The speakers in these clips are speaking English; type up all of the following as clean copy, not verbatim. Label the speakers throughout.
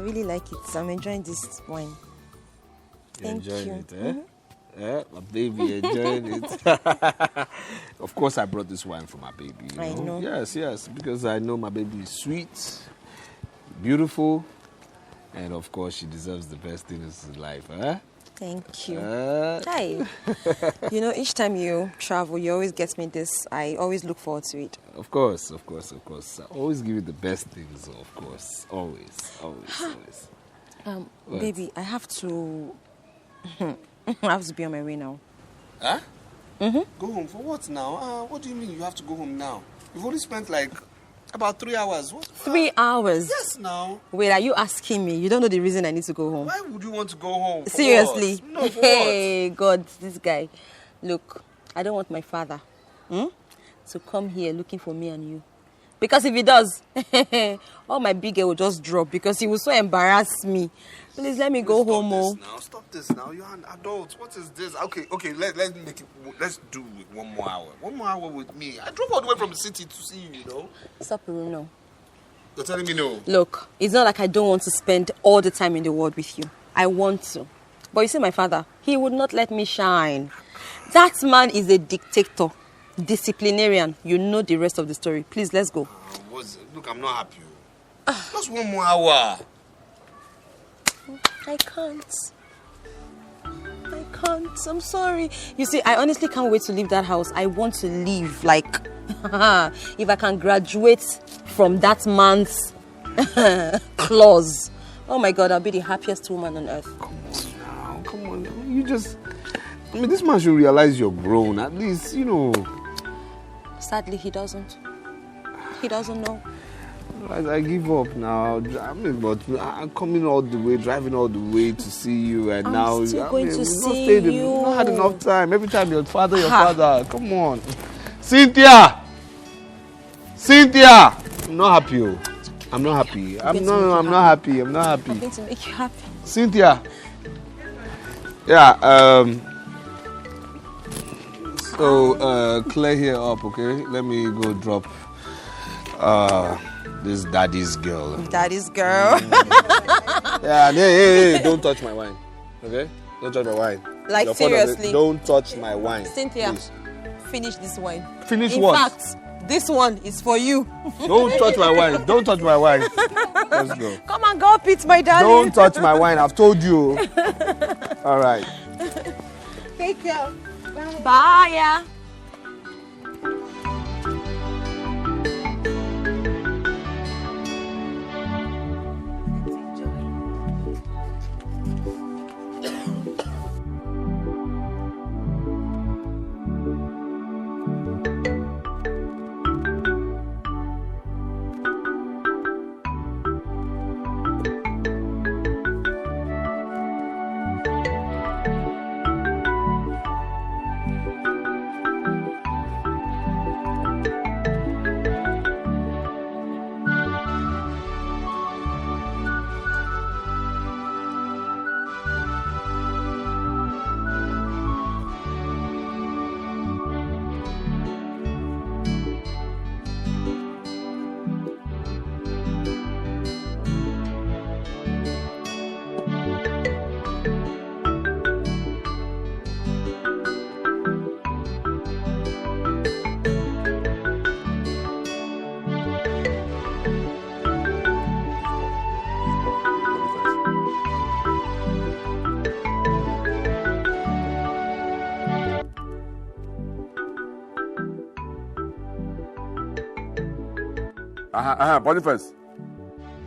Speaker 1: really like it. I'm enjoying this wine. Thank you.
Speaker 2: Enjoying it, eh? Yeah, my baby enjoying it. Of course, I brought this wine for my baby.
Speaker 1: I know.
Speaker 2: Yes, because I know my baby is sweet, beautiful, and of course, she deserves the best things in life, eh?
Speaker 1: Thank you. Hi. You know, each time you travel, you always get me this. I always look forward to it.
Speaker 2: Of course. I always give you the best things, of course. Always.
Speaker 1: Baby, I have to... I have to be on my way now.
Speaker 2: Huh? Mm-hmm. Go home for what now? What do you mean you have to go home now? You've only spent like about 3 hours. What?
Speaker 1: 3 hours?
Speaker 2: Yes, now.
Speaker 1: Wait, are you asking me? You don't know the reason I need to go home.
Speaker 2: Why would you want to go home? For
Speaker 1: seriously?
Speaker 2: What? No, for
Speaker 1: hey, God, this guy. Look, I don't want my father to come here looking for me and you. Because if he does, all my big girl will just drop because he will so embarrass me. Please let me go home.
Speaker 2: Stop this now. You're an adult. What is this? Okay. Let's make it. Let's do it 1 more hour. 1 more hour with me. I drove all the way from the city to see you. You know.
Speaker 1: Stop, Bruno.
Speaker 2: You're telling me no.
Speaker 1: Look, it's not like I don't want to spend all the time in the world with you. I want to, but you see, my father, he would not let me shine. That man is a dictator. Disciplinarian. You know the rest of the story. Please, let's go.
Speaker 2: Look, I'm not happy. Just 1 more hour.
Speaker 1: I can't. I'm sorry. You see, I honestly can't wait to leave that house. I want to leave. Like, if I can graduate from that man's clause. Oh my God, I'll be the happiest woman on earth.
Speaker 2: Come on. This man should realize you're grown. At least, you know.
Speaker 1: Sadly, he doesn't. He doesn't know.
Speaker 2: I give up now. But I'm coming all the way, driving all the way to see you, and now
Speaker 1: I'm still going to see you.
Speaker 2: We've not had enough time. Every time your father. Come on, Cynthia. I'm not happy. I'm not happy. I'm not happy.
Speaker 1: I'm going to make you happy.
Speaker 2: Cynthia. Yeah. So clear here up, okay? Let me go drop this daddy's girl.
Speaker 1: Daddy's girl.
Speaker 2: Yeah, hey, don't touch my wine, okay? Don't touch my wine.
Speaker 1: Like,
Speaker 2: your
Speaker 1: seriously?
Speaker 2: Don't touch my wine.
Speaker 1: Cynthia,
Speaker 2: please.
Speaker 1: Finish this wine.
Speaker 2: Finish what?
Speaker 1: In fact, this one is for you.
Speaker 2: Don't touch my wine. Don't touch my wine. Let's go.
Speaker 1: Come on, go up it, my darling.
Speaker 2: Don't touch my wine. I've told you. All right.
Speaker 1: Take care. Bye. Yeah.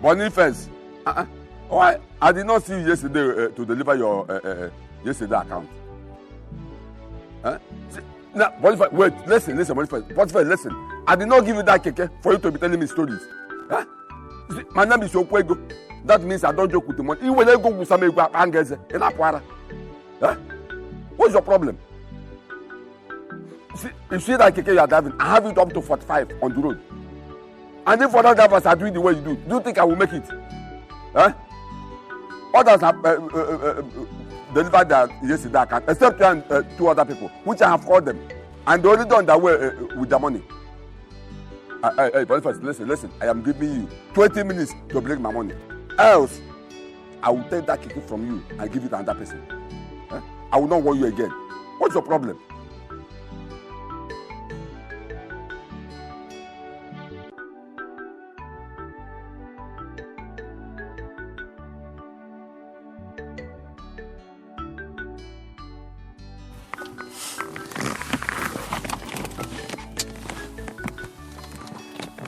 Speaker 3: Boniface. Why? I did not see you yesterday to deliver your yesterday account. Now, Boniface, wait, listen, Boniface. Boniface, listen. I did not give you that KEKE for you to be telling me stories. See, my name is Yokwego. That means I don't joke with the money. You will go with some angers in Aquara. What's your problem? See, you see that KEKE you are driving, I have it up to 45 on the road. And if other drivers are doing the way you do you think I will make it? Others have delivered their yesterday account, except you and 2 other people, which I have called them. And they only done that way with their money. Hey, Boniface, listen. I am giving you 20 minutes to bring my money. Else, I will take that keke from you and give it to another person. I will not want you again. What's your problem?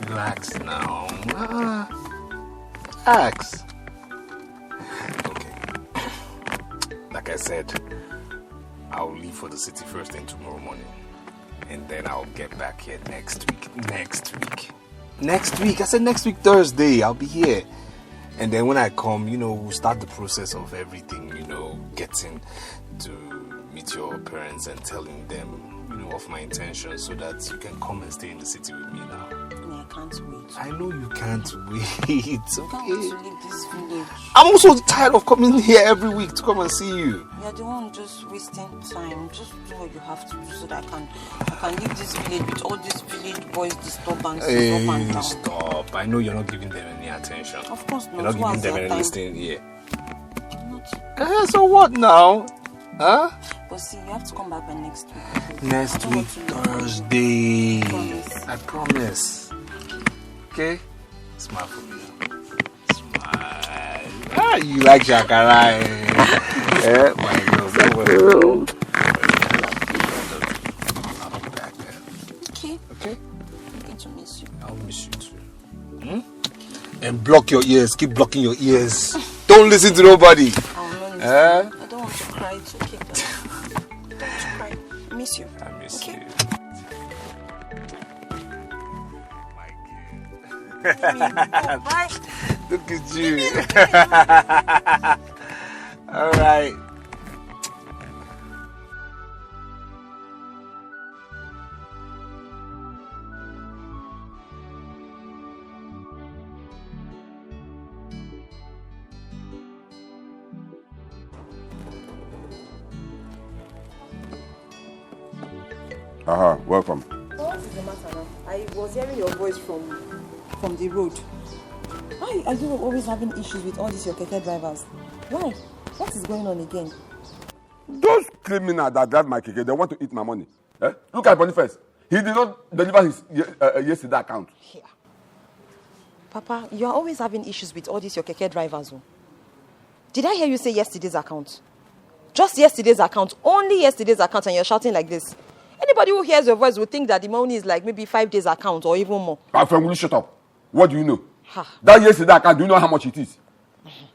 Speaker 2: Relax now. Relax. Okay. Like I said, I'll leave for the city first thing tomorrow morning. And then I'll get back here next week. Next week. I said next week, Thursday. I'll be here. And then when I come, we'll start the process of everything, getting to meet your parents and telling them, of my intentions so that you can come and stay in the city with me now.
Speaker 1: I can't wait.
Speaker 2: I know you can't wait.
Speaker 1: I can't wait to leave this village.
Speaker 2: I'm also tired of coming here every week to come and see you.
Speaker 1: You're the one just wasting time. Just do what you have to do so that I can leave this village with all these village boys disturbances up and down.
Speaker 2: Stop. I know you're not giving them any attention.
Speaker 1: Of course not.
Speaker 2: You're not giving them any listening here.
Speaker 1: I'm not.
Speaker 2: So what now? Huh?
Speaker 1: But see, you have to come back by next week.
Speaker 2: Next week, Thursday. I promise. Okay? Smile for me. Smile. You like Shakara? My girl. I'll be back then. Okay?
Speaker 1: I'm going to miss you.
Speaker 2: I'll miss you too. And block your ears. Keep blocking your ears. Don't listen to nobody.
Speaker 1: I don't want to cry. It's okay. Don't cry. I miss you.
Speaker 2: I miss you.
Speaker 1: Bye.
Speaker 2: Look at you. All right.
Speaker 3: Welcome.
Speaker 1: What is the matter now? I was hearing your voice from the road. Why are you always having issues with all these your KEKE drivers? Why? What is going on again?
Speaker 3: Those criminals that drive my KEKE, they want to eat my money. Look at Boniface. He did not deliver his yesterday account.
Speaker 1: Yeah. Papa, you are always having issues with all these your KEKE drivers. Did I hear you say yesterday's account? Just yesterday's account. Only yesterday's account, and you're shouting like this. Anybody who hears your voice would think that the money is like maybe 5 days account or even more.
Speaker 3: My friend, will you shut up? What do you know? That yesterday account, do you know how much it is?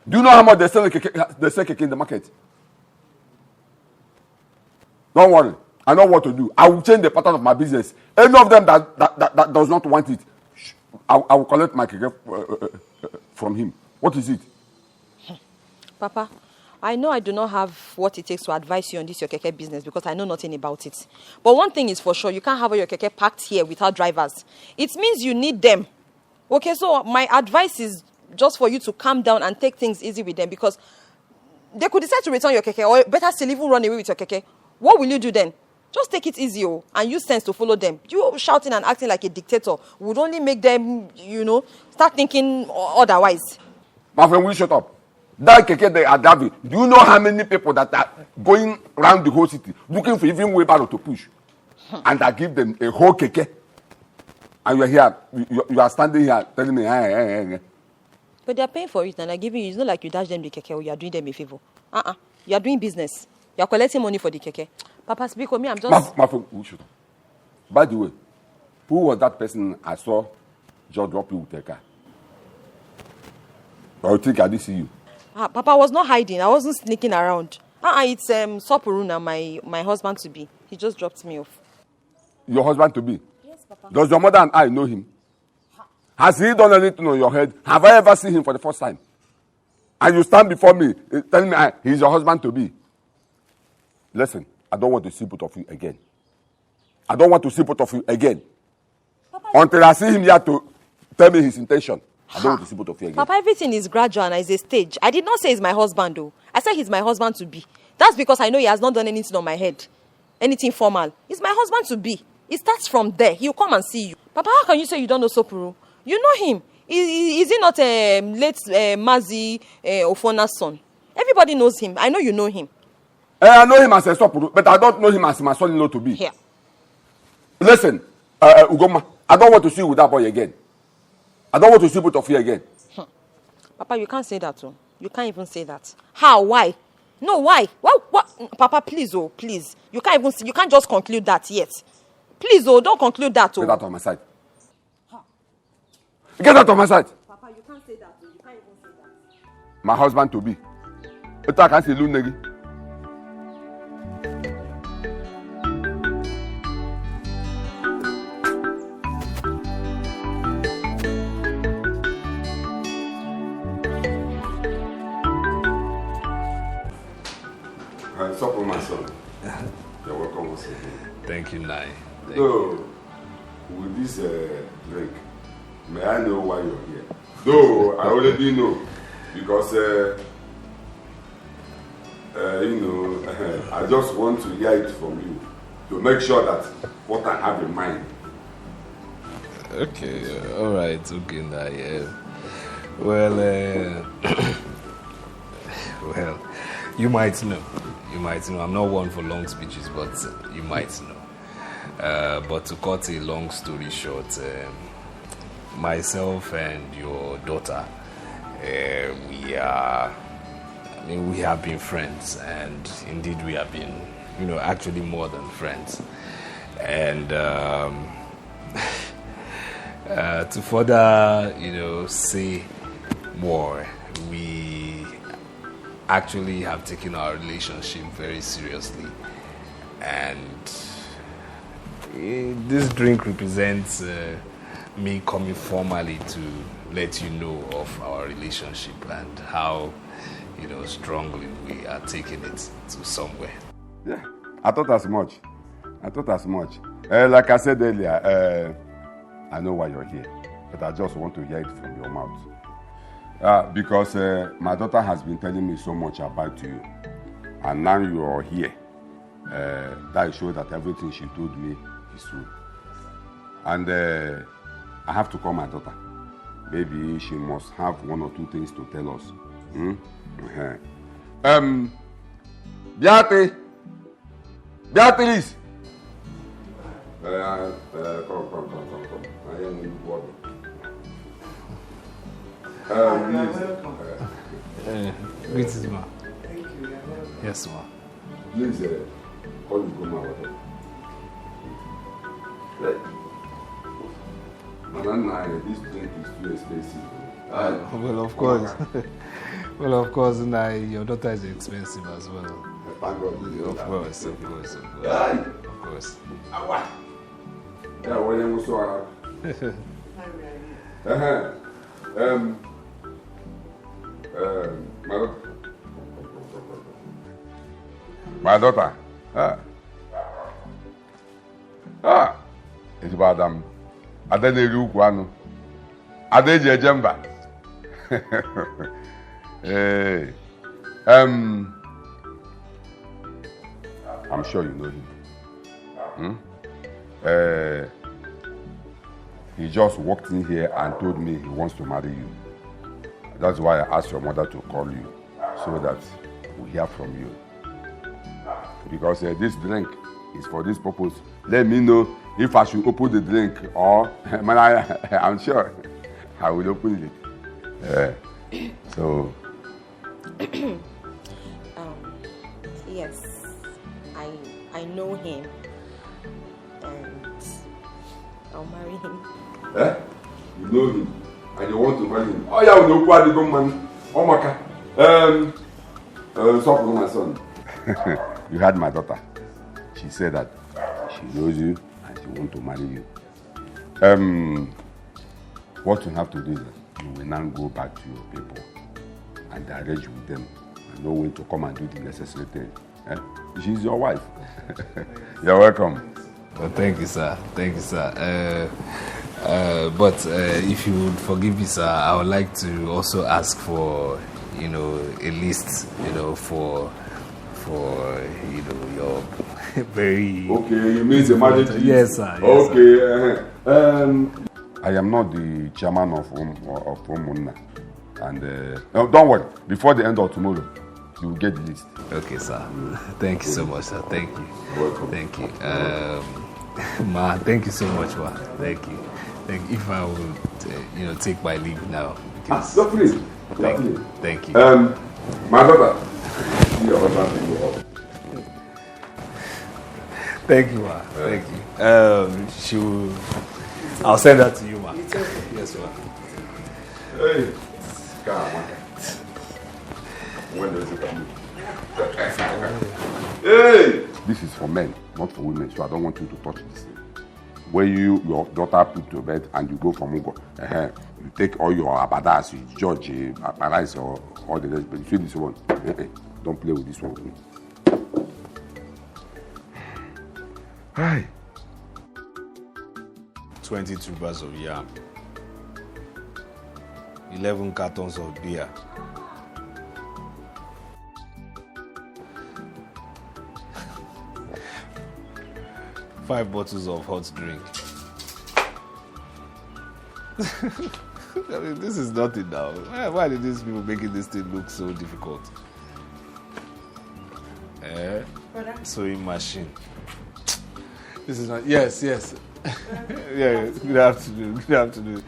Speaker 3: Do you know how much they sell KEKE in the market? Don't worry. I know what to do. I will change the pattern of my business. Any of them that does not want it, I will collect my KEKE from him. What is it?
Speaker 1: Papa, I know I do not have what it takes to advise you on this your KEKE business because I know nothing about it. But one thing is for sure, you can't have your KEKE parked here without drivers. It means you need them. Okay, so my advice is just for you to calm down and take things easy with them because they could decide to return your KEKE or better still even run away with your KEKE. What will you do then? Just take it easy and use sense to follow them. You shouting and acting like a dictator would only make them, start thinking otherwise.
Speaker 3: My friend, will you shut up? That KEKE they are driving. Do you know how many people that are going around the whole city looking for even wheelbarrow to push? And I give them a whole KEKE. And you are here, you are standing here telling me, hey.
Speaker 1: But they are paying for it and they're giving you. It's not like you dash them the KEKE or you are doing them a favor. You are doing business. You are collecting money for the KEKE. Papa, speak with me. I'm just...
Speaker 3: My friend, will you shut up? By the way, who was that person I saw just drop you with a car? Or you think I didn't see you?
Speaker 1: Papa, I was not hiding. I wasn't sneaking around. It's Sopuruna, my husband to be. He just dropped me off.
Speaker 3: Your husband to be?
Speaker 1: Yes, Papa.
Speaker 3: Does your mother and I know him? Has he done anything on your head? Have I ever seen him for the first time? And you stand before me telling me he's your husband to be. Listen, I don't want to see both of you again. I don't want to see both of you again. Papa, until I see him here to tell me his intention. I don't want to see both of you again.
Speaker 1: Papa, everything is gradual and is a stage. I did not say he's my husband, though. I said he's my husband to be. That's because I know he has not done anything on my head. Anything formal. He's my husband to be. It starts from there. He'll come and see you. Papa, how can you say you don't know Sopuru? You know him. Is he not a late Mazi Ofona's son? Everybody knows him. I know you know him.
Speaker 3: I know him as a stop, but I don't know him as my son-in-law to be.
Speaker 1: Here.
Speaker 3: Listen, Ugoma, I don't want to see you with that boy again. I don't want to see both of you again.
Speaker 1: Papa, you can't say that, too. You can't even say that. How? Why? No, why? What? Papa, please, oh, please. You can't just conclude that yet. Please, oh, don't conclude that, oh.
Speaker 3: Get out of my sight. Get out of my sight.
Speaker 1: Papa, you can't say that, oh. You can't even say that.
Speaker 3: My husband to be. But I can't say Lunegi. Stop with my son. You're welcome once again.
Speaker 2: Thank you, Nai.
Speaker 3: So, with this drink, may I know why you're here? Though I already know, because I just want to hear it from you to make sure that what I have in mind.
Speaker 2: Okay, all right, okay, Nai. Well, you might know. I'm not one for long speeches, but you might know. But to cut a long story short, myself and your daughter, we have been friends, and indeed we have been, actually more than friends. And to further, say more, we actually have taken our relationship very seriously, and this drink represents me coming formally to let you know of our relationship and how strongly we are taking it to somewhere.
Speaker 3: Yeah, I thought as much. Like I said earlier, I know why you're here, but I just want to hear it from your mouth. Because my daughter has been telling me so much about you, and now you are here. That shows that everything she told me is true. And I have to call my daughter. Maybe she must have one or two things to tell us. Beatrice! Come. I am in the water.
Speaker 2: Greetings, ma.
Speaker 4: Thank you.
Speaker 2: Yes, ma.
Speaker 3: Please, call you come out. Madam, this drink is too expensive.
Speaker 2: Well, of course. Of course, your daughter is expensive as well.
Speaker 3: Thank God.
Speaker 2: Of course.
Speaker 3: Yeah, when you saw my daughter. It's about I don't know who I did your jumper. Hey, I'm sure you know him. He just walked in here and told me he wants to marry you. That's why I asked your mother to call you, so that we hear from you. Because this drink is for this purpose. Let me know if I should open the drink or I'm sure I will open it. So.
Speaker 1: Yes, I know him, and I'll marry him.
Speaker 3: You know him, and you want to marry him. Oh yeah, we know quite the good man. Oh my stop with my son. You had my daughter. She said that she knows you and she wants to marry you. What you have to do is that you will now go back to your people and arrange with them and know when to come and do the necessary thing. She's your wife. You're welcome.
Speaker 2: Well, thank you, sir. But if you would forgive me, sir, I would like to also ask for, a list, for your very.
Speaker 3: Okay, you mean the marriage list?
Speaker 2: Yes, sir.
Speaker 3: Yes, okay. I am not the chairman of Umunna. And no, don't worry. Before the end of tomorrow, you will get the list.
Speaker 2: Okay, sir. Thank you so much, sir. Thank you.
Speaker 3: Welcome.
Speaker 2: Thank you. Ma, thank you so much, ma. Thank you. Thank you. If I would, take my leave now. Because
Speaker 3: Please.
Speaker 2: Thank you.
Speaker 3: My brother. Your husband will help.
Speaker 2: Thank you, ma. Thank you. I'll send that to you, ma. Yes, ma.
Speaker 3: Hey. Come on. When does it come? Hey! This is for men, not for women, so I don't want you to touch this thing. Where your daughter put to bed and you go from Ugo, you take all your abadas, you judge, paradise, or all the rest, but you see this one. Don't play with this one with me. Hi.
Speaker 2: 22 bars of yam. 11 cartons of beer. 5 bottles of hot drink. I mean, this is nothing now. Why did these people making this thing look so difficult? Sewing machine. This is not. Yes. Yeah. Good afternoon.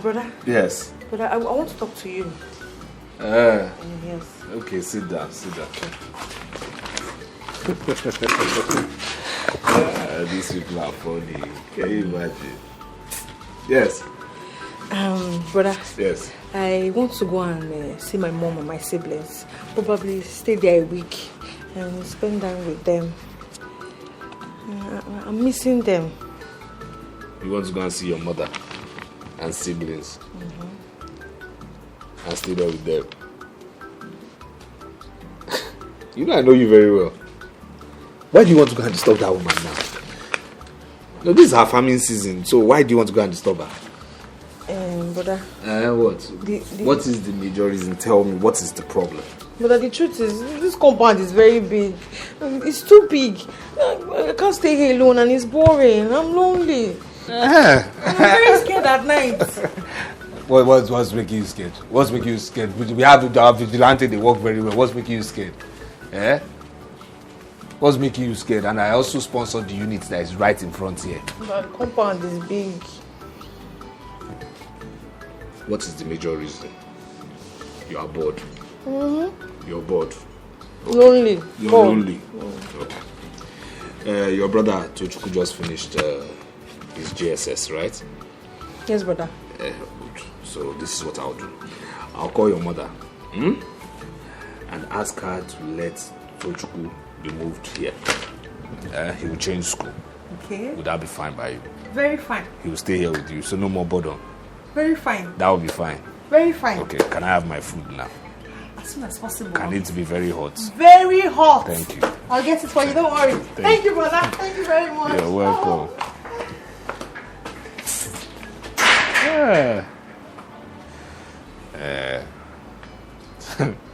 Speaker 4: Brother.
Speaker 2: Yes.
Speaker 4: Brother, I want to talk to you.
Speaker 2: Yes. Okay, sit down. These people are funny. Can you imagine? Yes.
Speaker 4: Brother.
Speaker 2: Yes.
Speaker 4: I want to go and see my mom and my siblings. Probably stay there a week and spend time with them. I'm missing them.
Speaker 2: You want to go and see your mother and siblings and stay there with them? I know you very well. Why do you want to go and disturb that woman now? No, this is her farming season, so why do you want to go and disturb her?
Speaker 4: Brother.
Speaker 2: What? What is the major reason? Tell me, what is the problem?
Speaker 4: But the truth is, this compound is very big. It's too big. I can't stay here alone and it's boring. I'm lonely. I'm very scared at night.
Speaker 2: What's making you scared? What's making you scared? We have vigilante, they work very well. What's making you scared? What's making you scared? And I also sponsored the unit that is right in front here.
Speaker 4: But the compound is big.
Speaker 2: What is the major reason? You are bored. You're bored. Okay.
Speaker 4: Lonely.
Speaker 2: You're lonely. Okay. Your brother Tochukwu just finished his JSS, right?
Speaker 4: Yes, brother.
Speaker 2: Good. So this is what I'll do. I'll call your mother and ask her to let Tochukwu be moved here. He will change school.
Speaker 4: Okay.
Speaker 2: Would that be fine by you?
Speaker 4: Very fine.
Speaker 2: He will stay here with you, so no more boredom.
Speaker 4: Very fine.
Speaker 2: That will be fine.
Speaker 4: Very fine.
Speaker 2: Okay, can I have my food now?
Speaker 4: As soon as possible.
Speaker 2: Can it be very hot?
Speaker 4: Very hot.
Speaker 2: Thank you.
Speaker 4: I'll get it for you, don't worry. Thank you, brother. Thank you very much.
Speaker 2: You're welcome.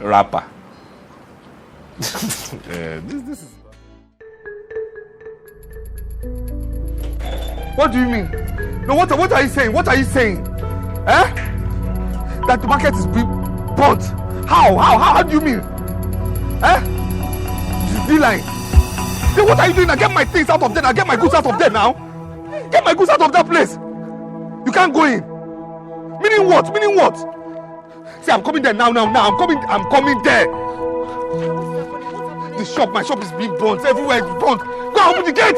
Speaker 2: Rapper. This is...
Speaker 3: What do you mean? No, what are you saying? What are you saying? That the market is being burnt. How do you mean? D-line. Then what are you doing now? Get my things out of there now. Get my goods out of there now. Get my goods out of that place. You can't go in. Meaning what? See, I'm coming there now. I'm coming there. My shop is being burnt. Everywhere is burnt. Go and open the gate.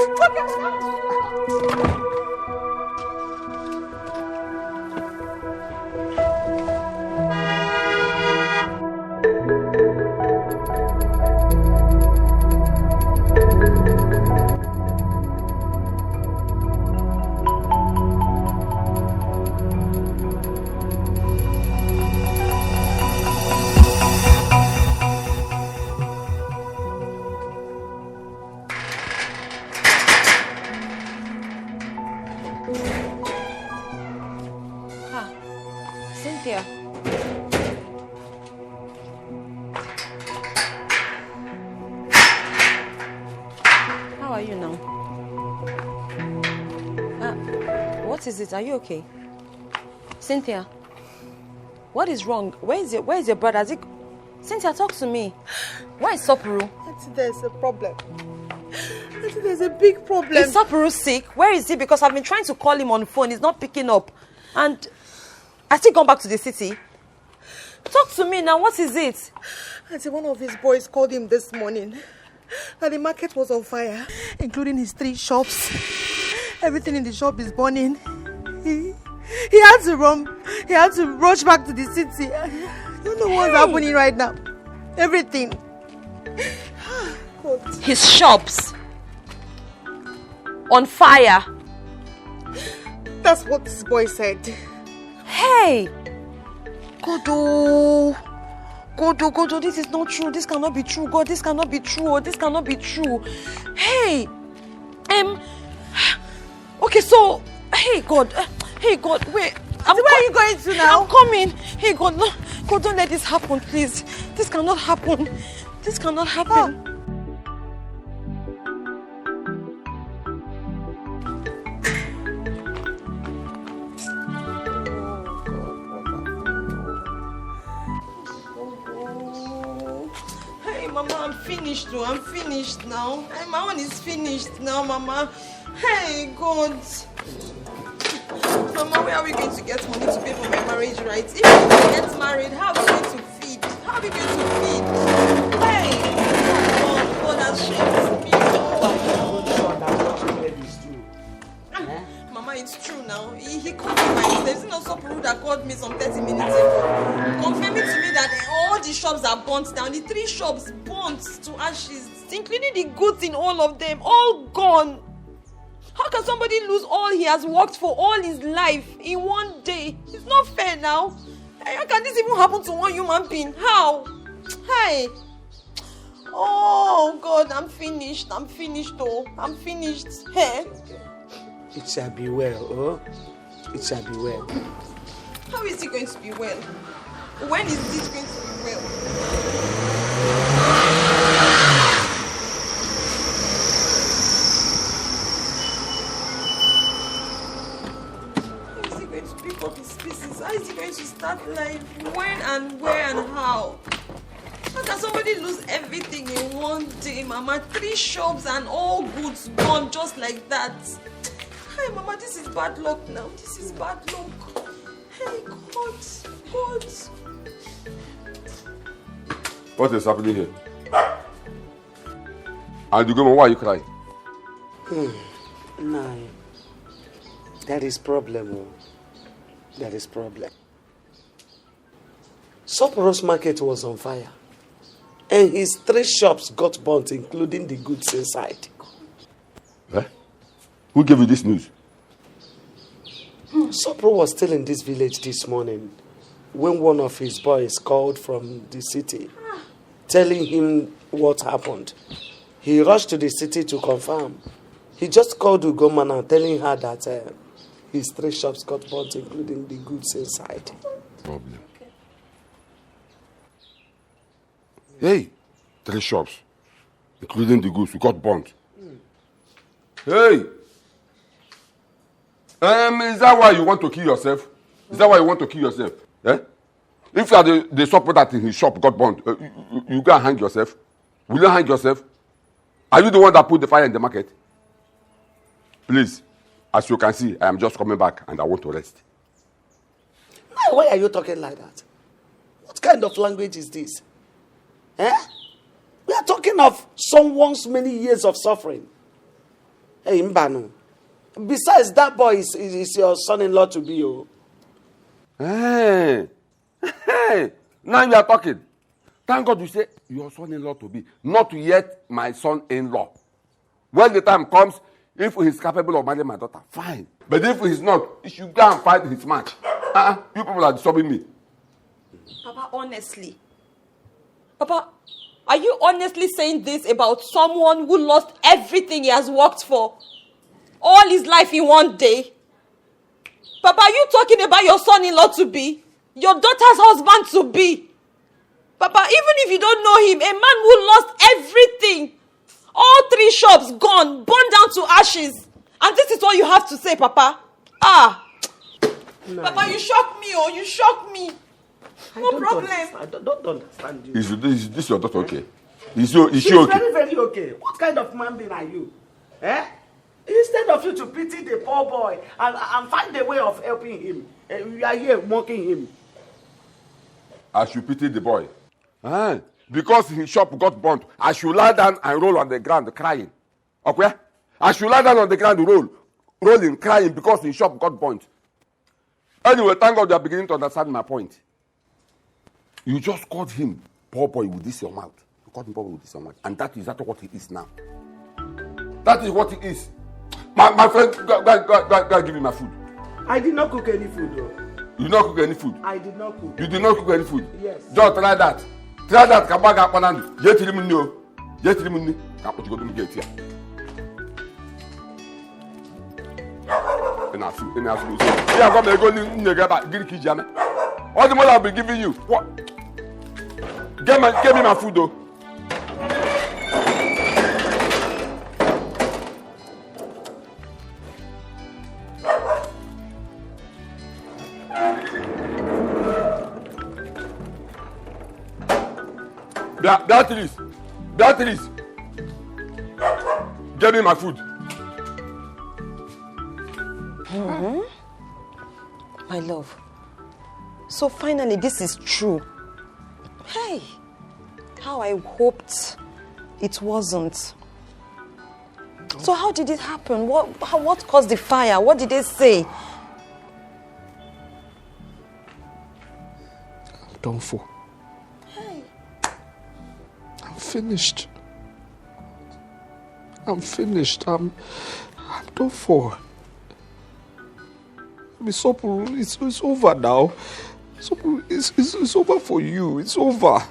Speaker 1: Cynthia. How are you now? What What is it? Are you okay? Cynthia, what is wrong? Where is your brother? Cynthia, talk to me. Why is Sopuru?
Speaker 4: There's a problem. There's a big problem.
Speaker 1: Is Sopuru sick? Where is he? Because I've been trying to call him on the phone. He's not picking up. And has he gone back to the city? Talk to me now. What is it?
Speaker 4: Auntie, one of his boys called him this morning. That the market was on fire, including his 3 shops. Everything in the shop is burning. He had to run. He had to rush back to the city. I don't know what's happening right now. Everything. God.
Speaker 1: His shops on fire.
Speaker 4: That's what this boy said.
Speaker 1: Hey! God, this is not true. This cannot be true. God, this cannot be true. This cannot be true. Hey! Okay, so... Hey, God, wait.
Speaker 4: Where are you going to now?
Speaker 1: I'm coming. Hey, God, no. God, don't let this happen, please. This cannot happen. This cannot happen.
Speaker 4: Oh.
Speaker 1: Mama, I'm finished though. I'm finished now. Hey, my one is finished now, Mama. Hey, God. Mama, where are we going to get money to pay for my marriage rights? If we get married, how are we going to feed? How are we going to feed? Hey! God has shamed me. Mama, it's true now. He called me by his name. It's not so rude that called me some 30 minutes ago. Confirming to me that all the shops are burnt down. The 3 shops burnt to ashes, including the goods in all of them, all gone. How can somebody lose all he has worked for all his life in one day? It's not fair now. How can this even happen to one human being? How? Hey. Oh, God, I'm finished. I'm finished, though. I'm finished. Hey.
Speaker 5: It shall be well, oh? It shall be well.
Speaker 1: How is it going to be well? When is this going to be well? How is he going to pick up his pieces? How is he going to start life? When and where and how? How can somebody lose everything in one day, Mama? 3 shops and all goods gone just like that. Hey, Mama, this is bad luck now. This is bad luck. Hey, God.
Speaker 3: What is happening here? And you go, why are you crying?
Speaker 5: No. That is problem. Oh. That is problem. Soporos market was on fire. And his 3 shops got burnt, including the goods inside.
Speaker 3: Eh? Who gave you this news?
Speaker 5: Sopro was still in this village this morning when one of his boys called from the city, telling him what happened. He rushed to the city to confirm. He just called Ugomana, telling her that his 3 shops got burnt, including the goods inside.
Speaker 3: Problem. Hey, 3 shops, including the goods, got burnt. Hey! Is that why you want to kill yourself? Is that why you want to kill yourself? Eh? If you are the shop that in his shop got burnt, you go and hang yourself. Will you hang yourself? Are you the one that put the fire in the market? Please, as you can see, I am just coming back and I want to rest.
Speaker 5: Why are you talking like that? What kind of language is this? Eh? We are talking of someone's many years of suffering. Hey, Mbanu. Besides, that boy is your son-in-law to be. Oh.
Speaker 3: Hey, now you are talking. Thank God you say your son-in-law to be, not yet my son-in-law. When the time comes, if he's capable of marrying my daughter, fine. But if he's not, he should go and fight his match. You people are disturbing me.
Speaker 1: Papa, honestly. Papa, are you honestly saying this about someone who lost everything he has worked for? All his life in one day? Papa, are you talking about your son-in-law to be? Your daughter's husband to be? Papa, even if you don't know him, a man who lost everything, all 3 shops gone, burned down to ashes. And this is what you have to say, Papa?
Speaker 4: Ah!
Speaker 5: No.
Speaker 4: Papa, you shock me, oh, you shock me. No problem.
Speaker 5: I don't understand you.
Speaker 3: Is this your daughter okay? Is she okay?
Speaker 5: She's very, very okay. What kind of man being are you? Eh? Instead of you to pity the poor boy and find a way of helping him, you are here mocking him.
Speaker 3: I should pity the boy. Because his shop got burnt, I should lie down and roll on the ground crying. Okay? I should lie down on the ground rolling, crying because his shop got burnt. Anyway, thank God you are beginning to understand my point. You just called him poor boy with this your mouth. You called him poor boy with this your mouth. And that is what he is now. That is what he is. My friend, go give me my food.
Speaker 5: I did not cook any food, though.
Speaker 3: You did not cook any food?
Speaker 5: I did not cook.
Speaker 3: You did not cook any food?
Speaker 5: Yes.
Speaker 3: Just try that. Try that. Come back up and get him in you. Get him in you. Can't put you go to get here. In our school. Yeah, I'm going to go in the gaba. Get the kijana. All the money I'll be giving you. What? Get me my food, though. Beatrice, get me my food.
Speaker 1: My love. So finally, this is true. Hey, how I hoped it wasn't. So how did it happen? What caused the fire? What did they say?
Speaker 6: I'm done for. Finished. I'm finished. I'm done for. It's over now. It's over for you. It's over.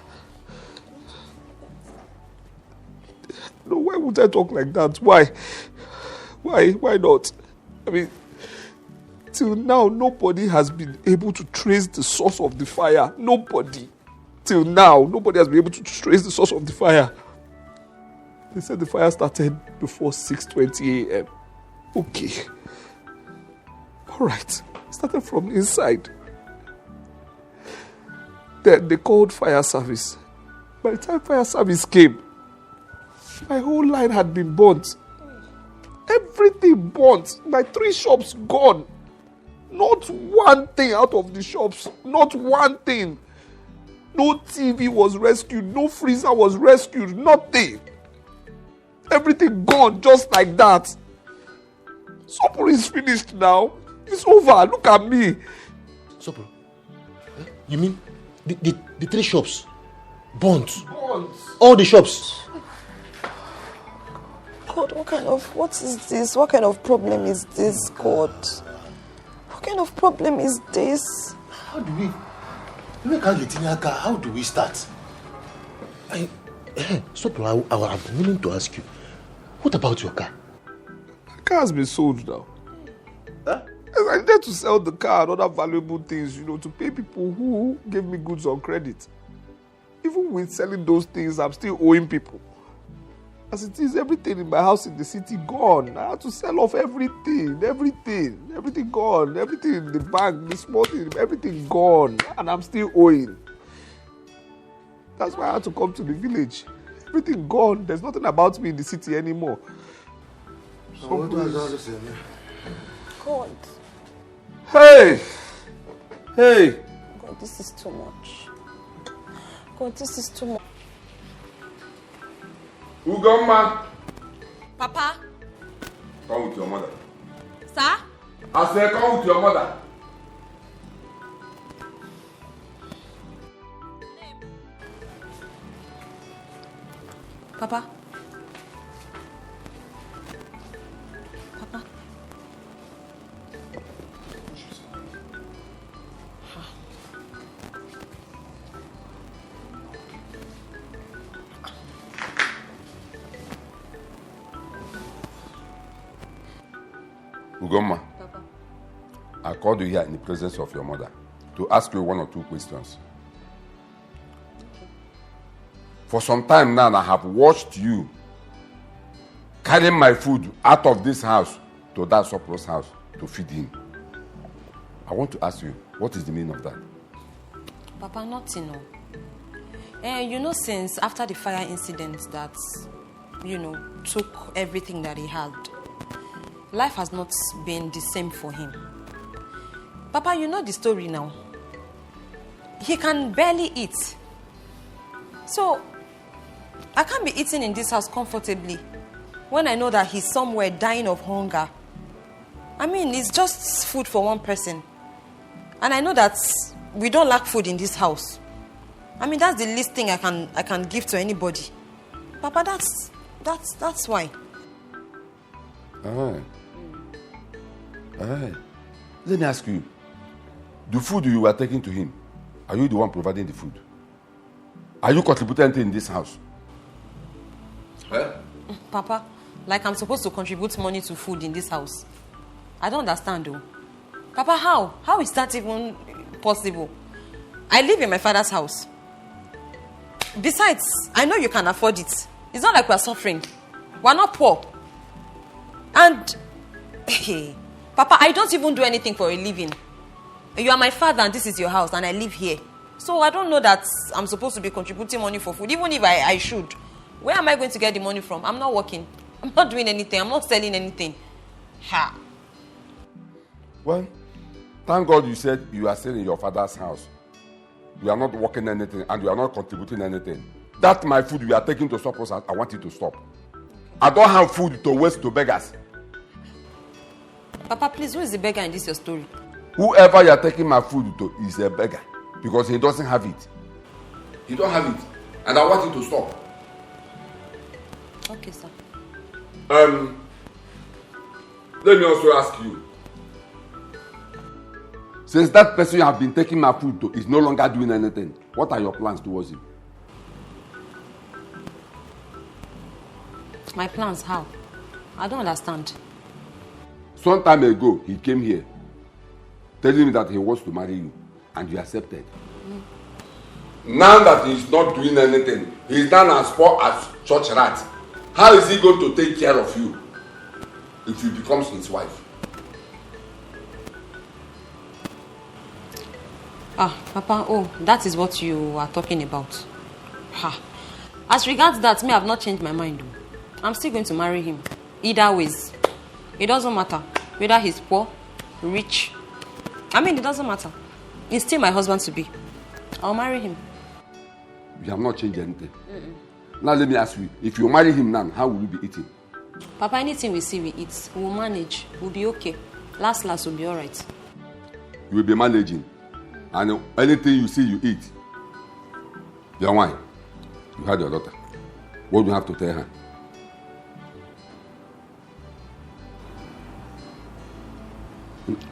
Speaker 6: No, why would I talk like that? Why? Why not? I mean, till now, nobody has been able to trace the source of the fire. Nobody. Till now, nobody has been able to trace the source of the fire. They said the fire started before 6:20 a.m. Okay. All right. It started from inside. Then they called fire service. By the time fire service came, my whole line had been burnt. Everything burnt. My 3 shops gone. Not one thing out of the shops. Not one thing. No TV was rescued, no freezer was rescued, nothing. Everything gone just like that. Supper is finished now. It's over. Look at me.
Speaker 7: Supper? You mean the 3 shops? Burnt? All the shops?
Speaker 1: God, what is this? What kind of problem is this, God? What kind of problem is this?
Speaker 7: How do we start? Supper, I've been willing to ask you, what about your car?
Speaker 6: My car has been sold now. Huh? I needed to sell the car and other valuable things, to pay people who gave me goods on credit. Even with selling those things, I'm still owing people. As it is, everything in my house in the city gone. I had to sell off everything gone. Everything in the bank, the small thing, everything gone. And I'm still owing. That's why I had to come to the village. Everything gone. There's nothing about me in the city anymore.
Speaker 7: So what does all this mean?
Speaker 1: God.
Speaker 3: Hey!
Speaker 1: God, this is too much. God, this is too much.
Speaker 3: Ugomma.
Speaker 1: Papa?
Speaker 3: Come with your mother.
Speaker 1: Sir?
Speaker 3: I said come with your mother.
Speaker 1: Papa? Papa?
Speaker 3: Ugomma, I called you here in the presence of your mother to ask you 1 or 2 questions. For some time now, I have watched you carrying my food out of this house to that Sopro's house to feed him. I want to ask you, what is the meaning of that?
Speaker 1: Papa, nothing, no. You know, since after the fire incident that, took everything that he had, life has not been the same for him. Papa, you know the story now. He can barely eat. So, I can't be eating in this house comfortably when I know that he's somewhere dying of hunger. I mean, it's just food for one person. And I know that we don't lack food in this house. I mean, that's the least thing I can give to anybody. Papa, that's why.
Speaker 3: Alright. Let me ask you. The food you were taking to him, are you the one providing the food? Are you contributing anything in this house?
Speaker 1: Papa, like I'm supposed to contribute money to food in this house. I don't understand though. Papa, how? How is that even possible? I live in my father's house. Besides, I know you can afford it. It's not like we're suffering. We're not poor. And, hey, Papa, I don't even do anything for a living. You are my father and this is your house and I live here. So I don't know that I'm supposed to be contributing money for food, even if I should. Where am I going to get the money from? I'm not working. I'm not doing anything. I'm not selling anything. Ha.
Speaker 3: Well, thank God you said you are still in your father's house. You are not working anything and you are not contributing anything. That my food you are taking to stop us, I want you to stop. I don't have food to waste to beggars.
Speaker 1: Papa, please, who is the beggar in this your story?
Speaker 3: Whoever you are taking my food to is a beggar because he doesn't have it. He don't have it. And I want you to stop.
Speaker 1: Okay, sir.
Speaker 3: Let me also ask you. Since that person you have been taking my food to is no longer doing anything, what are your plans towards him?
Speaker 1: My plans, how? I don't understand.
Speaker 3: Some time ago, he came here telling me that he wants to marry you and you accepted. Now that he's not doing anything, he's done as poor as church rat. How is he going to take care of you if you become his wife?
Speaker 1: Papa, that is what you are talking about. As regards that, me, I have not changed my mind. I'm still going to marry him. Either ways. It doesn't matter. Whether he's poor, rich. I mean, it doesn't matter. He's still my husband to be. I'll marry him.
Speaker 3: You have not changed anything. Now let me ask you, if you marry him now, how will you be eating?
Speaker 1: Papa, anything we see, we eat. We'll manage. We'll be okay. Last, we'll be alright.
Speaker 3: You will be managing. And anything you see, you eat. Then why? You had your daughter. What do you have to tell her?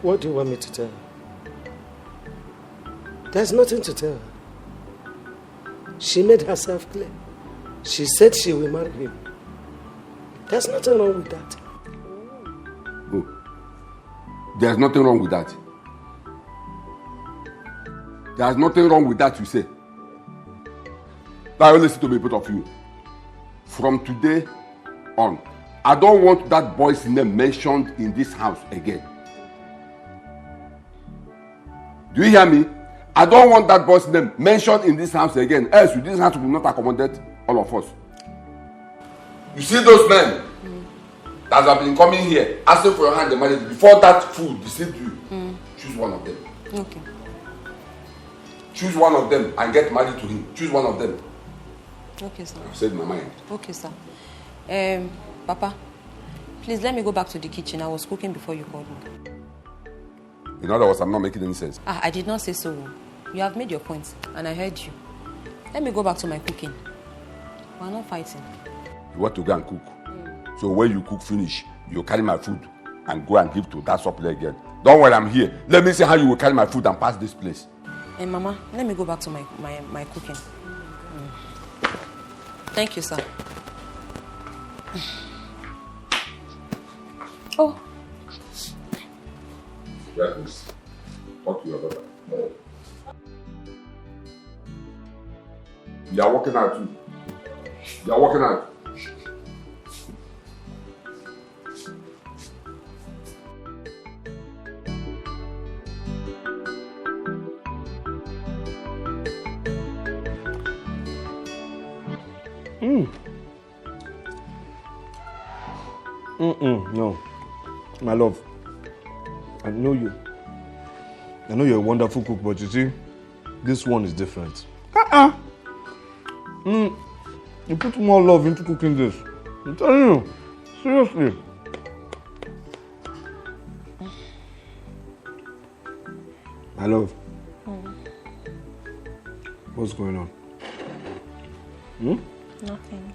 Speaker 5: What do you want me to tell her? There's nothing to tell her. She made herself clear. She said she will marry him. There's nothing wrong with that.
Speaker 3: Oh. There's nothing wrong with that. There's nothing wrong with that, you say. Now listen to me, both of you. From today on, I don't want that boy's name mentioned in this house again. Do you hear me? I don't want that boy's name mentioned in this house again. Else, this house will not accommodate all of us. You see those men that have been coming here asking for your hand in marriage before that fool deceived you. Choose one of them.
Speaker 1: Okay.
Speaker 3: Choose one of them and get married to him. Choose one of them.
Speaker 1: Okay, sir.
Speaker 3: I've said my mind.
Speaker 1: Okay, sir. Papa, please let me go back to the kitchen. I was cooking before you called me.
Speaker 3: In other words, I'm not making any sense.
Speaker 1: I did not say so. You have made your point, and I heard you. Let me go back to my cooking. We're not fighting.
Speaker 3: You want to go and cook. So when you cook finish, you carry my food and go and give to that supply again. Don't worry, I'm here. Let me see how you will carry my food and pass this place.
Speaker 1: Mama, let me go back to my cooking. Thank you, sir. Oh.
Speaker 3: Please talk to your daughter. You are working out too. You are working out.
Speaker 6: No. My love, I know you. I know you're a wonderful cook, but you see, this one is different. You put more love into cooking this. I'm telling you. Seriously. My love. What's going on?
Speaker 1: Nothing.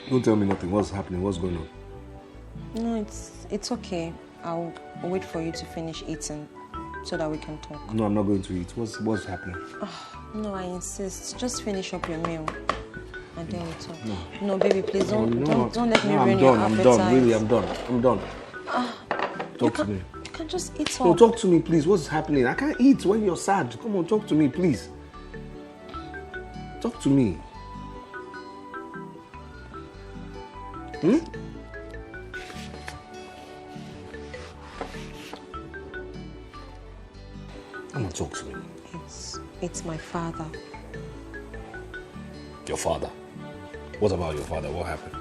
Speaker 6: Don't tell me nothing. What's happening? What's going on?
Speaker 1: No, it's okay. I'll wait for you to finish eating so that we can talk.
Speaker 6: No, I'm not going to eat. What's happening?
Speaker 1: No, I insist. Just finish up your meal and then we talk. No, baby, please don't let me ruin your appetite.
Speaker 6: I'm done. Really, I'm done. Talk to me.
Speaker 1: You can just eat
Speaker 6: No,
Speaker 1: up.
Speaker 6: talk to me, please. What's happening? I can't eat when you're sad. Come on, talk to me, please. Talk to me. Come on, talk to me.
Speaker 1: It's my father.
Speaker 2: Your father? What about your father? What happened?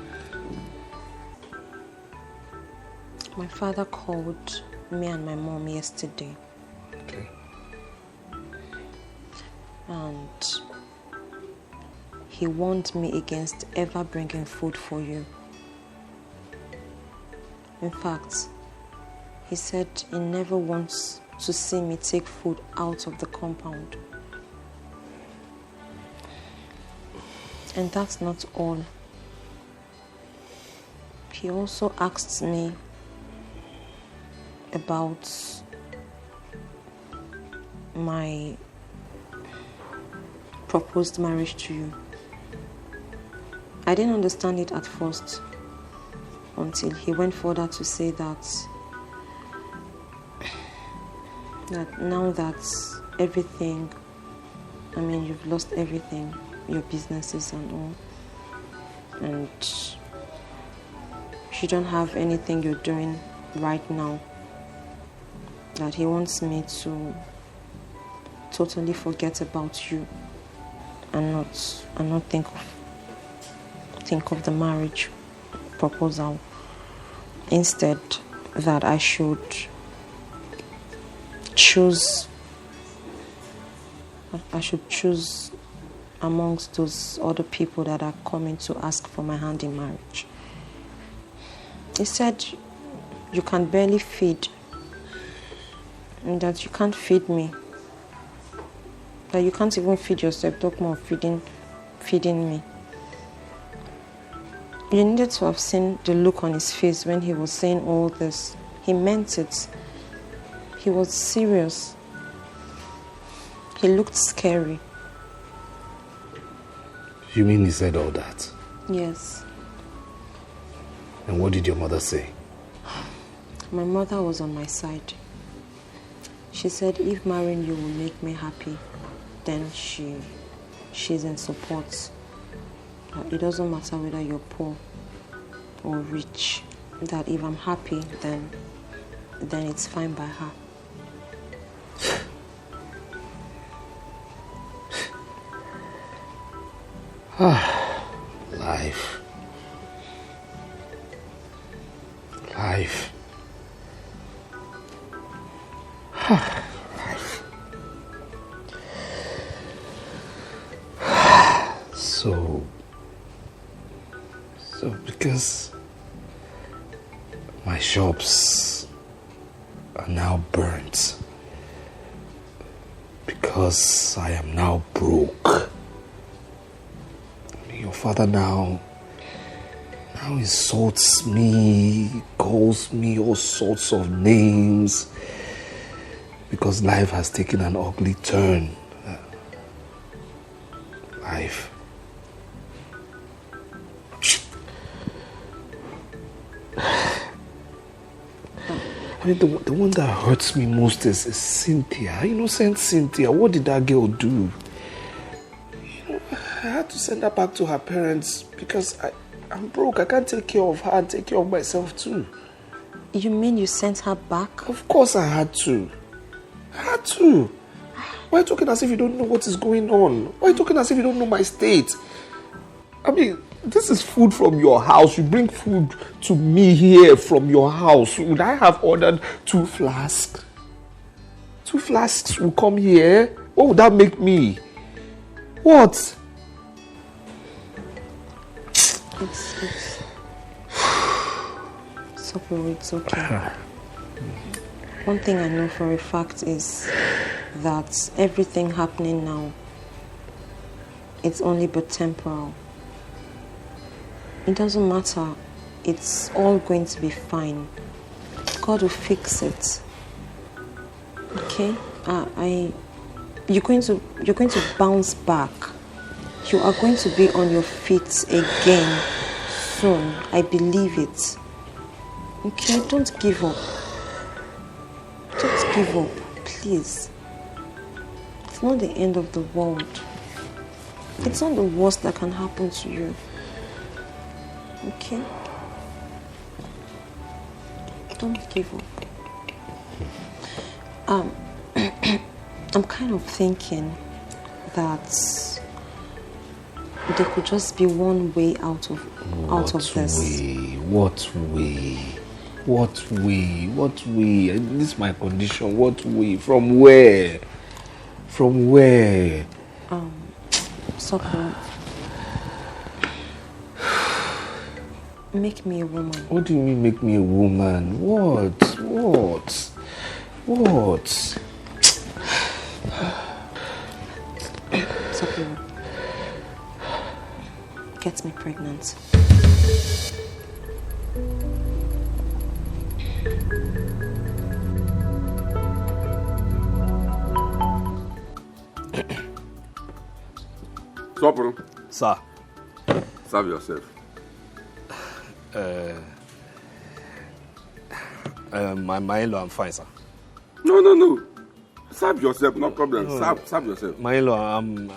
Speaker 1: My father called me and my mom yesterday.
Speaker 2: Okay.
Speaker 1: And he warned me against ever bringing food for you. In fact, he said he never wants to see me take food out of the compound. And that's not all. He also asked me about my proposed marriage to you. I didn't understand it at first until he went further to say that now that everything, you've lost everything, your businesses and all, and you don't have anything you're doing right now, that he wants me to totally forget about you and not think of the marriage proposal. Instead, that I should choose amongst those other people that are coming to ask for my hand in marriage. He said you can barely feed, and that you can't feed me, that you can't even feed yourself, talk more of feeding me. You needed to have seen the look on his face when he was saying all this. He meant it. He was serious. He looked scary.
Speaker 2: You mean he said all that?
Speaker 1: Yes.
Speaker 2: And what did your mother say?
Speaker 1: My mother was on my side. She said if marrying you will make me happy, then she's in support. It doesn't matter whether you're poor or rich. That if I'm happy, then it's fine by her.
Speaker 2: Life. Life. So because my shops are now burnt, because I am now broke, your father now insults me, calls me all sorts of names, because life has taken an ugly turn. Life. The one that hurts me most is Cynthia. Innocent Cynthia. What did that girl do? I had to send her back to her parents because I'm broke. I can't take care of her and take care of myself too.
Speaker 1: You mean you sent her back?
Speaker 6: Of course I had to. Why are you talking as if you don't know what is going on? Why are you talking as if you don't know my state? I mean, this is food from your house. You bring food to me here from your house. Would I have ordered 2 flasks? 2 flasks will come here? What would that make me? What?
Speaker 1: It's okay. One thing I know for a fact is that everything happening now, it's only but temporal. It doesn't matter. It's all going to be fine. God will fix it. Okay? You're going to bounce back. You are going to be on your feet again soon. I believe it. Okay? Don't give up. Don't give up, please. It's not the end of the world. It's not the worst that can happen to you. Okay? Don't give up. I'm kind of thinking that there could just be one way out of this.
Speaker 6: What way? This is my condition. What way? From where?
Speaker 1: Sucker. Make me a woman.
Speaker 6: What do you mean make me a woman? What?
Speaker 1: Sucker. Get me pregnant.
Speaker 3: Stop.
Speaker 6: Sir.
Speaker 3: Serve yourself.
Speaker 6: My in-law, I'm fine, sir.
Speaker 3: No. Serve yourself, no problem. Serve yourself.
Speaker 6: My in-law, I'm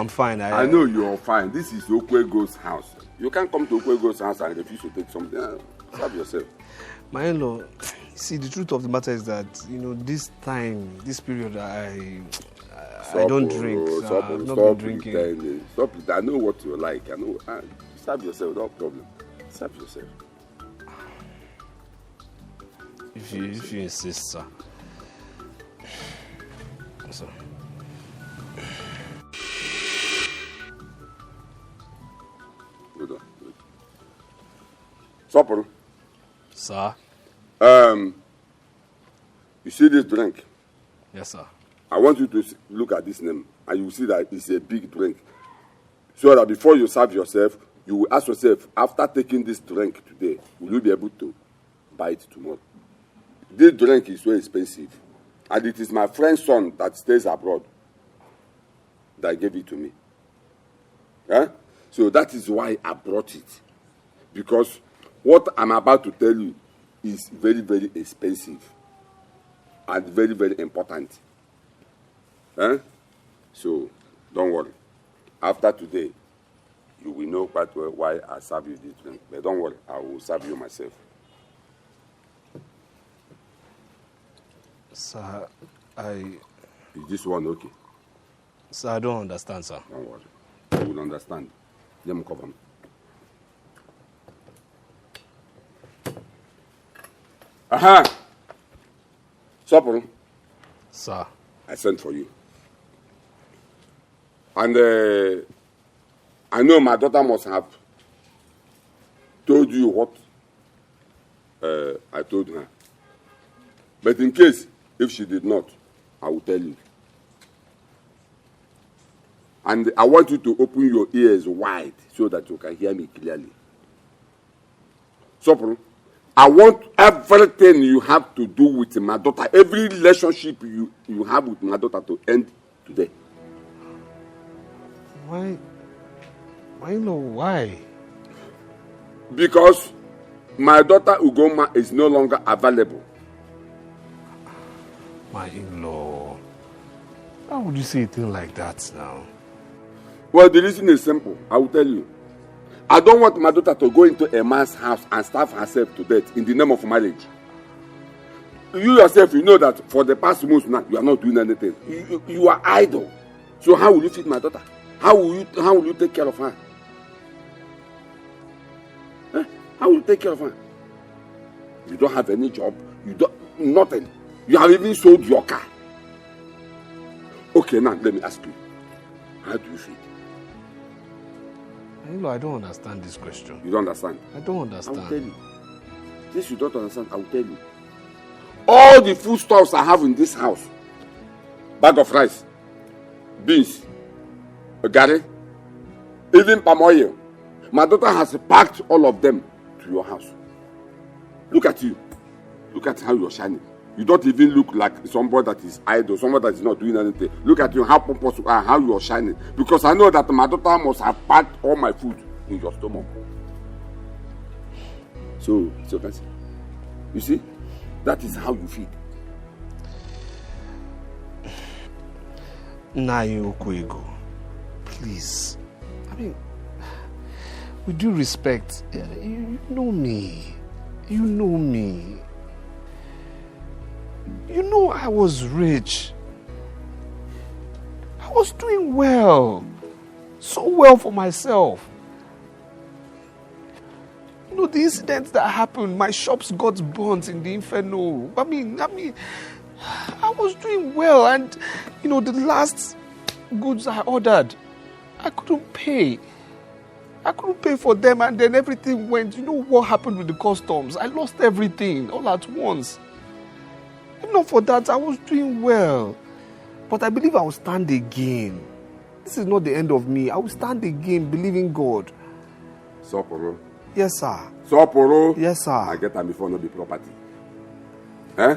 Speaker 6: fine.
Speaker 3: I know you're fine. This is Okwego's house. You can't come to Okwego's house and refuse to take something. Serve yourself.
Speaker 6: My in-law, see, the truth of the matter is that, this period, I don't drink. I've not been drinking.
Speaker 3: Pretending. Stop it. I know what you like. I know. Serve yourself, no problem. Serve yourself.
Speaker 6: If you insist, sir. Sir.
Speaker 3: Hold on. Supper.
Speaker 6: Sir.
Speaker 3: You see this drink?
Speaker 6: Yes, sir.
Speaker 3: I want you to look at this name, and you will see that it's a big drink. So that before you serve yourself, you will ask yourself, after taking this drink today, will you be able to buy it tomorrow? This drink is so expensive, and it is my friend's son that stays abroad that gave it to me. So that is why I brought it. Because what I'm about to tell you is very, very expensive and very, very important. So, don't worry. After today, you will know quite well why I serve you this drink. But don't worry, I will serve you myself.
Speaker 6: Sir,
Speaker 3: Is this one okay?
Speaker 6: Sir, I don't understand, sir.
Speaker 3: Don't worry. You will understand. Let me cover me. Aha! Supper.
Speaker 6: Sir.
Speaker 3: I sent for you. And I know my daughter must have told you what I told her. But in case, if she did not, I will tell you. And I want you to open your ears wide so that you can hear me clearly. Supper, I want everything you have to do with my daughter, every relationship you have with my daughter to end today.
Speaker 6: Why? Why?
Speaker 3: Because my daughter Ugoma is no longer available.
Speaker 6: My in-law. How would you say a thing like that now?
Speaker 3: Well, the reason is simple. I will tell you. I don't want my daughter to go into a man's house and starve herself to death in the name of marriage. You yourself, you know that for the past months now, you are not doing anything. You are idle. So how will you feed my daughter? How will you take care of her? Huh? How will you take care of her? You don't have any job. You don't nothing. You have even sold your car. Okay, now let me ask you. How do you feed?
Speaker 6: I don't understand this question.
Speaker 3: You don't understand?
Speaker 6: I don't understand.
Speaker 3: I will tell you. This you don't understand, I will tell you. All the foodstuffs I have in this house, bag of rice, beans, garri, even palm oil, my daughter has packed all of them to your house. Look at you. Look at how you're shining. You don't even look like somebody that is idle, somebody that is not doing anything. Look at you, how pompous you are, how you are shining. Because I know that my daughter must have packed all my food in your stomach. So you see, that is how you feel.
Speaker 6: Nayokwego, please. I mean, with due respect, you know me. You know me. You know I was rich. I was doing well. So well for myself. You know, the incidents that happened, my shops got burnt in the inferno. I mean, I was doing well, and, you know, the last goods I ordered, I couldn't pay. I couldn't pay for them, and then everything went. You know what happened with the customs? I lost everything all at once. If not for that, I was doing well. But I believe I will stand again. This is not the end of me. I will stand again, believing God.
Speaker 3: Soporo.
Speaker 6: Yes, sir.
Speaker 3: Soporo.
Speaker 6: Yes, sir.
Speaker 3: I get them before not be property. Eh?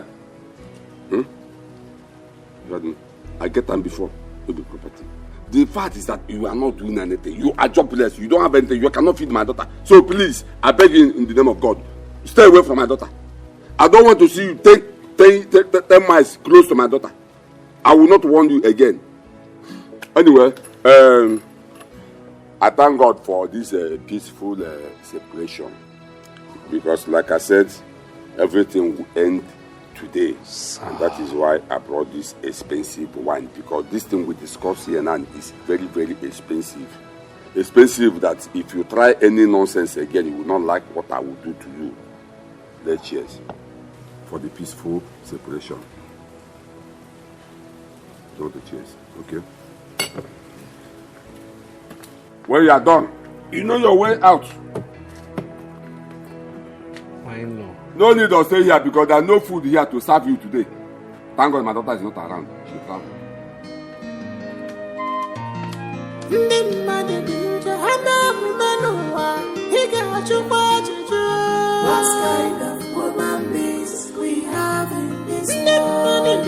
Speaker 3: I get them before not be property. The fact is that you are not doing anything. You are jobless. You don't have anything. You cannot feed my daughter. So please, I beg you in the name of God, stay away from my daughter. I don't want to see you take 10 miles close to my daughter. I will not warn you again. Anyway, I thank God for this peaceful separation. Because like I said, everything will end today. And that is why I brought this expensive wine. Because this thing we discuss here now is very, very expensive. Expensive that if you try any nonsense again, you will not like what I will do to you. Let's cheers for the peaceful separation. Do the cheers, okay? When you are done, you know your way out.
Speaker 6: I know.
Speaker 3: No need to stay here because there is no food here to serve you today. Thank God my daughter is not around. She traveled.
Speaker 8: What kind of woman is we have in this world?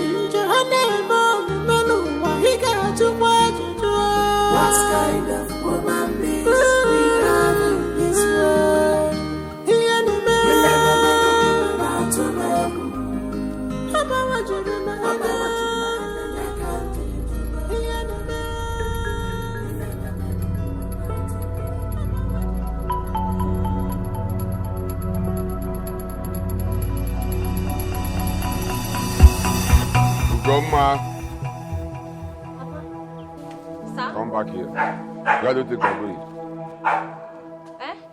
Speaker 8: What kind of woman is we have in this world?
Speaker 3: Grandma,
Speaker 1: Sir?
Speaker 3: come back here. Where do you think I'm going?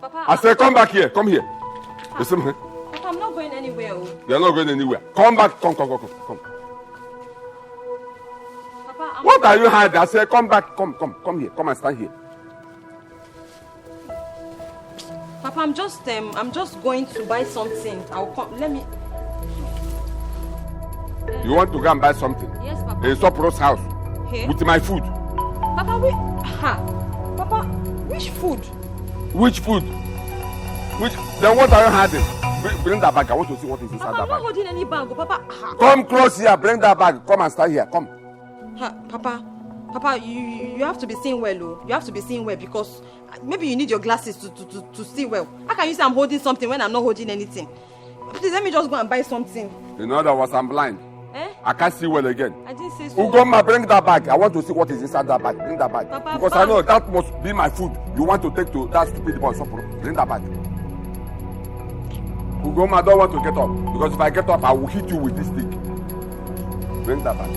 Speaker 1: Papa?
Speaker 3: I said, come back here. Come here. Listen, man.
Speaker 1: Papa, I'm not going anywhere.
Speaker 3: You're not going anywhere. Come back. Come.
Speaker 1: Papa,
Speaker 3: What are you hiding? I said, come back. Come here. Come and stand here.
Speaker 1: Papa, I'm just going to buy something. I'll come. Let me.
Speaker 3: You want to go and buy something?
Speaker 1: Yes, Papa.
Speaker 3: In Soporo's house.
Speaker 1: Here?
Speaker 3: With my food.
Speaker 1: Papa, Papa, which food?
Speaker 3: Which food? Then what are you hiding? Bring that bag. I want to see what is inside
Speaker 1: Papa,
Speaker 3: that
Speaker 1: I'm
Speaker 3: bag.
Speaker 1: not holding any bag. Papa.
Speaker 3: Come close here. Bring that bag. Come and stand here. Come.
Speaker 1: Papa, you have to be seeing well, oh. You have to be seeing well because maybe you need your glasses to see well. How can you say I'm holding something when I'm not holding anything? Please let me just go and buy something.
Speaker 3: In other words, I'm blind. I can't see well again.
Speaker 1: I didn't say so.
Speaker 3: Ugoma, bring that bag. I want to see what is inside that bag. Bring that bag.
Speaker 1: Papa,
Speaker 3: because I know that must be my food. You want to take to that stupid boy. So bring that bag. Ugoma, I don't want to get up. Because if I get up, I will hit you with this stick. Bring that back.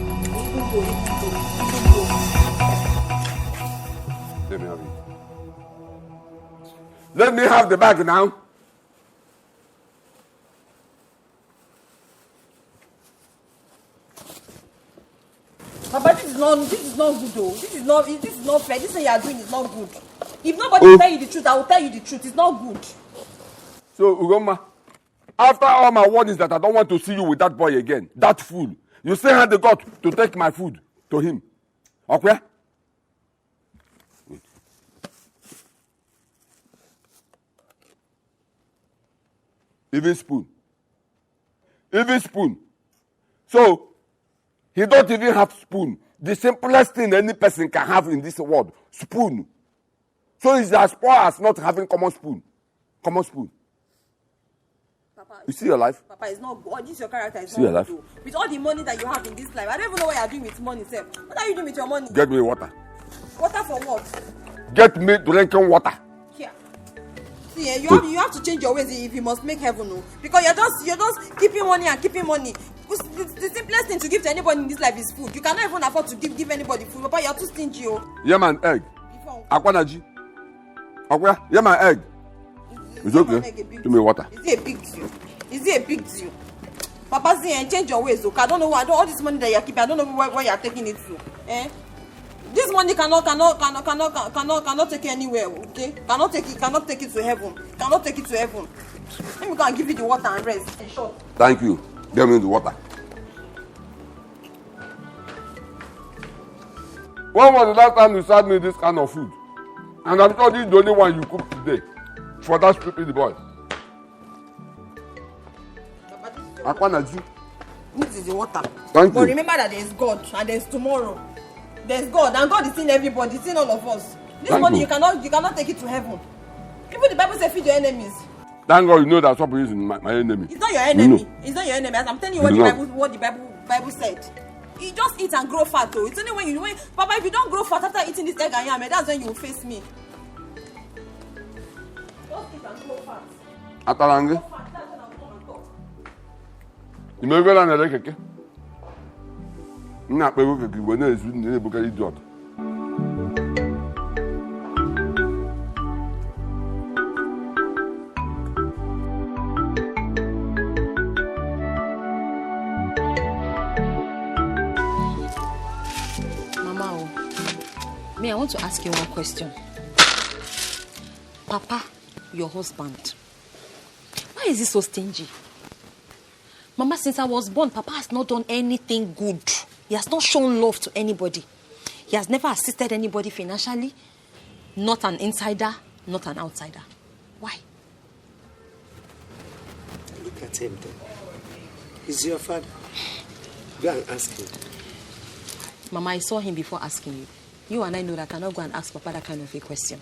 Speaker 3: Let me have it. Let me have the bag now.
Speaker 1: Papa, this is not good though. This is not fair. This thing you are doing is not good. If nobody will tell you the truth, I will tell you the truth. It's not good.
Speaker 3: So, Ugoma, after all my warnings that I don't want to see you with that boy again, that fool, you still had the gut to take my food to him. Okay? Even spoon. So, he don't even have spoon. The simplest thing any person can have in this world, spoon. So it's as poor as not having common spoon. Papa, you see your life?
Speaker 1: Papa, it's not good. This is your character. It's
Speaker 3: see your
Speaker 1: not
Speaker 3: life?
Speaker 1: good. With all the money that you have in this life, I don't even know what you are doing with money, sir. What are you doing with your money?
Speaker 3: Get me water.
Speaker 1: Water for what?
Speaker 3: Get me drinking water.
Speaker 1: Here. See, you have to change your ways if you must make heaven, no? Because you're just keeping money and keeping money. The simplest thing to give to anybody in this life is food. You cannot even afford to give anybody food. Papa, you're too stingy, oh.
Speaker 3: Yeah, man, egg. Akwanaji. Akwa, yeah, my egg. It's okay. Give me water.
Speaker 1: Is it a big deal? Is it a big deal? Papa, see, change your ways, okay? I don't know why. All this money that you're keeping, I don't know where you're taking it to. Eh? This money cannot take it anywhere, okay? Cannot take it to heaven. Cannot take it to heaven. Let me go and give you the water and rest. In short.
Speaker 3: Thank you. Give me the water. When was the last time you served me this kind of food? And I'm sure this is the only one you cooked today. For that stupid boy. Akwanaji.
Speaker 1: This is the water.
Speaker 3: Thank
Speaker 1: but
Speaker 3: you.
Speaker 1: Remember that there's God and there's tomorrow. There's God and God is seeing everybody, seeing all of us. This
Speaker 3: Thank
Speaker 1: money
Speaker 3: you.
Speaker 1: you cannot take it to heaven. Even the Bible says feed your enemies.
Speaker 3: Thank God you know that somebody is my enemy.
Speaker 1: It's not your enemy.
Speaker 3: No.
Speaker 1: It's not your enemy. As I'm telling you what the Bible said. You just eat and grow fat, though. It's only when Papa, if you don't grow fat after eating this egg and yam, that's when you will face me. Just eat and grow fat.
Speaker 3: Atalange.
Speaker 1: Grow fat, that's when I'll come and talk.
Speaker 3: You may go down the keke. Not pay keke when there is a book idiot.
Speaker 1: I want to ask you one question. Papa, your husband, why is he so stingy? Mama, since I was born, Papa has not done anything good. He has not shown love to anybody. He has never assisted anybody financially. Not an insider, not an outsider. Why?
Speaker 5: Look at him then. He's your father. Go and ask him.
Speaker 1: Mama, I saw him before asking you. You and I know that I cannot go and ask Papa that kind of a question.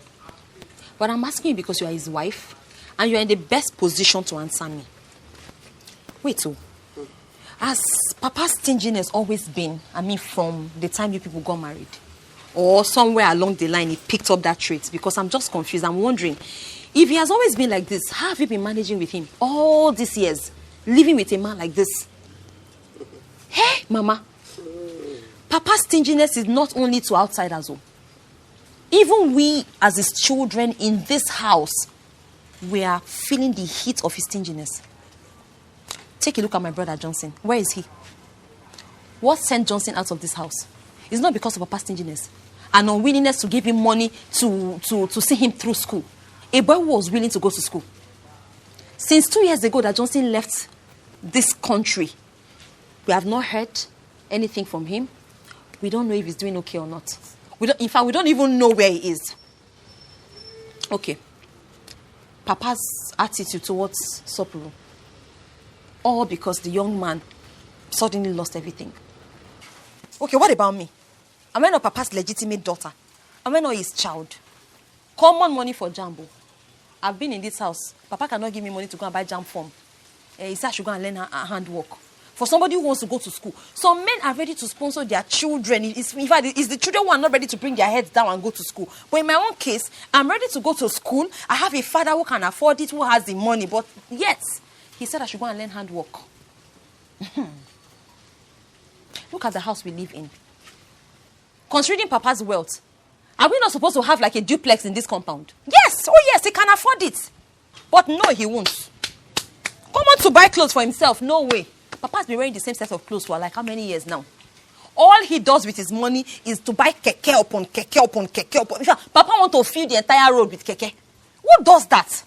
Speaker 1: But I'm asking you because you are his wife and you are in the best position to answer me. Wait, so, has Papa's stinginess always been, from the time you people got married? Or somewhere along the line he picked up that trait? Because I'm just confused. I'm wondering, if he has always been like this, how have you been managing with him all these years? Living with a man like this? Hey, Mama. Papa's stinginess is not only to outsiders. Even we, as his children in this house, we are feeling the heat of his stinginess. Take a look at my brother Johnson. Where is he? What sent Johnson out of this house? It's not because of Papa's stinginess. An unwillingness to give him money to see him through school. A boy who was willing to go to school. Since 2 years ago that Johnson left this country, we have not heard anything from him. We don't know if he's doing okay or not. In fact, we don't even know where he is. Okay. Papa's attitude towards Sopuru. All because the young man suddenly lost everything. Okay, what about me? Am I not Papa's legitimate daughter? Am I not his child? Common money for Jambo. I've been in this house. Papa cannot give me money to go and buy jam form. He said I should go and learn handwork. For somebody who wants to go to school. Some men are ready to sponsor their children. In fact, it's the children who are not ready to bring their heads down and go to school. But in my own case, I'm ready to go to school. I have a father who can afford it, who has the money. But yet, he said I should go and learn handwork. Look at the house we live in. Considering Papa's wealth, are we not supposed to have like a duplex in this compound? Yes, oh yes, he can afford it. But no, he won't. Come on to buy clothes for himself, no way. Papa's been wearing the same set of clothes for like how many years now? All he does with his money is to buy keke upon keke upon keke upon. In fact, Papa wants to fill the entire road with keke. Who does that?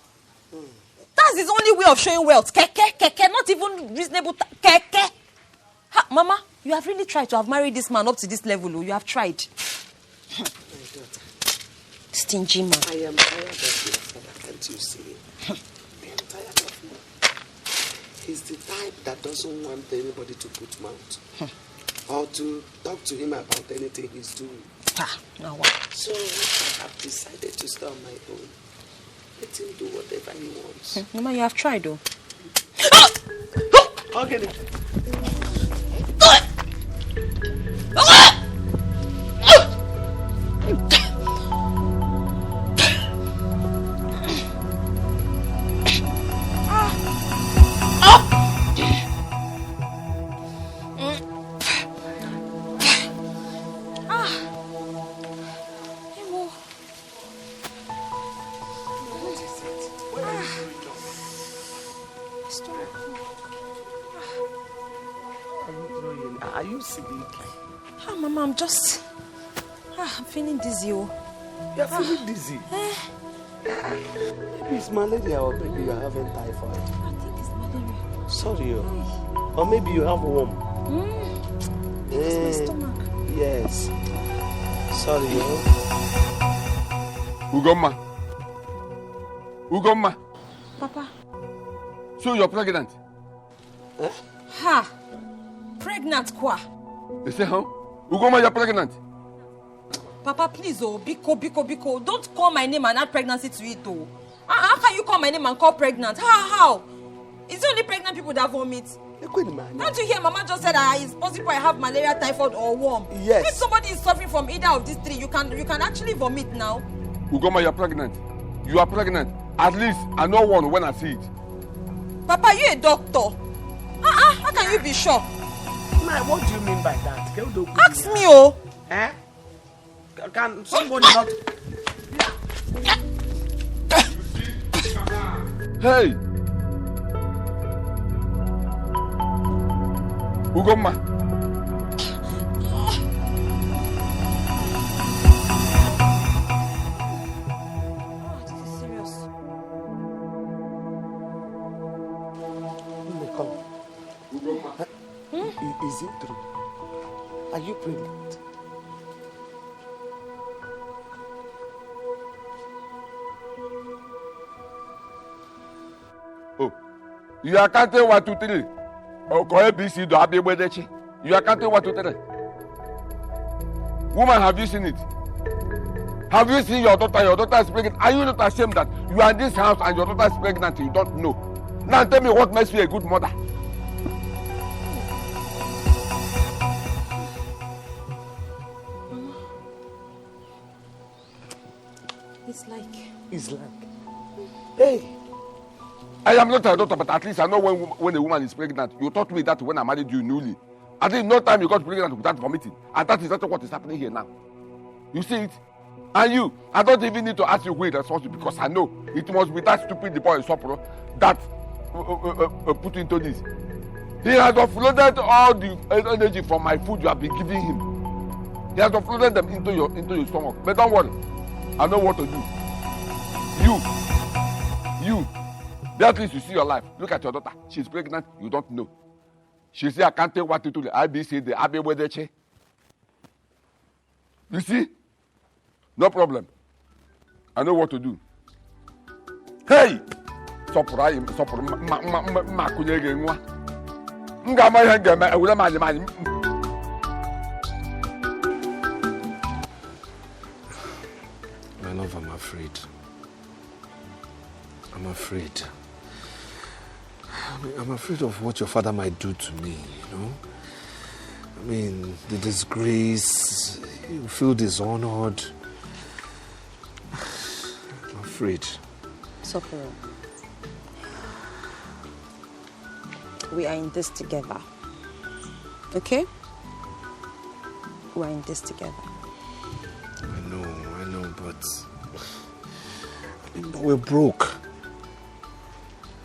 Speaker 1: That's his only way of showing wealth. Keke, not even reasonable. Keke. Ha, Mama, you have really tried to have married this man up to this level. You have tried. Stingy man.
Speaker 5: I am tired of your father, can't you see? I am tired of him. He's the type that doesn't want anybody to put mouth. Or to talk to him about anything he's doing.
Speaker 1: Now what?
Speaker 5: So I've decided to stay on my own. Let him do whatever he wants.
Speaker 1: Mama, you have tried though.
Speaker 5: Okay. Are you sick?
Speaker 1: Mama, I'm just... I'm feeling dizzy.
Speaker 5: You're feeling dizzy? Maybe it's malaria or maybe you're having typhoid.
Speaker 1: I think it's malaria.
Speaker 5: Sorry. Or maybe you have worm.
Speaker 1: It's my stomach.
Speaker 5: Yes. Sorry.
Speaker 3: Ugomma.
Speaker 1: Papa.
Speaker 3: So you're pregnant?
Speaker 1: Ha! Pregnant kwa?
Speaker 3: They say, huh? Ugomma, you're pregnant?
Speaker 1: Papa, please, Biko. Don't call my name and add pregnancy to it, oh. How can you call my name and call pregnant? How? It's only pregnant people that vomit. Don't you hear Mama just said it's possible I have malaria, typhoid, or worm?
Speaker 5: Yes.
Speaker 1: If somebody is suffering from either of these three, you can actually vomit now.
Speaker 3: Ugomma, you're pregnant. You are pregnant. At least I know one when I see it.
Speaker 1: Papa, you a doctor. How can you be sure?
Speaker 5: What do you mean by that?
Speaker 1: Ask me, oh.
Speaker 5: Can somebody not...
Speaker 3: Hey! Ugomma.
Speaker 1: This is serious.
Speaker 3: Ugomma.
Speaker 5: Is it true? Are you pregnant?
Speaker 3: Oh, you are counting 1, 2, 3. Okay, ABC do happy with you are counting 1, 2, 3. Woman, have you seen it? Have you seen your daughter? Your daughter is pregnant. Are you not ashamed that you are in this house and your daughter is pregnant and you don't know? Now tell me what makes you a good mother.
Speaker 5: It's like. Hey.
Speaker 3: I am not a doctor, but at least I know when a woman is pregnant. You taught me that when I married you newly. I think no time you got pregnant without vomiting. And that is exactly what is happening here now. You see it? And you, I don't even need to ask you who is responsible because I know it must be that stupid boy Sopro that put into this. He has offloaded all the energy from my food you have been giving him. He has offloaded them into your stomach. But don't worry, I know what to do. You. At least you see your life. Look at your daughter. She's pregnant. You don't know. She said, I can't tell what to do. The IBC, the Abbey Weather. You see? No problem. I know what to do. Hey!
Speaker 5: My love, I'm afraid. I'm afraid of what your father might do to me, you know? I mean, the disgrace, you feel dishonored. I'm afraid.
Speaker 1: Sopro. we are in this together. Okay? We're in this together.
Speaker 6: I know, but we're broke.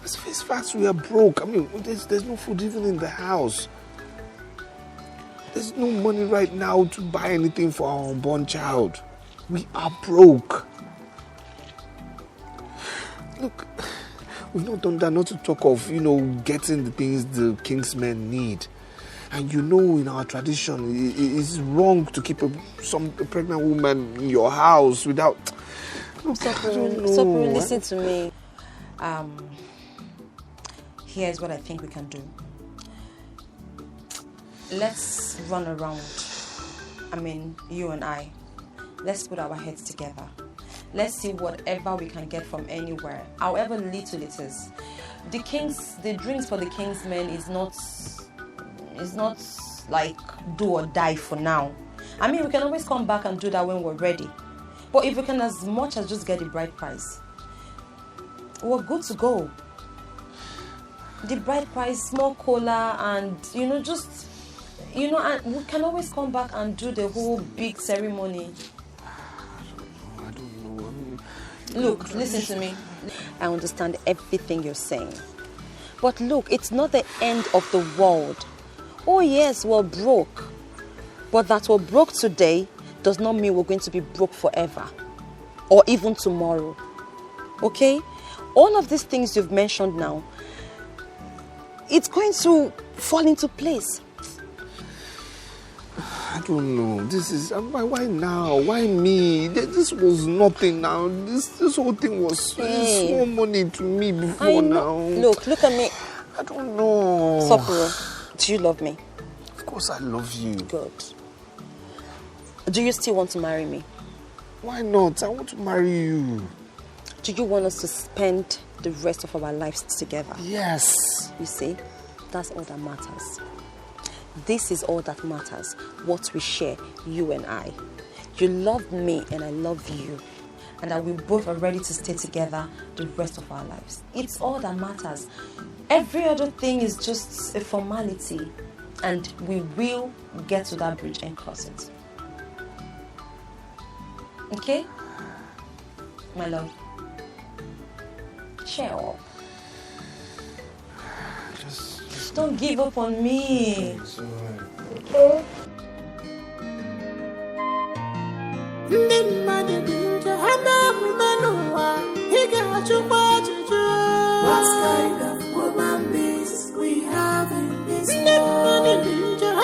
Speaker 6: Let's face facts, we are broke. I mean, there's no food even in the house. There's no money right now to buy anything for our unborn child. We are broke. Look, we've not done that, not to talk of, getting the things the king's men need. And in our tradition, it's wrong to keep a pregnant woman in your house without... Look,
Speaker 1: Stop, listen to me. Here's what I think we can do. Let's run around. I mean, you and I. Let's put our heads together. Let's see whatever we can get from anywhere, however little it is. The drinks for the king's men is not like do or die for now. I mean, we can always come back and do that when we're ready. But if we can as much as just get the bride price, we're good to go. The bride price, small cola, and and we can always come back and do the whole big ceremony.
Speaker 6: I don't know.
Speaker 1: Look, listen to me. I understand everything you're saying. But look, it's not the end of the world. Oh yes, we're broke. But that we're broke today does not mean we're going to be broke forever. Or even tomorrow. Okay? All of these things you've mentioned now, it's going to fall into place.
Speaker 6: I don't know. This is... Why now? Why me? This was nothing now. This whole thing was small money to me before now.
Speaker 1: Look at me.
Speaker 6: I don't know.
Speaker 1: Soporo, do you love me?
Speaker 6: Of course I love you.
Speaker 1: Good. Do you still want to marry me?
Speaker 6: Why not? I want to marry you.
Speaker 1: Do you want us to spend the rest of our lives together?
Speaker 6: Yes.
Speaker 1: You see, that's all that matters. This is all that matters, what we share, you and I. You love me and I love you. And that we both are ready to stay together the rest of our lives. It's all that matters. Every other thing is just a formality. And we will get to that bridge and cross it. Okay? My love. Cheer up. Just don't give up on me.
Speaker 8: What kind of woman is we have in this world? What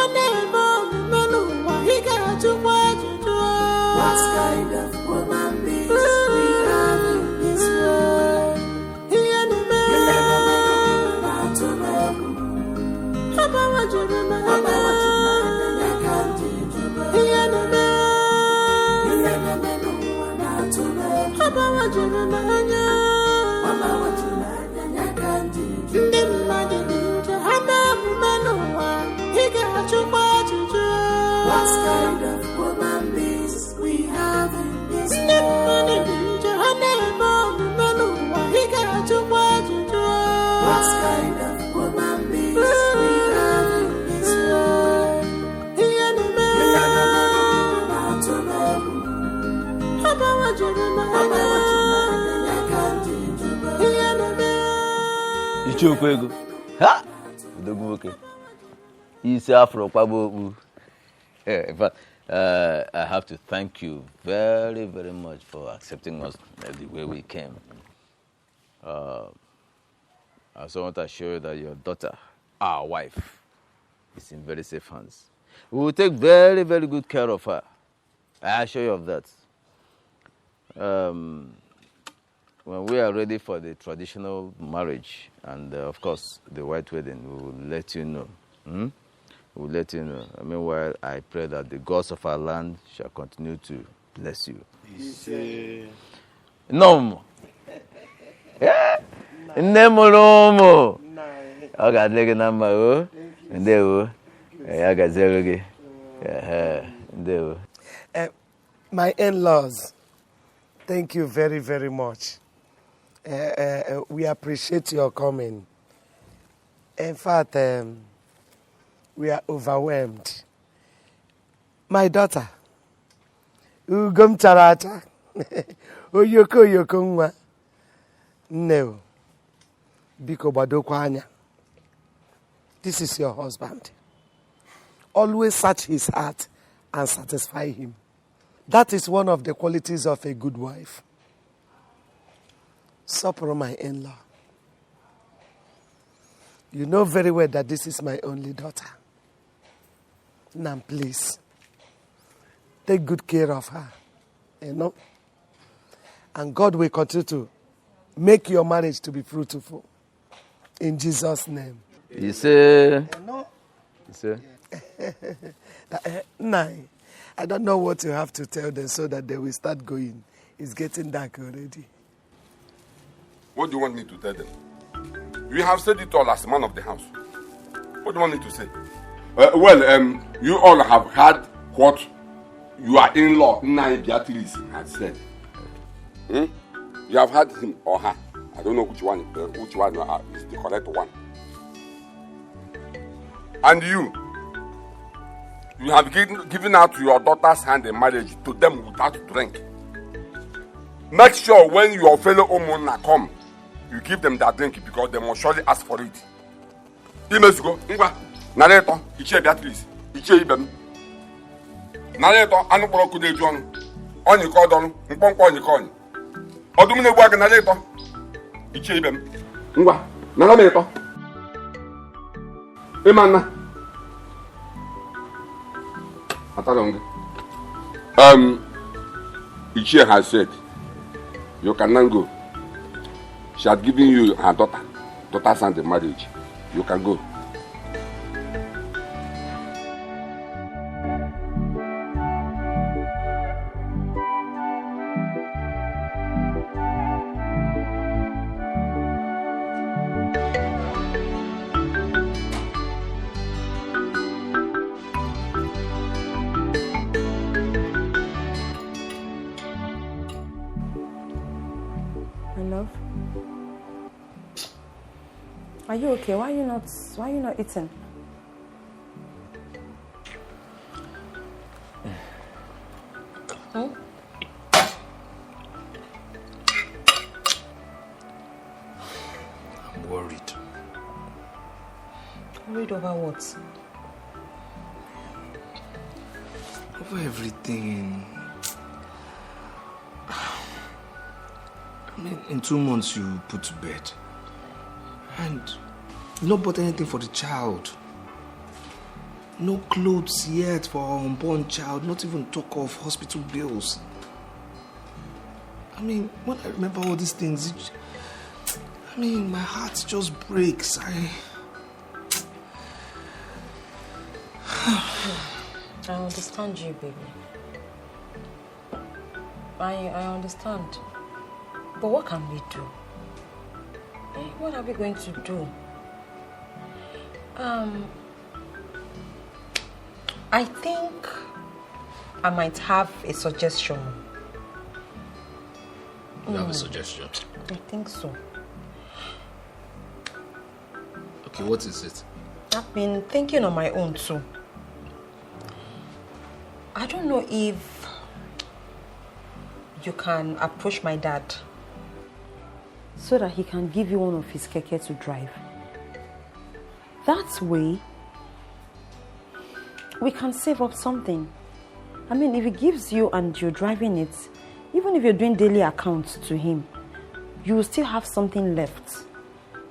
Speaker 8: kind of woman is we have in this world? What kind of woman is we have in this world? What kind of woman is we have in this world?
Speaker 9: Ichokwego. Ha! Doguke. Isi afro kwabo. In fact, I have to thank you very, very much for accepting us the way we came. I also want to assure you that your daughter, our wife, is in very safe hands. We will take very, very good care of her. I assure you of that. When we are ready for the traditional marriage and, of course, the white wedding, we will let you know. We'll let you know. Meanwhile, I pray that the gods of our land shall continue to bless you. No. Yeah. Nemolomo. I got leg number. Oh, and there. Oh, I got zero. Yeah. There.
Speaker 5: My in-laws, thank you very, very much. We appreciate your coming. In fact, we are overwhelmed. My daughter, Ugom Charata, Oyoko nwa. No. Biko Badokwanya. This is your husband. Always search his heart and satisfy him. That is one of the qualities of a good wife. Sopro, my in-law. You know very well that this is my only daughter. Now, please, take good care of her. You know? And God will continue to make your marriage to be fruitful. In Jesus' name.
Speaker 9: You say?
Speaker 5: No.
Speaker 9: You say?
Speaker 5: Nine. I don't know what you have to tell them so that they will start going. It's getting dark already.
Speaker 3: What do you want me to tell them? You have said it all as a man of the house. What do you want me to say? You all have heard what your in-law, Nai Beatrice, has said. You have heard him or her. I don't know which one is the correct one. And you have given out your daughter's hand in marriage to them without drink. Make sure when your fellow Omona come, you give them that drink because they must surely ask for it. Imesugo, ngwa, narrator, Iche Beatrice, Iche Ibem. Narrator, anu kporo kude juonu. Onyi ko donu, nkponkpo onyi ko onyi. Odumune gwa ga narrator, Iche Ibem. Ngwa, narrator. Imana. Atalonge. Iche has said, you cannot go. She had given you her daughter's hand in marriage. You can go.
Speaker 1: Love, are you okay? Why are you not eating?
Speaker 2: I'm worried.
Speaker 1: Worried over what?
Speaker 2: Over everything. I mean, in 2 months you put to bed. And you not bought anything for the child. No clothes yet for our unborn child. Not even talk of hospital bills. I mean, when I remember all these things, my heart just breaks.
Speaker 1: I understand you, baby. I understand. But what can we do? What are we going to do? I think I might have a suggestion.
Speaker 2: You have a suggestion?
Speaker 1: I think so.
Speaker 2: Okay, what is it?
Speaker 1: I've been thinking on my own too. I don't know if you can approach my dad so that he can give you one of his KEKE to drive. That way, we can save up something. I mean, if he gives you and you're driving it, even if you're doing daily accounts to him, you will still have something left.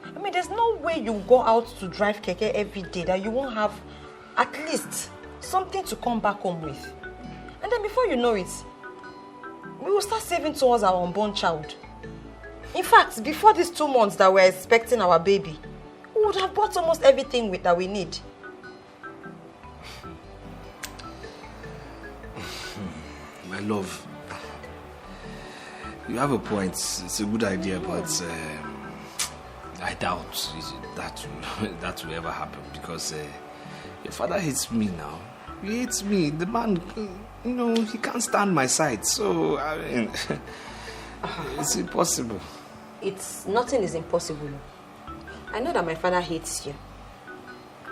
Speaker 1: I mean, there's no way you go out to drive KEKE every day that you won't have at least something to come back home with. And then before you know it, we will start saving towards our unborn child. In fact, before these 2 months that we're expecting our baby, we would have bought almost everything that we need.
Speaker 2: My love, you have a point. It's a good idea, but I doubt that will ever happen because your father hates me now. He hates me. The man, he can't stand my sight. So, I mean, it's impossible.
Speaker 1: Nothing is impossible. I know that my father hates you.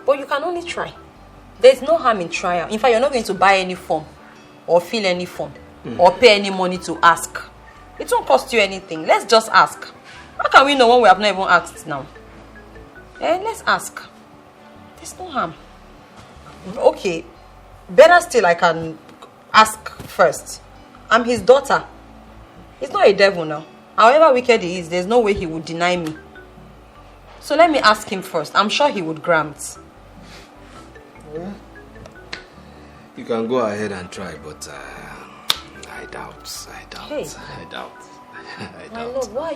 Speaker 1: But you can only try. There's no harm in trial. In fact, you're not going to buy any form or fill any form or pay any money to ask. It won't cost you anything. Let's just ask. How can we know when we have not even asked now? Let's ask. There's no harm. Okay. Better still, I can ask first. I'm his daughter. He's not a devil now. However wicked he is, there's no way he would deny me. So let me ask him first. I'm sure he would grant.
Speaker 2: Yeah. You can go ahead and try, but I doubt.
Speaker 1: Hey.
Speaker 2: I doubt.
Speaker 1: My lord, why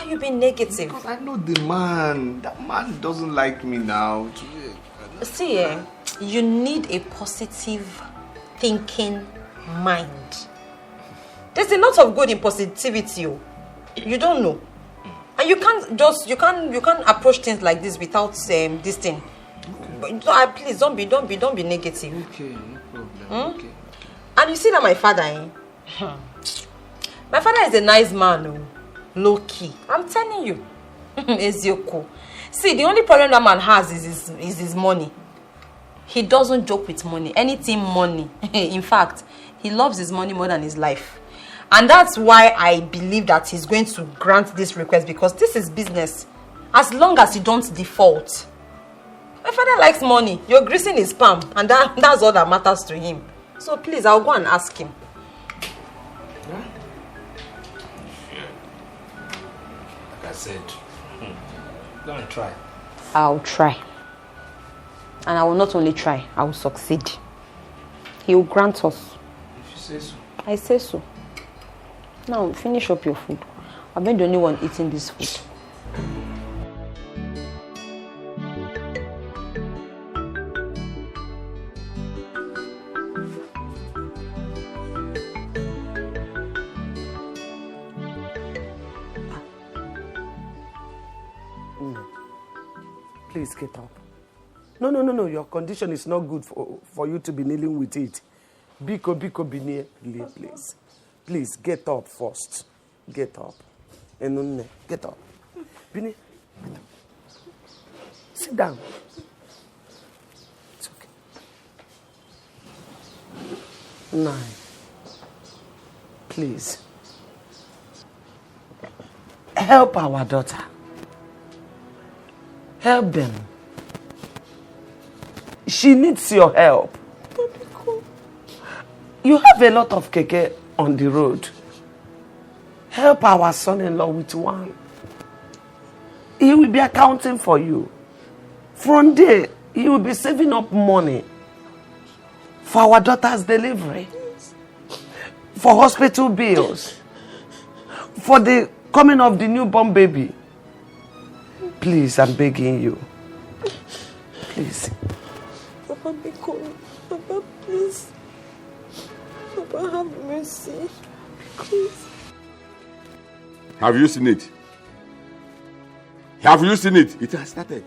Speaker 1: are you being negative?
Speaker 2: Because I know the man. That man doesn't like me now.
Speaker 1: See, you need a positive thinking mind. There's a lot of good in positivity. You don't know. And you can't approach things like this without this thing. Okay. Please don't be negative.
Speaker 2: Okay, no problem. Okay.
Speaker 1: And you see that my father, my father is a nice man, low key. I'm telling you. Ezioko. See, the only problem that man has is his money. He doesn't joke with money. Anything money. In fact, he loves his money more than his life. And that's why I believe that he's going to grant this request, because this is business. As long as you don't default. My father likes money. You're greasing his palm, and that's all that matters to him. So please, I'll go and ask him.
Speaker 2: Yeah. Like I said, go and try.
Speaker 1: I'll try. And I will not only try, I will succeed. He will grant us.
Speaker 2: If you say so.
Speaker 1: I say so. Now, finish up your food. I've been the only one eating this food.
Speaker 5: Please get up. No. Your condition is not good for you to be kneeling with it. Biko, Bini, please. Please, get up first. Get up. Enunne, get up. Bini, get up. Sit down. It's okay. 9. Please. Help our daughter. Help them. She needs your help. You have a lot of KEKE on the road. Help our son-in-law with one. He will be accounting for you. From there, he will be saving up money for our daughter's delivery, for hospital bills, for the coming of the newborn baby. Please, I'm begging you. Please.
Speaker 4: Papa, Papa, please. Papa, have mercy. Please.
Speaker 3: Have you seen it? Have you seen it? It has started.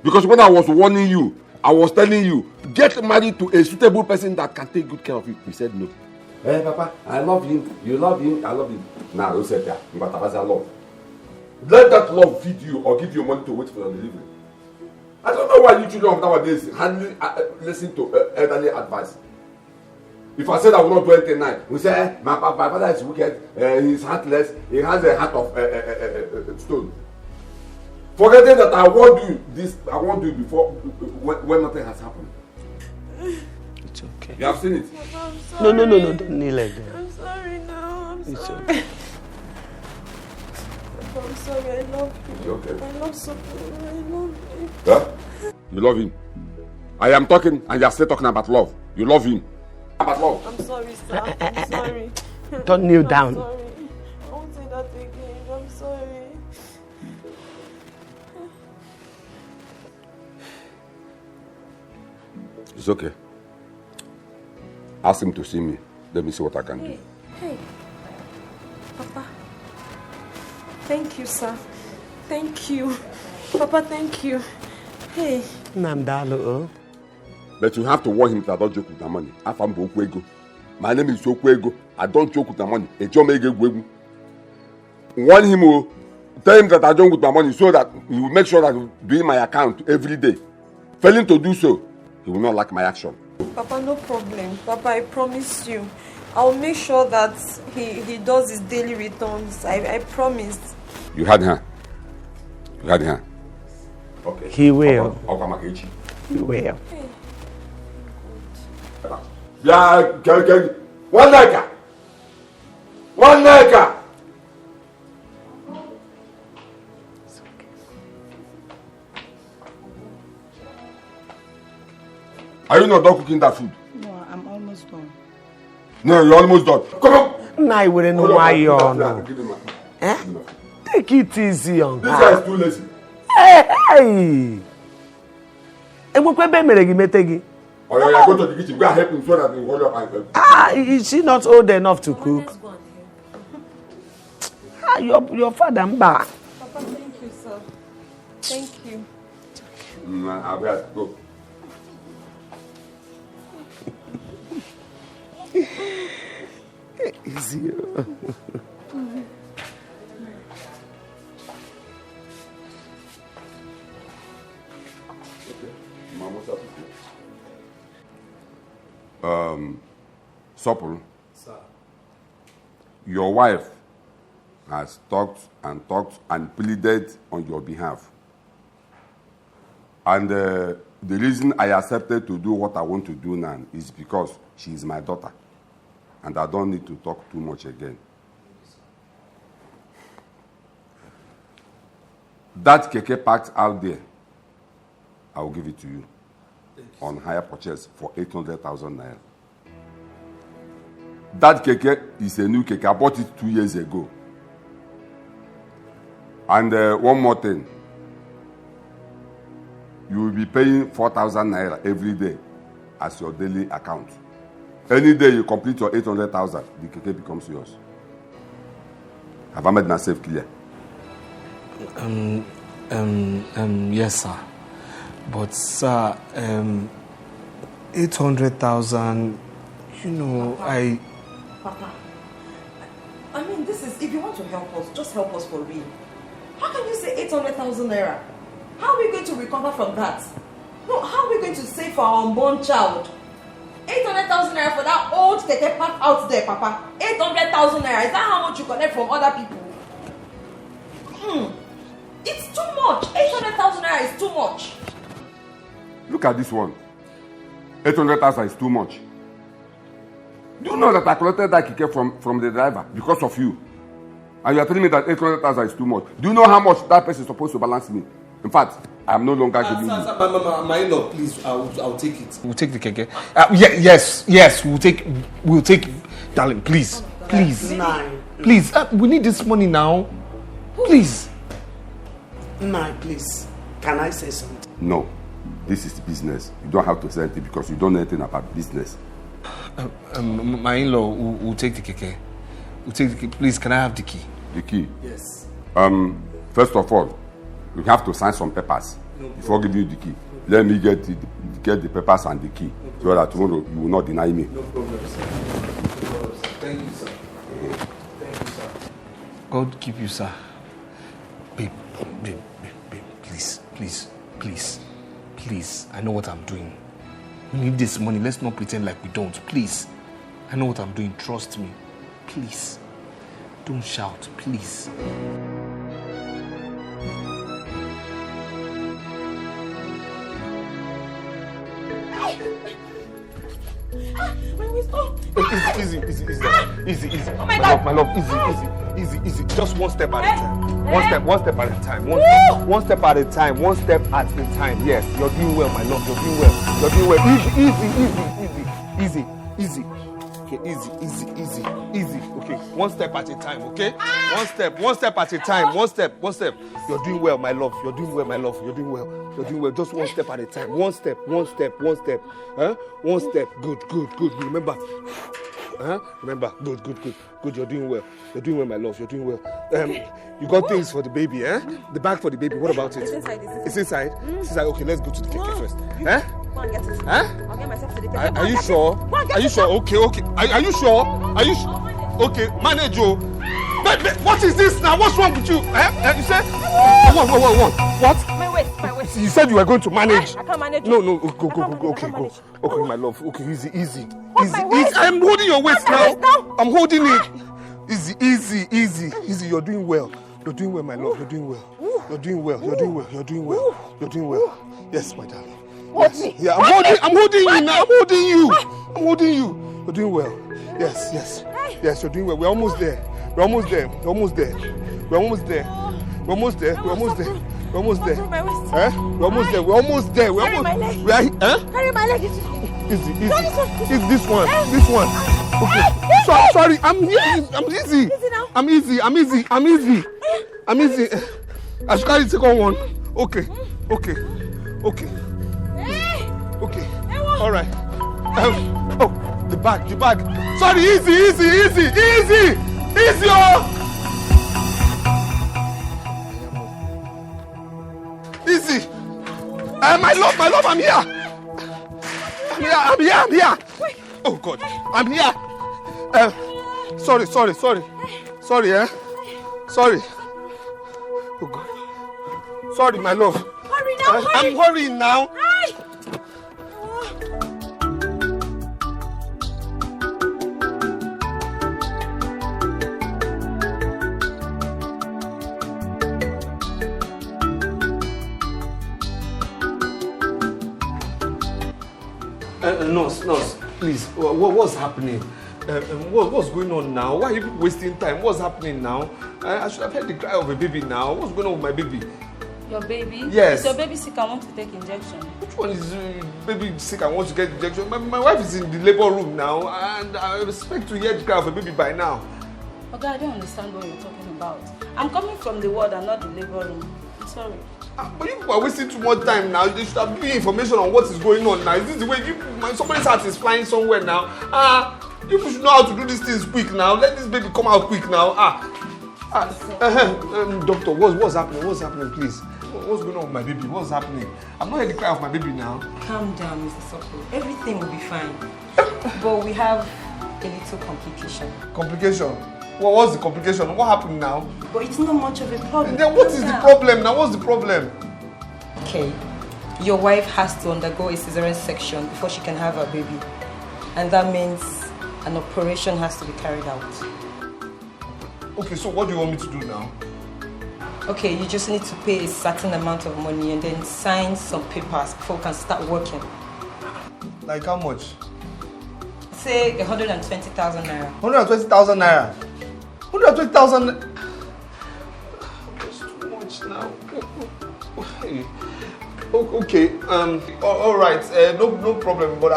Speaker 3: Because when I was warning you, I was telling you, get married to a suitable person that can take good care of you. You said no. Hey, Papa, I love him. You love him. I love him. Now, you said that. But I love. Let that love feed you or give you money to wait for your delivery. I don't know why you children of nowadays hardly listen to elderly advice. If I said I will not do anything now, we say, my father is wicked, he's heartless, he has a heart of stone. Forgetting that I won't do this, I won't do it before when nothing has happened.
Speaker 5: It's okay.
Speaker 3: You have seen it?
Speaker 5: No, don't kneel like that.
Speaker 4: I'm sorry now, I'm
Speaker 5: it's
Speaker 4: sorry.
Speaker 5: Okay.
Speaker 4: I'm sorry, I love you.
Speaker 3: It's okay.
Speaker 4: I love something, I love you.
Speaker 3: Huh? You love him. I am talking and you are still talking about love. You love him. About love.
Speaker 4: I'm sorry, sir. I'm sorry.
Speaker 5: Don't kneel down.
Speaker 4: I'm sorry. I won't say that again. I'm sorry.
Speaker 3: It's okay. Ask him to see me. Let me see what I can do.
Speaker 4: Hey. Papa. Thank you, sir. Thank you. Papa, thank you. Hey.
Speaker 5: Namdalo.
Speaker 3: But you have to warn him that I don't joke with the money. My name is Okwego. I don't joke with the money. Warn him. Tell him that I don't with my money so that he will make sure that he's doing my account every day. Failing to do so, he will not like my action.
Speaker 4: Papa, no problem. Papa, I promise you. I'll make sure that he does his daily returns. I promise.
Speaker 3: You had her. You had her. Okay.
Speaker 5: He will.
Speaker 3: He
Speaker 5: will.
Speaker 3: Yeah, one nigga. One nigga. Are you not done cooking that food?
Speaker 10: No, I'm almost done.
Speaker 3: No, you're almost done. Come on.
Speaker 5: Nah, I wouldn't know why you're no. Take it easy on
Speaker 3: this guy is too lazy.
Speaker 5: Hey! And what can be
Speaker 3: Oh, yeah, go to the kitchen. Go and help him so that he will hold up and help.
Speaker 5: Ah, is she not old enough to cook? Ah, your father, Mba.
Speaker 4: Papa, thank you, sir. Thank you.
Speaker 3: I'll go.
Speaker 5: Easy.
Speaker 3: Sopul, sir. Your wife has talked and pleaded on your behalf. And the reason I accepted to do what I want to do now is because she is my daughter. And I don't need to talk too much again. That KEKE packed out there, I will give it to you on hire purchase for 800,000 naira. That KEKE is a new KEKE. I bought it 2 years ago. And one more thing. You will be paying 4,000 naira every day as your daily account. Any day you complete your 800,000, the KEKE becomes yours. Have I made myself clear?
Speaker 6: Yes, sir. But, sir, 800,000,
Speaker 4: Papa, I mean, this is, if you want to help us, just help us for real. How can you say 800,000 naira? How are we going to recover from that? No, how are we going to save for our unborn child? 800,000 naira for that old KEKE pack out there, Papa. 800,000 naira. Is that how much you collect from other people? It's too much. 800,000 naira is too much.
Speaker 3: Look at this one. 800,000 is too much. Do you know that I collected that KEKE from the driver because of you? And you are telling me that 800,000 is too much. Do you know how much that person is supposed to balance me? In fact, I am no longer giving you.
Speaker 11: My in-law, please, I'll take it.
Speaker 6: We'll take the KEKE. Yes, we'll take, darling, please. Please, we need this money now. Please.
Speaker 5: Nah, please. Can I say something?
Speaker 3: No, this is business. You don't have to say anything because you don't know anything about business.
Speaker 6: My in-law will take the KEKE. We'll take the key. Please, can I have the key?
Speaker 3: The key?
Speaker 11: Yes.
Speaker 3: First of all, you have to sign some papers before giving you the key. Let me get the papers and the key so that tomorrow you will not deny me.
Speaker 11: No problem, sir. Thank you, sir. Thank you, sir.
Speaker 6: God keep you, sir. Babe, please. I know what I'm doing. We need this money. Let's not pretend like we don't. Please. I know what I'm doing. Trust me. Please. Don't shout. Please. Easy.
Speaker 4: Oh my God.
Speaker 6: My love, easy. Just one step at a time. One step at a time. One step at a time. One step at a time. Yes, you're doing well, my love. You're doing well. Easy. Okay, easy. Okay, one step at a time. Okay, one step at a time. One step. You're doing well, my love. You're doing well. Just one step at a time. One step. Huh? One step. Good. Remember. Remember. Good. You're doing well, my love. You're doing well. You got things for the baby, eh? The bag for the baby. What about it? It's inside. It's inside. Okay, let's go to the KEKE first. Eh?
Speaker 4: Go and get it.
Speaker 6: Huh?
Speaker 4: I'll get myself to the KEKE.
Speaker 6: Are you sure? Okay. Are you sure? Are you sure? Okay, manage, What is this now? What's wrong with you? You said? What?
Speaker 1: My waist.
Speaker 6: You said you were going to manage.
Speaker 1: I can't manage.
Speaker 6: No, go. Okay, go. Okay, my love. Okay, easy.
Speaker 1: My waist?
Speaker 6: I'm holding your waist now.
Speaker 1: now.
Speaker 6: I'm holding it. Easy. You're doing well. You're doing well, my love. You're doing well. You're doing well. Yes, my darling.
Speaker 1: Hold me.
Speaker 6: Yeah, I'm holding you now. I'm holding you. You're doing well. Yes, you're doing well. We're almost there. We're almost there.
Speaker 1: Carry my waist.
Speaker 6: We're almost there.
Speaker 1: Carry my leg. Carry my leg.
Speaker 6: Easy. It's this one. Okay. Sorry. I'm easy. I'm easy. I should carry the second one. Okay. All right. The bag. Sorry, easy. Easy. My love, I'm here. I'm here. Oh God, I'm here. Sorry. Sorry, Oh God. Sorry, my love.
Speaker 1: Hurry now.
Speaker 6: I'm hurrying now. Nurse, please, what's happening? What's going on now? Why are you wasting time? What's happening now? I should have heard the cry of a baby now. What's going on with my baby?
Speaker 10: Your baby?
Speaker 6: Yes.
Speaker 10: Is your baby sick and want to take injection?
Speaker 6: Which one is baby sick and wants to get injection? My wife is in the labor room now, and I expect to hear the cry of a baby by now.
Speaker 10: Okay, I don't understand what you're talking about. I'm coming from the ward and not the labor room. I'm sorry.
Speaker 6: But you people are wasting too much time now. They should have given you information on what is going on now. Is this the way somebody's heart is flying somewhere now? You people should know how to do these things quick now. Let this baby come out quick now. Doctor, what's happening? What's happening, please? What's going on with my baby? What's happening? I'm not hearing the cry of my baby now.
Speaker 1: Calm down, Mr. Soko. Everything will be fine. But we have a little complication.
Speaker 6: Complication? Well, what's the complication? What happened now?
Speaker 1: But it's not much of a problem.
Speaker 6: Then what is the problem now? What's the problem?
Speaker 1: Okay. Your wife has to undergo a cesarean section before she can have her baby. And that means an operation has to be carried out.
Speaker 6: Okay, so what do you want me to do now?
Speaker 1: Okay, you just need to pay a certain amount of money and then sign some papers before we can start working.
Speaker 6: Like how much?
Speaker 1: Say 120,000 naira.
Speaker 6: 120,000 naira? 120,000. That's too much now. Okay. All right. No problem. But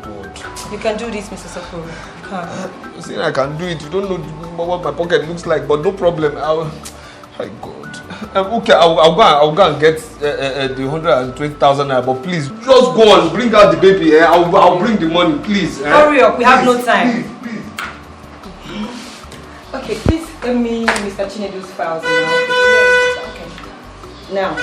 Speaker 6: God.
Speaker 1: You can do this, Mr. Soko. You can.
Speaker 6: See, I can do it. You don't know what my pocket looks like, but no problem. God. Okay, I'll go and get the 120,000 naira. But please, just go on. Bring out the baby. I'll bring the money, please.
Speaker 1: Hurry up. We have no time. Please. Okay, please give me Mr. Chinedu's files in the office. Okay. Now.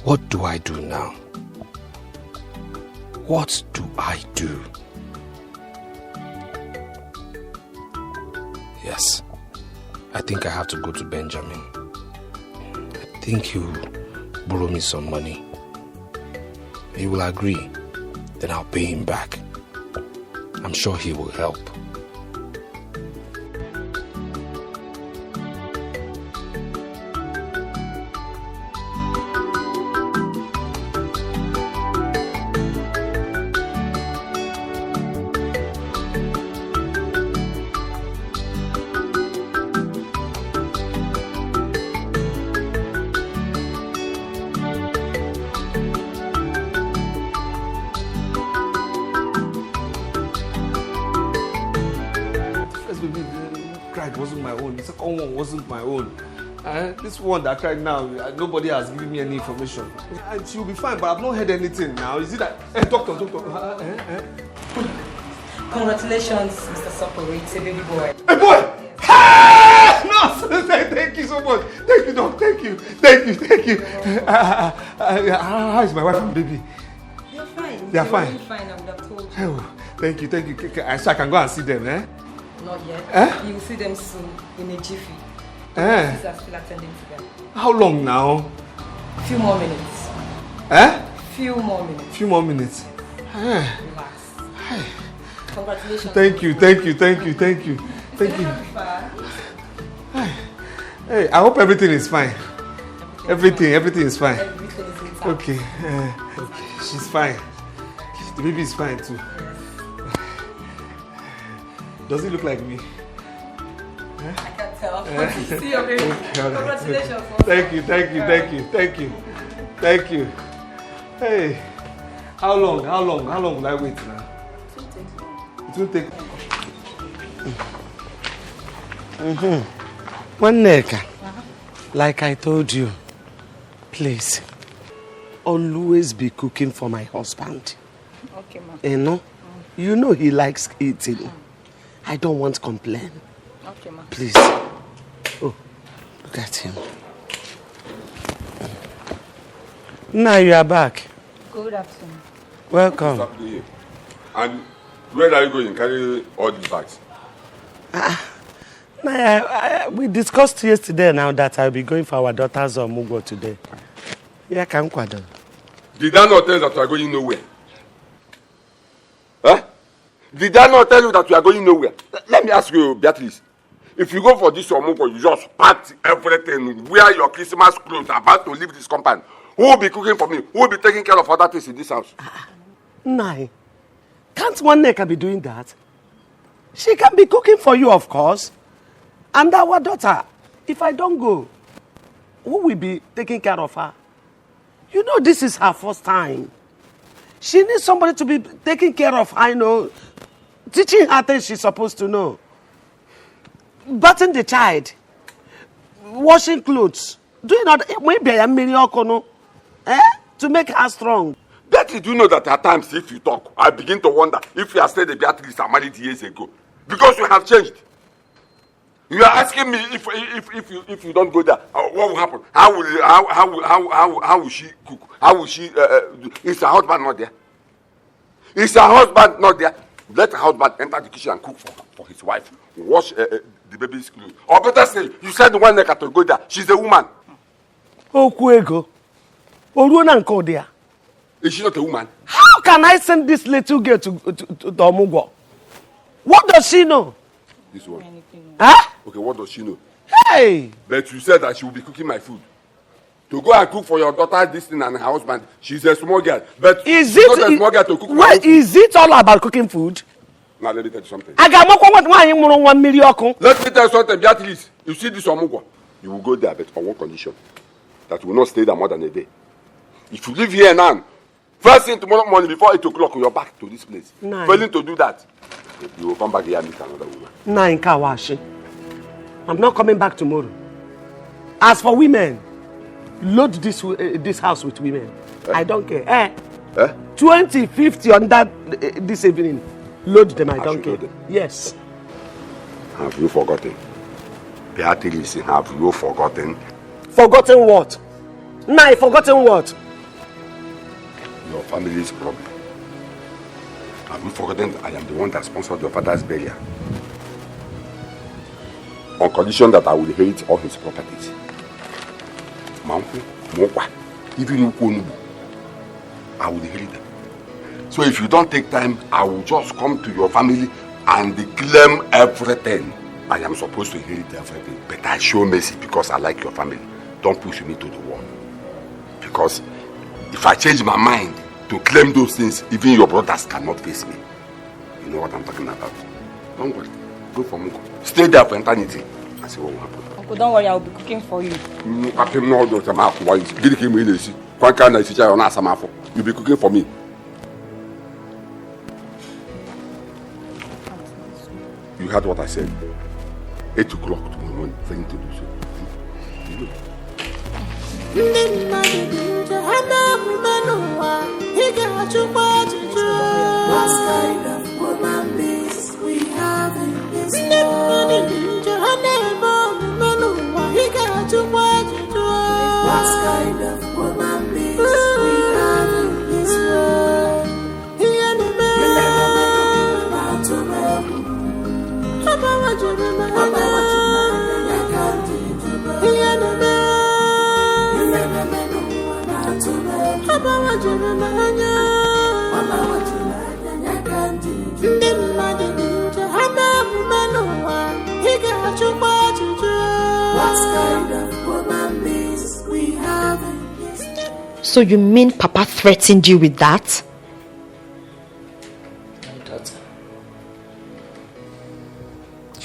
Speaker 6: What do I do now? What do I do? Yes, I think I have to go to Benjamin. I think he will borrow me some money. He will agree, then I'll pay him back. I'm sure he will help. baby who cried wasn't my own. The second one wasn't my own. This one that cried now, nobody has given me any information. And she'll be fine, but I've not heard anything now. Is it that... doctor.
Speaker 10: Congratulations, Mr. Sokoro. It's a baby boy.
Speaker 6: A boy! Yeah. No, thank you so much. Thank you, Doc. Thank you. How is my wife and baby?
Speaker 10: They're fine.
Speaker 6: They're fine.
Speaker 10: Really fine, I would have told you.
Speaker 6: Oh, thank you. So I can go and see them, eh?
Speaker 10: Not yet. You will see them soon, in a jiffy. Officers are still attending to them.
Speaker 6: How long now?
Speaker 10: Few more minutes. Few more minutes. Relax. Congratulations.
Speaker 6: Thank you. Hey, I hope everything is fine. Everything is fine.
Speaker 10: Everything is intact.
Speaker 6: Okay. She's fine. The baby is fine too.
Speaker 10: Yes.
Speaker 6: Does he look like me?
Speaker 10: I can tell. See your baby. Congratulations.
Speaker 6: Thank you. Hey, how long will I wait now? It will take long.
Speaker 5: One neck. Like I told you, please, always be cooking for my husband.
Speaker 10: Okay, ma.
Speaker 5: You know he likes eating. I don't want complaint.
Speaker 10: Okay, ma.
Speaker 5: Please. Oh, look at him. Now you are back.
Speaker 10: Good afternoon.
Speaker 5: Welcome.
Speaker 3: And where are you going? Carry all these bags.
Speaker 5: We discussed yesterday now that I'll be going for our daughter's Mugo today. Yeah, come Kwado.
Speaker 3: Did I not tell you that you are going nowhere? Did I not tell you that you are going nowhere? Let me ask you, Beatrice. If you go for this Omugo, you just pack everything, wear your Christmas clothes, about to leave this compound. Who will be cooking for me? Who will be taking care of other things in this house?
Speaker 5: Nai, can't one necker be doing that? She can be cooking for you, of course. And our daughter, if I don't go, who will be taking care of her? You know this is her first time. She needs somebody to be taking care of her, teaching her things she's supposed to know. Bathing the child, washing clothes, doing maybe a miracle, to make her strong.
Speaker 3: Betty, do you know that at times if you talk, I begin to wonder if you are still the Beatrice I married years ago. Because you have changed. You are asking me if you don't go there, what will happen? How will she cook? How will she? Is her husband not there? Let her husband enter the kitchen and cook for his wife. Wash the baby's clothes. Or better still, you said the one necker to go there. She's a woman.
Speaker 5: Oh, Kuego. Oh, there.
Speaker 3: Is she not a woman?
Speaker 5: How can I send this little girl to Omugo? What does she know?
Speaker 3: This one.
Speaker 5: Huh?
Speaker 3: Okay, what does she know?
Speaker 5: Hey!
Speaker 3: But you said that she will be cooking my food. To go and cook for your daughter, this thing, and her husband. She's a small girl. But
Speaker 5: is
Speaker 3: it not a small girl to cook my food.
Speaker 5: Is it all about cooking food?
Speaker 3: Now let me tell you something.
Speaker 5: Let
Speaker 3: me tell you something, Beatrice. You see this Omugo, you will go there, but on one condition. That you will not stay there more than a day. If you live here now, first thing tomorrow morning before 8 o'clock, you're back to this place. Failing to do that, you will come back here and meet another woman.
Speaker 5: I'm not coming back tomorrow. As for women, load this house with women. I don't care. 20, 50 on that this evening. Load them, I don't care. Yes.
Speaker 3: Have you forgotten? Beatrice, have you forgotten?
Speaker 5: Forgotten what? Forgotten what?
Speaker 3: Your family's problem. Have you forgotten that I am the one that sponsored your father's burial? On condition that I will inherit all his properties. Even you, I will inherit them. So if you don't take time, I will just come to your family and claim everything. I am supposed to inherit everything, but I show mercy because I like your family. Don't push me to the wall. Because if I change my mind to claim those things, even your brothers cannot face me. You know what I'm talking about. Don't worry. Go for Mungo. Stay there for eternity and see what will happen.
Speaker 10: Uncle, don't worry, I'll be cooking for you.
Speaker 3: You'll be cooking for me. You heard what I said. 8 o'clock tomorrow morning. For him to do so. You know.
Speaker 8: What kind of woman beings we have in this world? What kind of woman beings we have in this world? You never
Speaker 4: So you mean Papa threatened you with that?
Speaker 5: My daughter,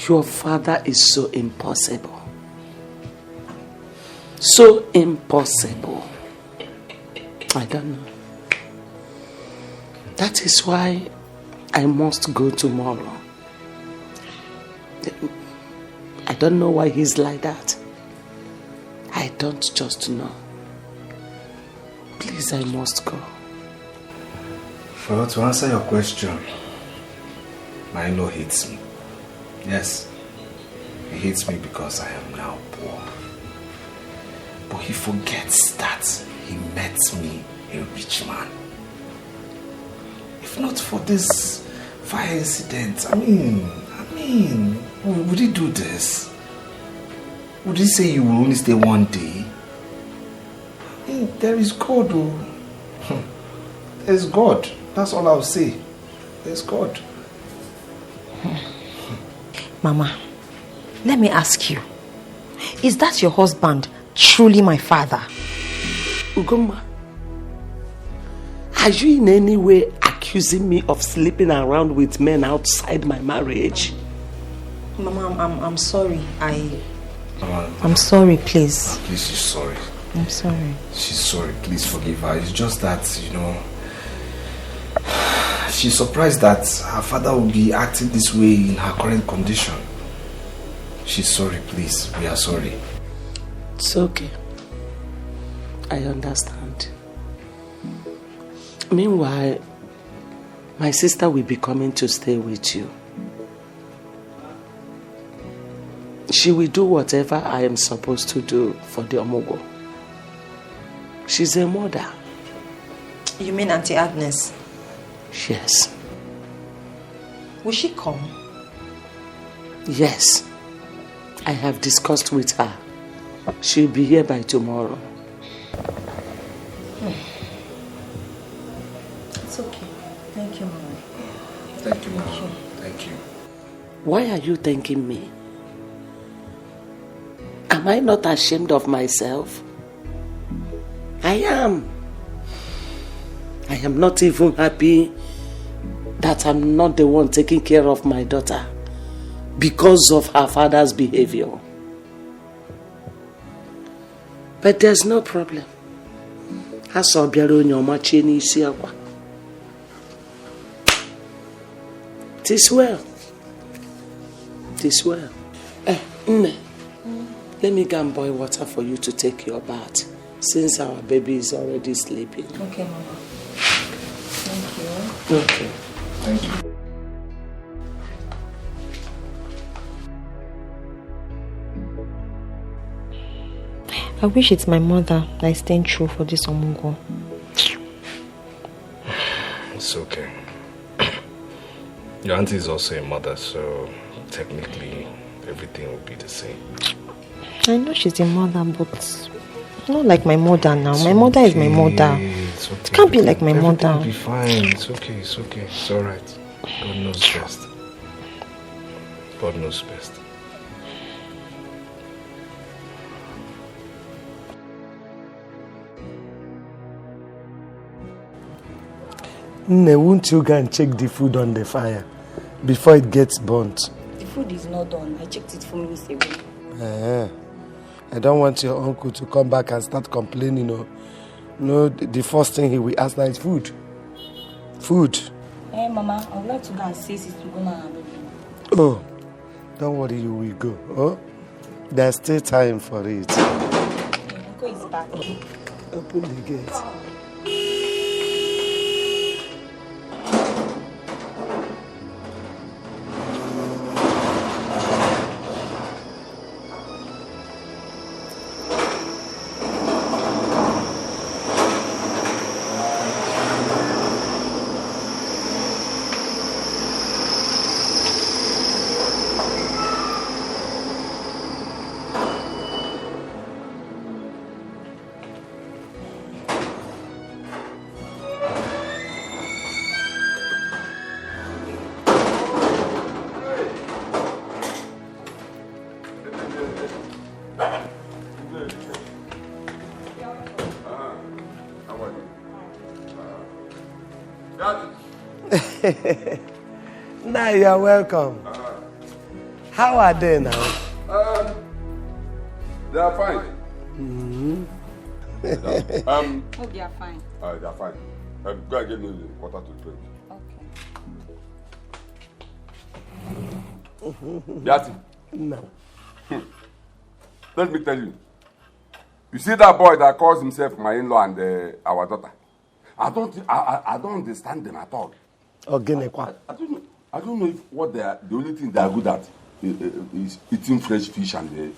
Speaker 5: your father is so impossible. So impossible. I don't know. That is why I must go tomorrow. I don't know why he's like that. I don't just know. Please, I must go.
Speaker 2: Well, to answer your question, my in-law hates me. Yes, he hates me because I am now poor. But he forgets that he met me a rich man. If not for this fire incident, I mean, would he do this? Would he say you will only stay one day? I mean, there is God, oh. There's God. That's all I'll say. There's God.
Speaker 4: Mama, let me ask you. Is that your husband truly my father?
Speaker 5: Ugoma, are you in any way accusing me of sleeping around with men outside my marriage?
Speaker 4: Mama, I'm sorry. I'm sorry, please.
Speaker 2: Please, she's sorry.
Speaker 4: I'm sorry.
Speaker 2: She's sorry. Please forgive her. It's just that, she's surprised that her father will be acting this way in her current condition. She's sorry, please. We are sorry.
Speaker 5: It's okay. I understand. Meanwhile, my sister will be coming to stay with you. She will do whatever I am supposed to do for the Omogo. She's a mother.
Speaker 4: You mean Auntie Agnes?
Speaker 5: Yes.
Speaker 4: Will she come?
Speaker 5: Yes. I have discussed with her. She'll be here by tomorrow.
Speaker 4: It's okay. Thank you, Mama.
Speaker 2: Thank you, Mama. Thank you.
Speaker 5: Why are you thanking me? Am I not ashamed of myself? I am. I am not even happy that I'm not the one taking care of my daughter because of her father's behavior. But there's no problem. It is well. It is well. Let me go and boil water for you to take your bath, since our baby is already sleeping.
Speaker 4: Okay, Mama. Thank you.
Speaker 5: Okay.
Speaker 2: Thank you.
Speaker 4: I wish it's my mother that is staying true for this Omungo.
Speaker 2: It's okay. Your auntie is also a mother, so technically everything will be the same.
Speaker 4: I know she's a mother, but not like my mother now. My mother is my mother.
Speaker 2: It's okay.
Speaker 4: It can't be like my mother.
Speaker 2: Everything will be fine. It's okay. It's okay. It's all right. God knows best. God knows best.
Speaker 5: Won't you go and check the food on the fire before it gets burnt?
Speaker 10: The food is not done. I checked it 4 minutes ago.
Speaker 5: I don't want your uncle to come back and start complaining. The first thing he will ask now is food. Food.
Speaker 10: Hey, Mama, I would like to go and see Sister Gona.
Speaker 5: Oh, Don't worry, you will go. Oh? There's still time for it.
Speaker 10: Uncle is back.
Speaker 5: Open the gate. Now you're welcome. How are they now?
Speaker 3: They are fine.
Speaker 10: Hope they are fine.
Speaker 3: They are fine. Go and give me the water to drink.
Speaker 10: Okay.
Speaker 3: Yati.
Speaker 5: No.
Speaker 3: Let me tell you. You see that boy that calls himself my in-law and our daughter? I don't understand them at all. I don't know if what they are, the only thing they are good at is eating fresh fish and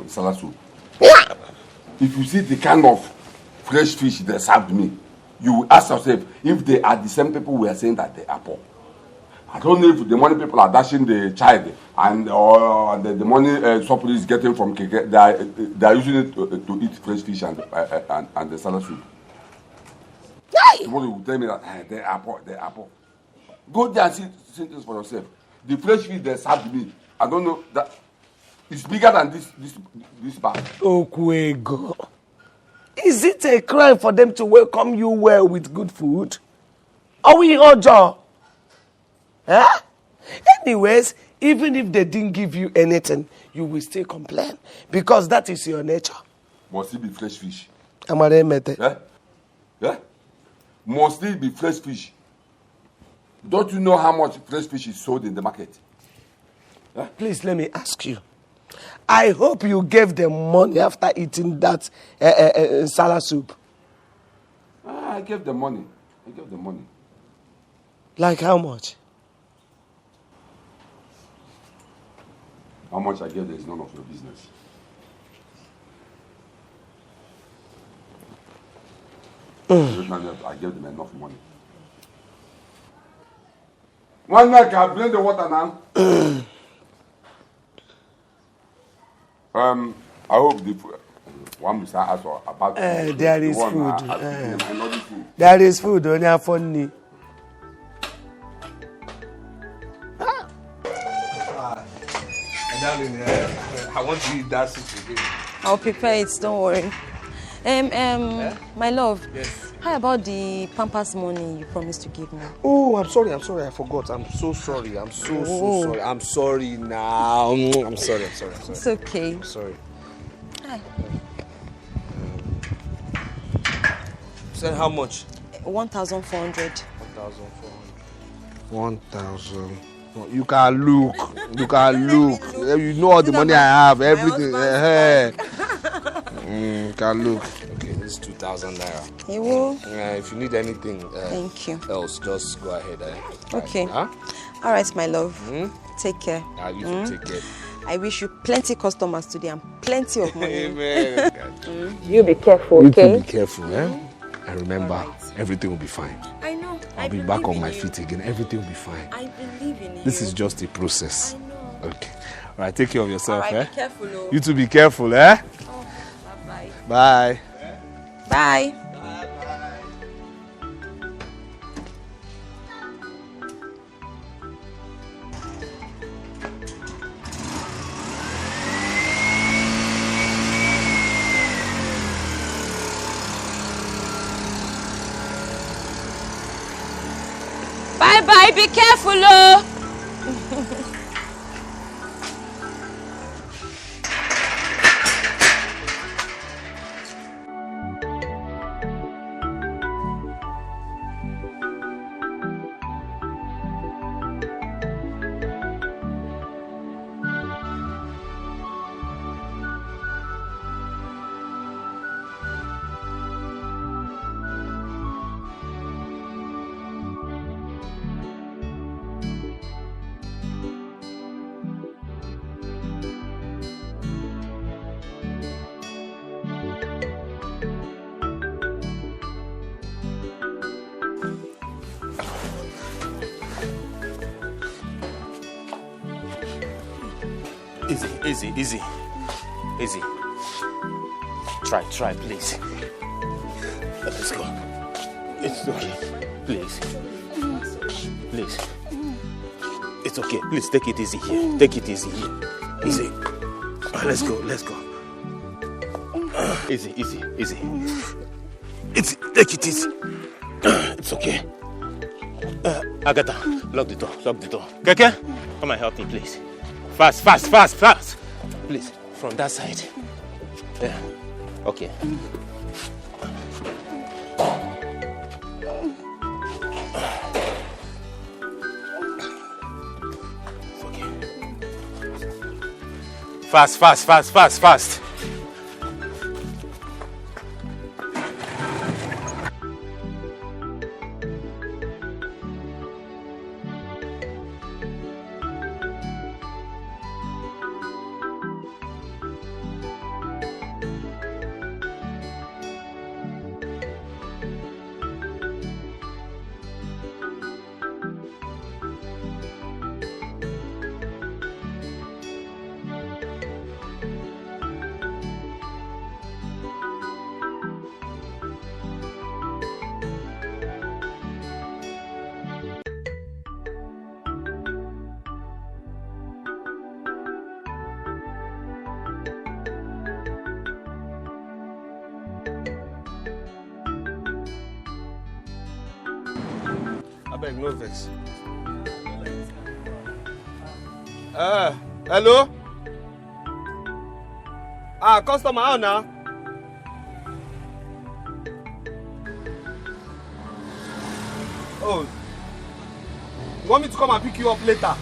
Speaker 3: salad soup. If you see the kind of fresh fish they served me, you will ask yourself if they are the same people we are saying that they are poor. I don't know if the money people are dashing the child and the money somebody is getting from KEKE, they are using it to eat fresh fish and the salad soup. Somebody will tell me that they are poor, they are poor. Go there and see things for yourself. The fresh fish they served me, I don't know that it's bigger than this bag.
Speaker 5: Okwego. Is it a crime for them to welcome you well with good food? Are we Ojo? Huh? Anyways, even if they didn't give you anything, you will still complain because that is your nature.
Speaker 3: Must it be fresh fish?
Speaker 5: Yeah?
Speaker 3: Yeah? Must it be fresh fish? Don't you know how much fresh fish is sold in the market? Yeah?
Speaker 5: Please let me ask you. I hope you gave them money after eating that salad soup.
Speaker 3: I gave them money.
Speaker 5: Like how much?
Speaker 3: How much I gave them is none of your business. I gave them enough money. One night I bring the water now. I hope the one Mr. asked about
Speaker 5: there is food. There is food on your phone.
Speaker 6: Darling, I want to eat that soup again.
Speaker 1: I'll prepare it, don't worry. My love.
Speaker 6: Yes.
Speaker 1: How about the Pampers money you promised to give me?
Speaker 6: Oh, I'm sorry, I forgot. I'm so sorry. I'm so sorry. I'm sorry now. I'm sorry.
Speaker 1: It's okay.
Speaker 6: I'm sorry.
Speaker 1: Hi.
Speaker 6: Said how much?
Speaker 1: 1,400.
Speaker 6: 1,000. You can look. You know all the money I have, everything. You can look. Okay, this is 2,000 naira.
Speaker 1: You will.
Speaker 6: If you need anything
Speaker 1: thank you.
Speaker 6: Else, just go ahead.
Speaker 1: Okay.
Speaker 6: Huh?
Speaker 1: All right, my love. Take care.
Speaker 6: You take care.
Speaker 1: I wish you plenty customers today and plenty of money.
Speaker 6: Amen.
Speaker 1: You be careful, okay?
Speaker 6: You be careful, eh? And remember, everything will be fine.
Speaker 1: I know.
Speaker 6: I'll be back on my feet again. Everything will be fine.
Speaker 1: I believe in you.
Speaker 6: This is just a process. I know. Okay. All right, take care of yourself,
Speaker 1: All right, be careful, oh.
Speaker 6: You too, be careful, eh?
Speaker 1: Oh, bye-bye.
Speaker 6: Bye.
Speaker 1: Bye. Bye-bye, be careful, oh.
Speaker 2: Easy. Try, please. Let's go. It's okay. Please. It's okay. Please take it easy here. Easy. Let's go. Easy. Take it easy. It's okay. Agatha, lock the door. Keke, come and help me, please. Fast. Please, from that side. Yeah. Okay. It's okay. Fast.
Speaker 3: Abeg, no vex. Hello? Customer, how now? Oh, you want me to come and pick you up later?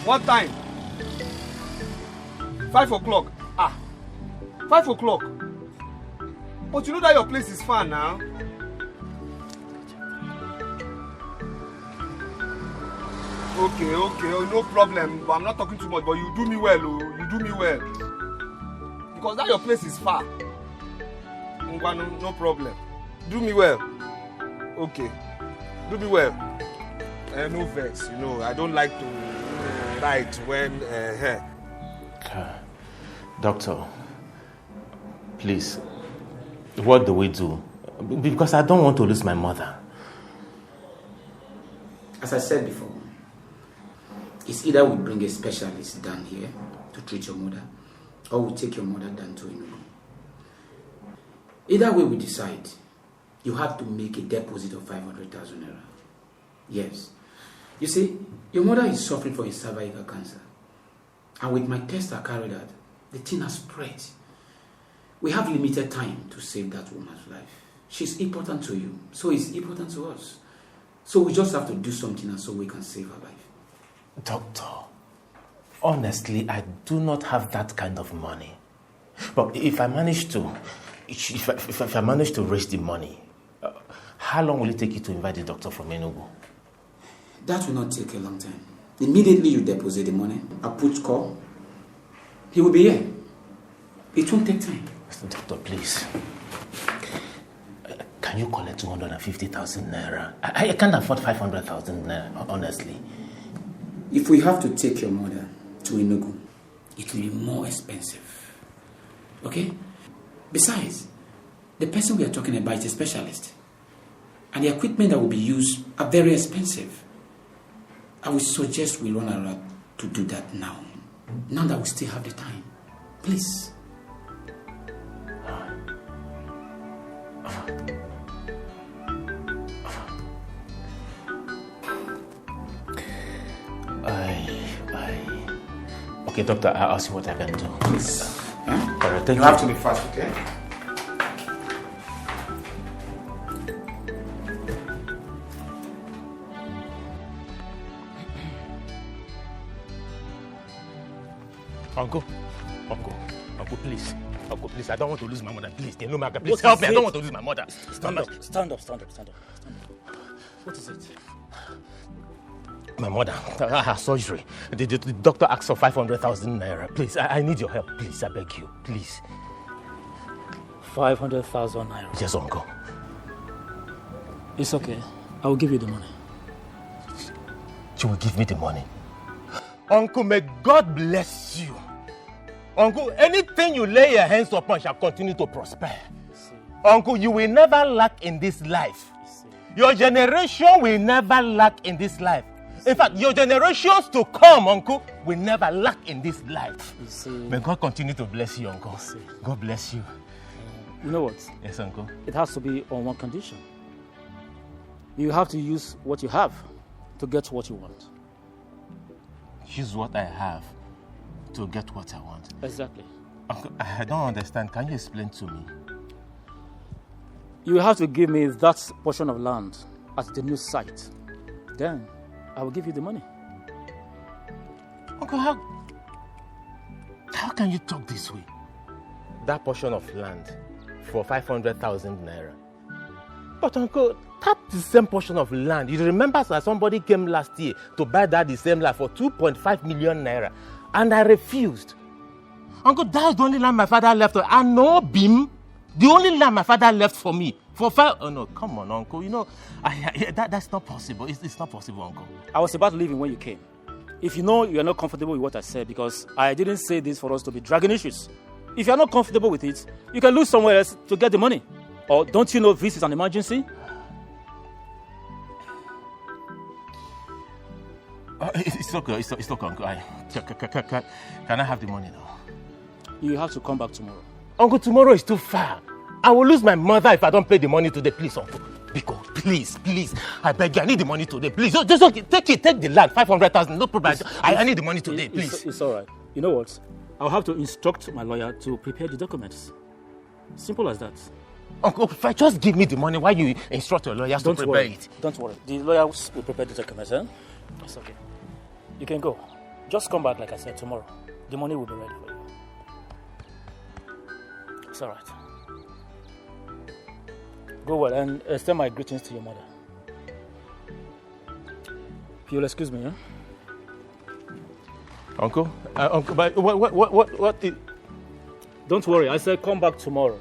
Speaker 3: What time? 5 o'clock. 5 o'clock. But you know that your place is far now. Okay, no problem. But I'm not talking too much, but you do me well, Because that your place is far. No problem. Do me well. Okay. Do me well. No vex, I don't like to write when...
Speaker 2: Doctor, please, what do we do? Because I don't want to lose my mother.
Speaker 12: As I said before, it's either we bring a specialist down here to treat your mother, or we take your mother down to InLove. Either way we decide, you have to make a deposit of 500,000 naira. Yes. You see, your mother is suffering from a cervical cancer. And with my test I carried out, the thing has spread. We have limited time to save that woman's life. She's important to you, so it's important to us. So we just have to do something and so we can save her life.
Speaker 2: Doctor, honestly, I do not have that kind of money. But if I manage to raise the money, how long will it take you to invite the doctor from Enugu?
Speaker 12: That will not take a long time. Immediately you deposit the money, I put call, he will be here. It won't take time.
Speaker 2: Doctor, please. Can you collect 250,000 naira? I can't afford 500,000 naira, honestly.
Speaker 12: If we have to take your mother to Enugu, it will be more expensive. Okay? Besides, the person we are talking about is a specialist. And the equipment that will be used are very expensive. I would suggest we run around to do that now. Now that we still have the time. Please.
Speaker 2: Okay, doctor, I'll see what I can do.
Speaker 12: Please.
Speaker 2: All right, thank you.
Speaker 12: You have to be fast, okay?
Speaker 2: Uncle, please. Uncle, please, I don't want to lose my mother. Please, please help me. I don't want to lose my mother.
Speaker 13: Stand up. What is it?
Speaker 2: My mother, her surgery. The doctor asked for 500,000 naira. Please, I need your help. Please, I beg you. Please.
Speaker 13: 500,000 naira?
Speaker 2: Yes, uncle.
Speaker 13: It's okay. I will give you the money. you will give me the money. Uncle, may God bless you. Uncle, anything you lay your hands upon shall continue to prosper. Uncle, you will never lack in this life. Your generation will never lack in this life. In fact, your generations to come, Uncle, will never lack in this life. May God continue to bless you, Uncle. God bless you.
Speaker 14: You know what?
Speaker 13: Yes, Uncle.
Speaker 14: It has to be on one condition. You have to use what you have to get what you want.
Speaker 13: Use what I have to get what I want.
Speaker 14: Exactly.
Speaker 13: Uncle, I don't understand. Can you explain to me?
Speaker 14: You have to give me that portion of land at the new site. Then I will give you the money.
Speaker 13: Uncle, how can you talk this way? That portion of land for 500,000 naira. But Uncle, that the same portion of land, you remember that somebody came last year to buy that the same land for 2.5 million naira, and I refused. Uncle, that's the only land my father left. And no beam, the only land my father left for me. For 5. Oh no, come on, Uncle. You know, that's not possible. It's not possible, Uncle.
Speaker 14: I was about leaving when you came. If you know you are not comfortable with what I said, because I didn't say this for us to be dragging issues. If you are not comfortable with it, you can look somewhere else to get the money. Or don't you know this is an emergency?
Speaker 13: It's okay. It's okay, Uncle. Can I have the money now?
Speaker 14: You have to come back tomorrow.
Speaker 13: Uncle, tomorrow is too far. I will lose my mother if I don't pay the money today. Please, Uncle. Because, please. I beg you. I need the money today. Please. Just okay. Take the land. 500,000. No problem. I need the money today. Please.
Speaker 14: It's all right. You know what? I'll have to instruct my lawyer to prepare the documents. Simple as that.
Speaker 13: Uncle, if I just give me the money, why you instruct your lawyers to prepare it?
Speaker 14: Don't worry. The lawyer will prepare the documents, eh? It's okay. You can go. Just come back, like I said, tomorrow. The money will be ready for you. It's all right. Go well and extend my greetings to your mother. If you'll excuse me, eh?
Speaker 13: Uncle? Uncle, but what?
Speaker 14: Don't worry. I said come back tomorrow.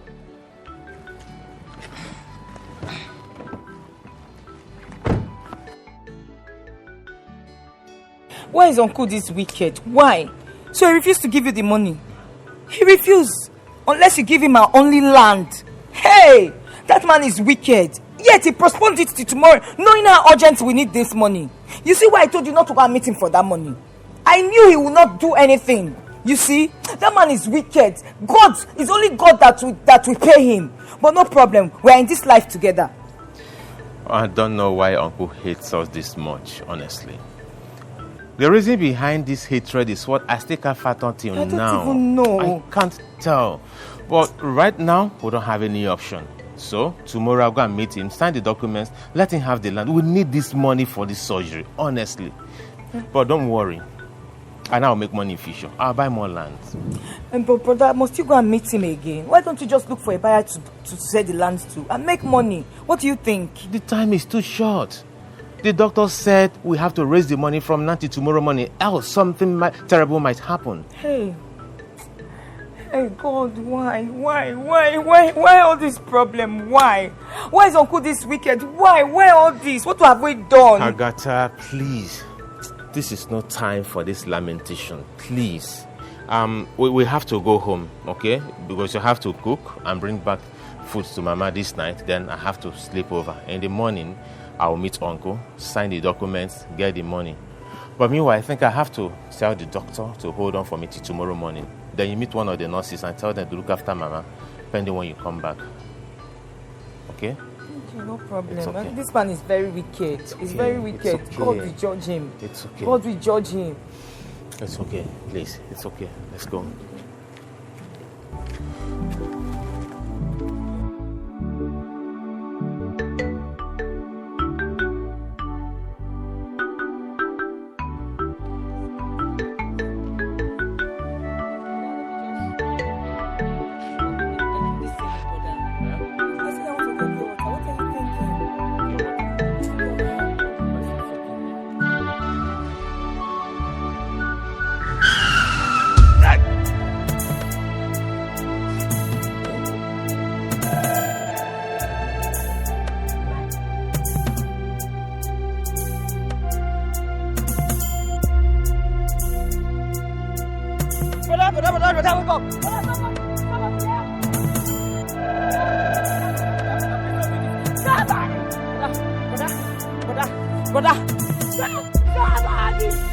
Speaker 4: Why is Uncle this wicked? Why? So he refused to give you the money. He refused. Unless you give him our only land. Hey! That man is wicked. Yet he postponed it to tomorrow, knowing how urgent we need this money. You see why I told you not to go and meet him for that money? I knew he would not do anything. You see? That man is wicked. God, it's only God that will pay him. But no problem. We are in this life together.
Speaker 13: I don't know why Uncle hates us this much, honestly. The reason behind this hatred is what I still can't fathom till now.
Speaker 4: I don't even know.
Speaker 13: I can't tell. But right now, we don't have any option. So, tomorrow I'll go and meet him, sign the documents, let him have the land. We need this money for this surgery, honestly. But don't worry. And I'll make money in future. I'll buy more land.
Speaker 4: But brother, must you go and meet him again? Why don't you just look for a buyer to sell the land to and make money? What do you think?
Speaker 13: The time is too short. The doctor said we have to raise the money from now to tomorrow morning, else something terrible might happen.
Speaker 4: Hey God, why all this problem? Why is Uncle this wicked? Why all this? What have we done?
Speaker 13: Agatha, please. This is no time for this lamentation. Please. We have to go home, okay? Because you have to cook and bring back food to Mama this night. Then I have to sleep over. In the morning, I will meet Uncle, sign the documents, get the money. But meanwhile, I think I have to tell the doctor to hold on for me till tomorrow morning. Then you meet one of the nurses and tell them to look after Mama, pending when you come back. Okay?
Speaker 4: Okay, no problem.
Speaker 13: Okay.
Speaker 4: This man is very wicked. He's very wicked.
Speaker 13: Okay.
Speaker 4: God will judge him.
Speaker 13: It's okay.
Speaker 4: God will judge him.
Speaker 13: It's okay. Please, it's okay. Let's go.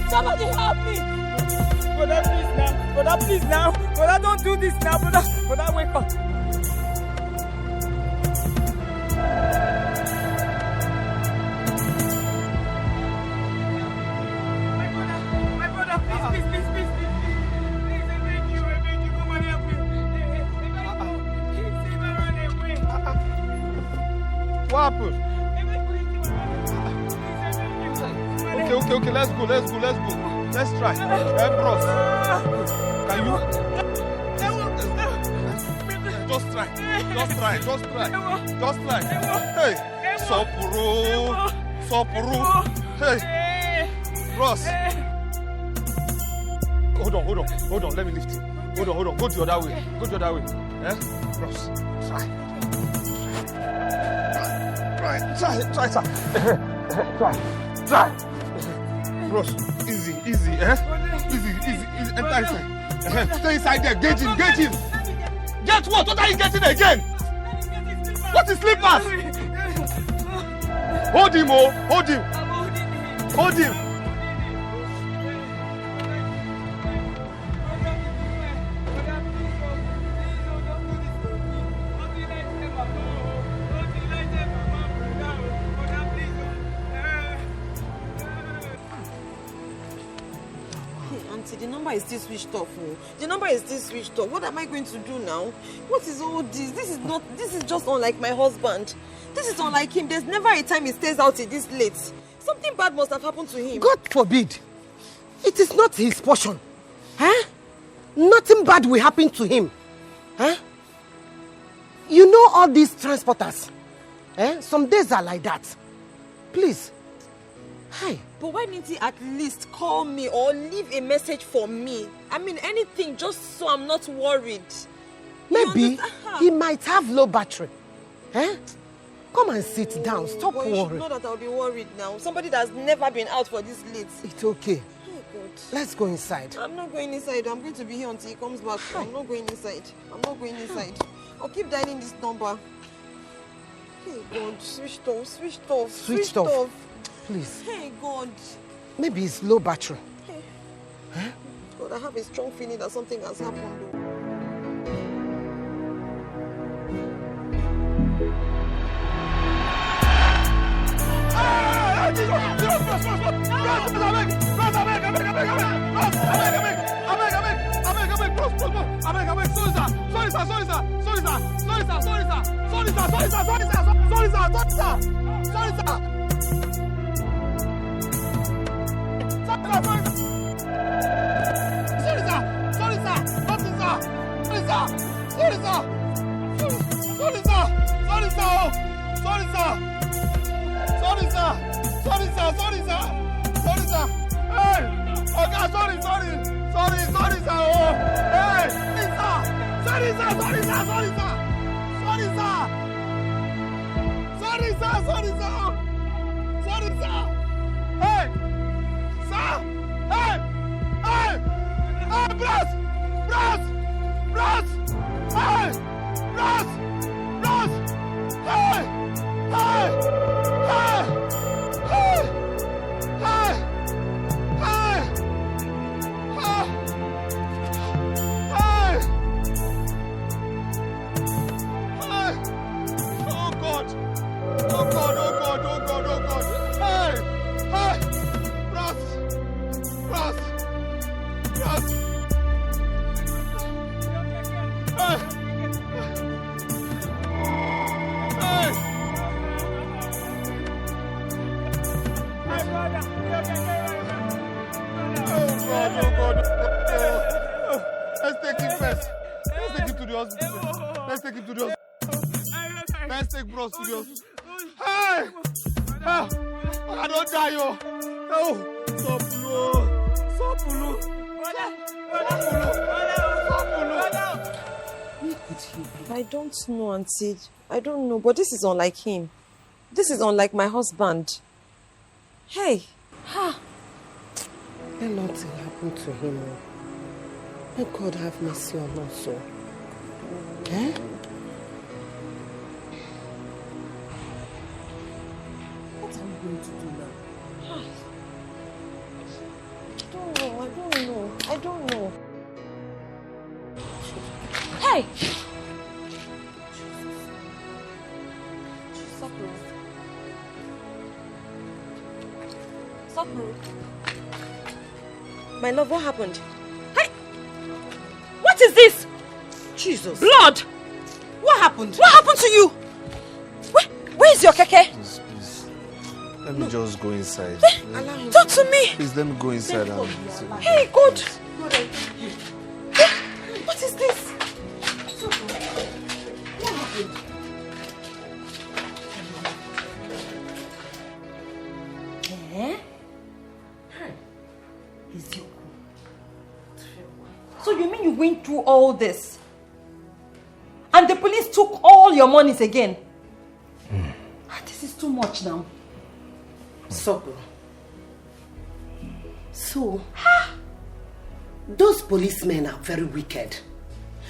Speaker 15: Somebody help me! Brother, please now. Brother, please now. Brother, don't do this now. Brother, wake up. My brother, please. Please, I beg you, come and help me. If I run away.
Speaker 6: What happened? Okay, let's go. Let's try. Bros. Can you? Just try. Hey, Sopuru. Hey, Bros. Hold on. Let me lift you. Hold on. Go the other way. Eh? Bros, try. Try. Bros, easy, eh? Easy. Enter inside. Stay inside there. Gauge him. Get what? What are you getting again? What is slippers? Hold him.
Speaker 4: The number is still switched off. What am I going to do now? What is all this? This is just unlike my husband. This is unlike him. There's never a time he stays out this late. Something bad must have happened to him.
Speaker 16: God forbid. It is not his portion. Huh? Nothing bad will happen to him. Huh? You know all these transporters. Some days are like that. Please. Hi.
Speaker 4: But why didn't he at least call me or leave a message for me? I mean, anything, just so I'm not worried.
Speaker 16: Maybe he might have low battery. Come and sit down. Stop worrying.
Speaker 4: You should know that I'll be worried now. Somebody that's never been out for this late.
Speaker 16: It's okay.
Speaker 4: Oh, God.
Speaker 16: Let's go inside.
Speaker 4: I'm not going inside. I'm going to be here until he comes back. I'm not going inside. I'll keep dialing this number. Hey, God. Switched off.
Speaker 16: Please.
Speaker 4: Hey, God.
Speaker 16: Maybe it's low battery.
Speaker 4: Hey. God, I have a strong feeling that something has happened.
Speaker 6: Let's take bros to the hospital. Hey! I don't die, yo. Oh, Sopulu.
Speaker 4: I don't know, Auntie. I don't know, but this is unlike him. This is unlike my husband. Hey.
Speaker 16: Let nothing happen to him. May God have mercy on us all. Eh?
Speaker 1: What are we going to do now? I don't know. Hey! Sakura. My love, what happened? Hey! What is this?
Speaker 16: Jesus.
Speaker 1: Blood!
Speaker 16: What happened?
Speaker 1: What happened to you? Where is your keke?
Speaker 6: Please. Let me just go inside.
Speaker 1: Talk to me.
Speaker 6: Please, let me go inside.
Speaker 1: Hey, God. What is this? What happened? So you mean you went through all this? And the police took all your monies again? This is too much now.
Speaker 16: So those policemen are very wicked.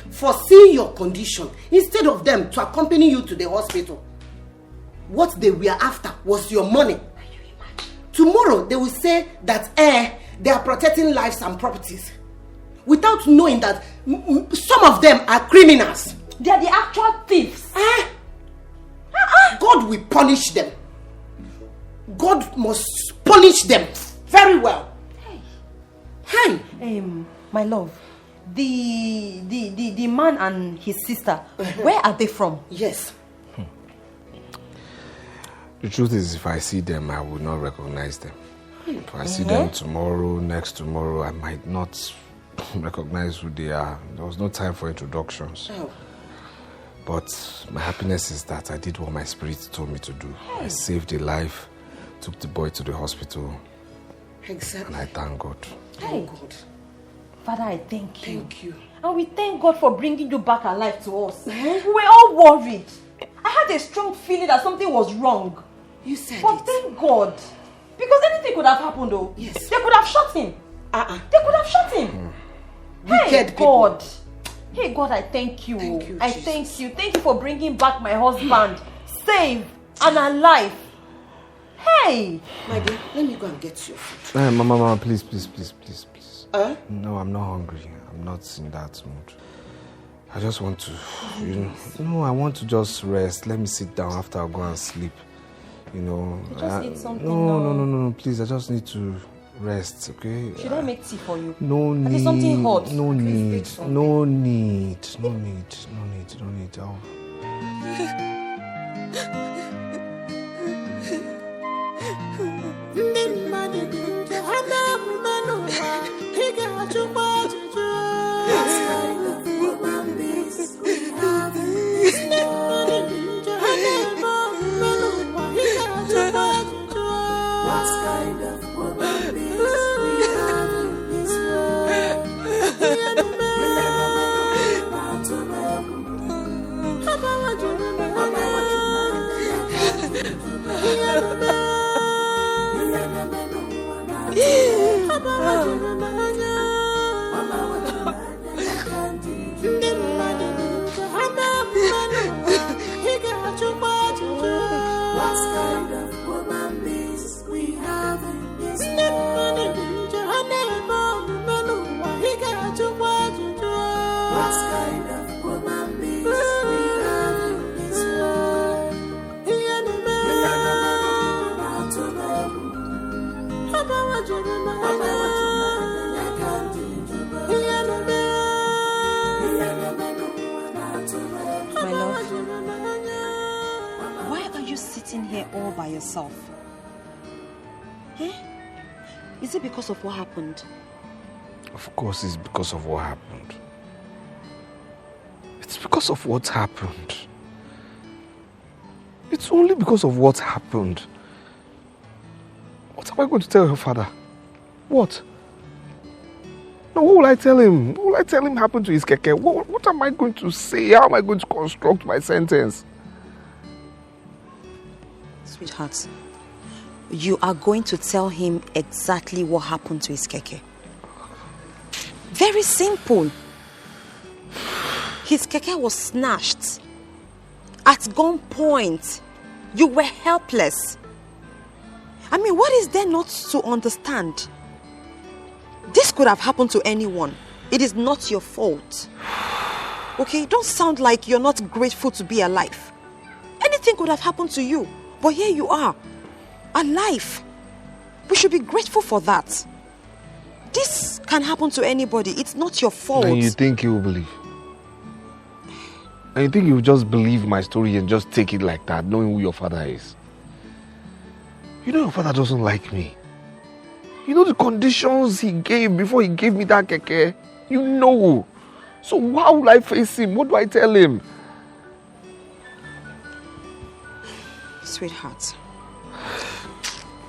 Speaker 16: For seeing your condition, instead of them to accompany you to the hospital, what they were after was your money. Tomorrow they will say that they are protecting lives and properties, without knowing that some of them are criminals.
Speaker 1: They are the actual thieves.
Speaker 16: God will punish them. God must punish them very well. Hey.
Speaker 1: My love, the man and his sister, where are they from?
Speaker 16: Yes.
Speaker 2: The truth is, if I see them, I will not recognize them. If I see them tomorrow, next tomorrow, I might not recognize who they are. There was no time for introductions. But my happiness is that I did what my spirit told me to do. I saved a life, took the boy to the hospital.
Speaker 16: Exactly.
Speaker 2: And I thank God.
Speaker 1: Hey, God. Father, I thank you.
Speaker 16: Thank you.
Speaker 1: And we thank God for bringing you back alive to us. We were all worried. I had a strong feeling that something was wrong.
Speaker 16: You said
Speaker 1: But thank God. Because anything could have happened though.
Speaker 16: Yes.
Speaker 1: They could have shot him. They could have shut him. Hey,
Speaker 16: Wicked
Speaker 1: God. Hey, God, I thank you.
Speaker 16: Thank you,
Speaker 1: I
Speaker 16: Jesus.
Speaker 1: thank you. Thank you for bringing back my husband. Safe and alive. Hey.
Speaker 16: My dear, let me go and get you food.
Speaker 2: Mama, please.
Speaker 16: No,
Speaker 2: I'm not hungry. I'm not in that mood. I just want to, I want to just rest. Let me sit down after I go and sleep.
Speaker 1: Just eat something.
Speaker 2: No, please. I just need to rest, okay?
Speaker 1: Should I make tea for you?
Speaker 2: No need.
Speaker 1: At least something hot.
Speaker 2: No need.
Speaker 1: My love, why are you sitting here all by yourself? Is it because of what happened?
Speaker 2: Of course, it's because of what happened. It's because of what happened. It's only because of what happened. What am I going to tell your father? What? No, what will I tell him? What will I tell him happened to his keke? What am I going to say? How am I going to construct my sentence?
Speaker 1: Sweetheart, you are going to tell him exactly what happened to his keke. Very simple. His keke was snatched. At gunpoint. You were helpless. I mean, what is there not to understand? This could have happened to anyone. It is not your fault. Okay, don't sound like you're not grateful to be alive. Anything could have happened to you. But here you are, alive. We should be grateful for that. This can happen to anybody. It's not your fault.
Speaker 6: And you think he will believe? And you think he will just believe my story and just take it like that, knowing who your father is? You know your father doesn't like me. You know the conditions he gave before he gave me that keke? You know. So how will I face him? What do I tell him?
Speaker 1: Sweetheart,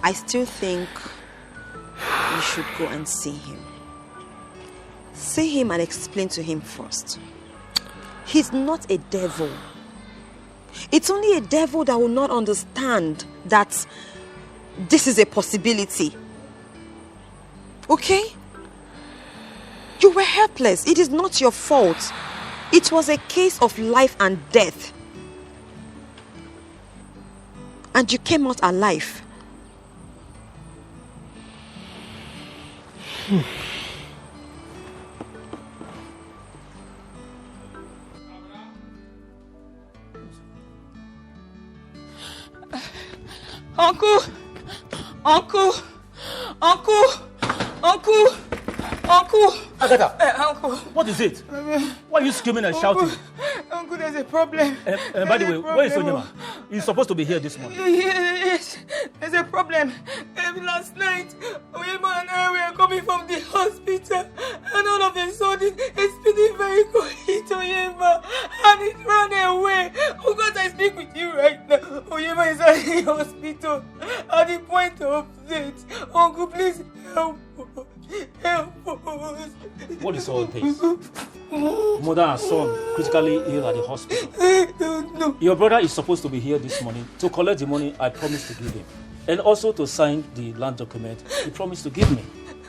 Speaker 1: I still think you should go and see him. See him and explain to him first. He's not a devil. It's only a devil that will not understand that this is a possibility. Okay? You were helpless. It is not your fault. It was a case of life and death. And you came out alive.
Speaker 15: Uncle!
Speaker 14: Agatha!
Speaker 15: Uncle!
Speaker 14: What is it? Why are you screaming and shouting?
Speaker 15: Uncle, there's a problem.
Speaker 14: By the way, where is Onyema? He's supposed to be here this morning.
Speaker 15: Yes, there's a problem. Last night, Onyema and I were coming from the hospital, and all of a sudden, a speeding vehicle hit Onyema, and it ran away. Oh God, I speak with you right now. Onyema is at the hospital, at the point of death. Uncle, please help us. Help us.
Speaker 14: What is all this? Mother and son critically ill at the hospital.
Speaker 15: I don't know.
Speaker 14: Your brother is supposed to be here this morning to collect the money I promised to give him, and also to sign the land document he promised to give me.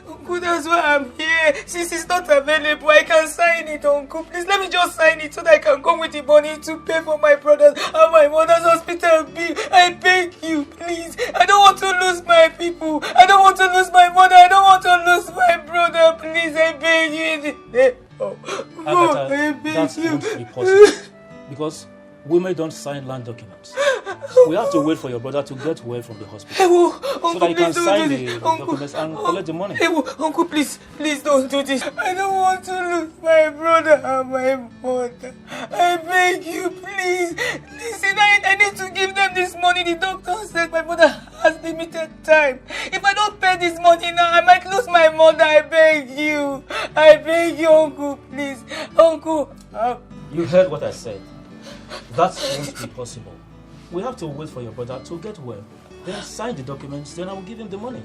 Speaker 15: Uncle, that's why I'm here. Since it's not available, I can sign it, Uncle. Please let me just sign it so that I can come with the money to pay for my brother's and my mother's hospital bill. I beg you, please. I don't want to lose my people. I don't want to lose my mother. I don't want to lose my brother. Please, I beg you in the name of God. I beg
Speaker 14: That
Speaker 15: you.
Speaker 14: won't be possible because women don't sign land documents. We have to wait for your brother to get well from the hospital so that he can sign the documents and collect the money.
Speaker 15: Uncle, please don't do this. I don't want to lose my brother and my mother. I beg you, please. Listen, I need to give them this money. The doctor said my mother has limited time. If I don't pay this money now, I might lose my mother. I beg you, Uncle, please. Uncle.
Speaker 14: You heard what I said. That won't be possible. We have to wait for your brother to get well. Then sign the documents, then I will give him the money.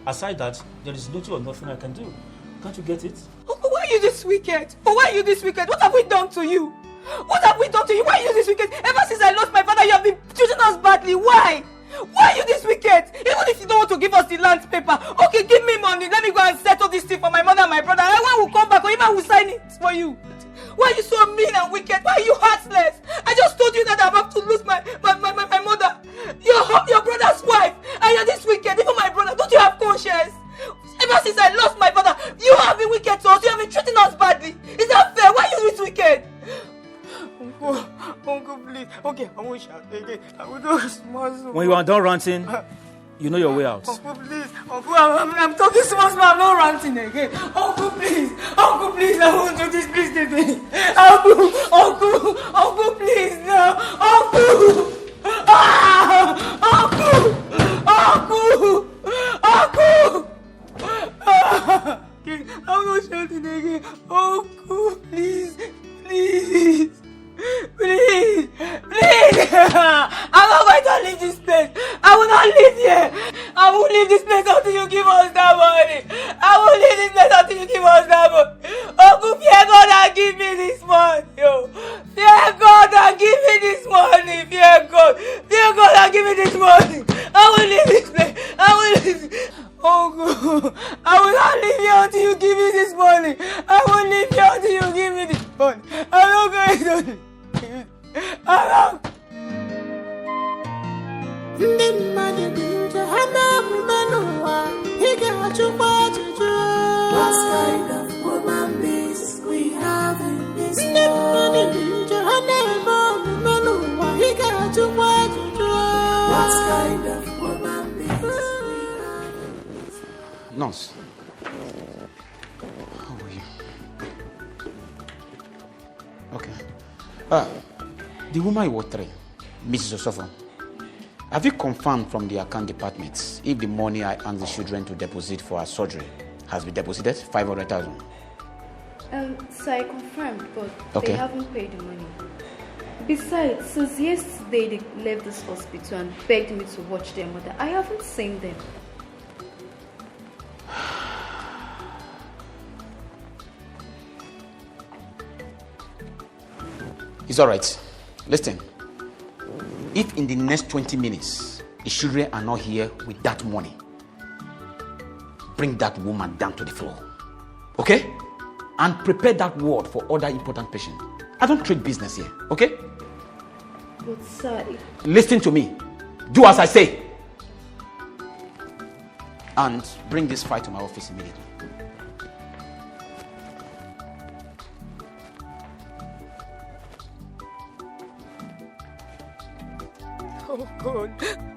Speaker 14: Aside that, there is little or nothing I can do. Can't you get it?
Speaker 15: Uncle, why are you this wicked? Why are you this wicked? What have we done to you? What have we done to you? Why are you this wicked? Ever since I lost my father, you have been treating us badly. Why? Why are you this wicked? Even if you don't want to give us the land paper, okay, give me money. Let me go and settle this thing for my mother and my brother. And when we come back, or even will sign it for you. Why are you so mean and wicked? Why are you heartless? I just told you that I'm about to lose my mother. Your brother's wife. And you're this wicked. Even my brother. Don't you have conscience? Ever since I lost my father, you have been wicked to us. You have been treating us badly. Is that fair? Why are you this wicked? Uncle, please. Okay, I won't shout again. I will do small.
Speaker 14: When you are done ranting, you know your way out.
Speaker 15: Uncle, please. Uncle, I'm talking small. I'm not ranting again. Uncle, please. Uncle, please. I won't do this. Please, baby. Uncle, please. No. Uncle. I'm not shouting again. Uncle, please. I'm not going to leave this place. I will not live here. I will leave this place until you give us that money. I will leave this place until you give us that money. Uncle, fear God and give me this money. Fear God and give me this money. Fear God and give me this money. I will leave this place. I will leave. Uncle, I will not leave here until you give me this money. I won't leave here until you give me this money. I'm not going to leave. I'm not.
Speaker 8: What kind of woman is we have in this world? What kind of woman is we have?
Speaker 12: Nurse, how are you? Okay. The woman you were three, Mrs. Osofo, have you confirmed from the account department if the money I asked the children to deposit for our surgery has been deposited? 500,000.
Speaker 17: So I confirmed, but
Speaker 12: Okay.
Speaker 17: they haven't paid the money. Besides, since yesterday they left this hospital and begged me to watch their mother, I haven't seen them.
Speaker 12: It's all right. Listen, if in the next 20 minutes the children are not here with that money, bring that woman down to the floor. Okay? And prepare that ward for other important patients. I don't trade business here. Okay?
Speaker 17: But sir,
Speaker 12: Listen to me. Do as I say. And bring this file to my office immediately.
Speaker 15: Oh God,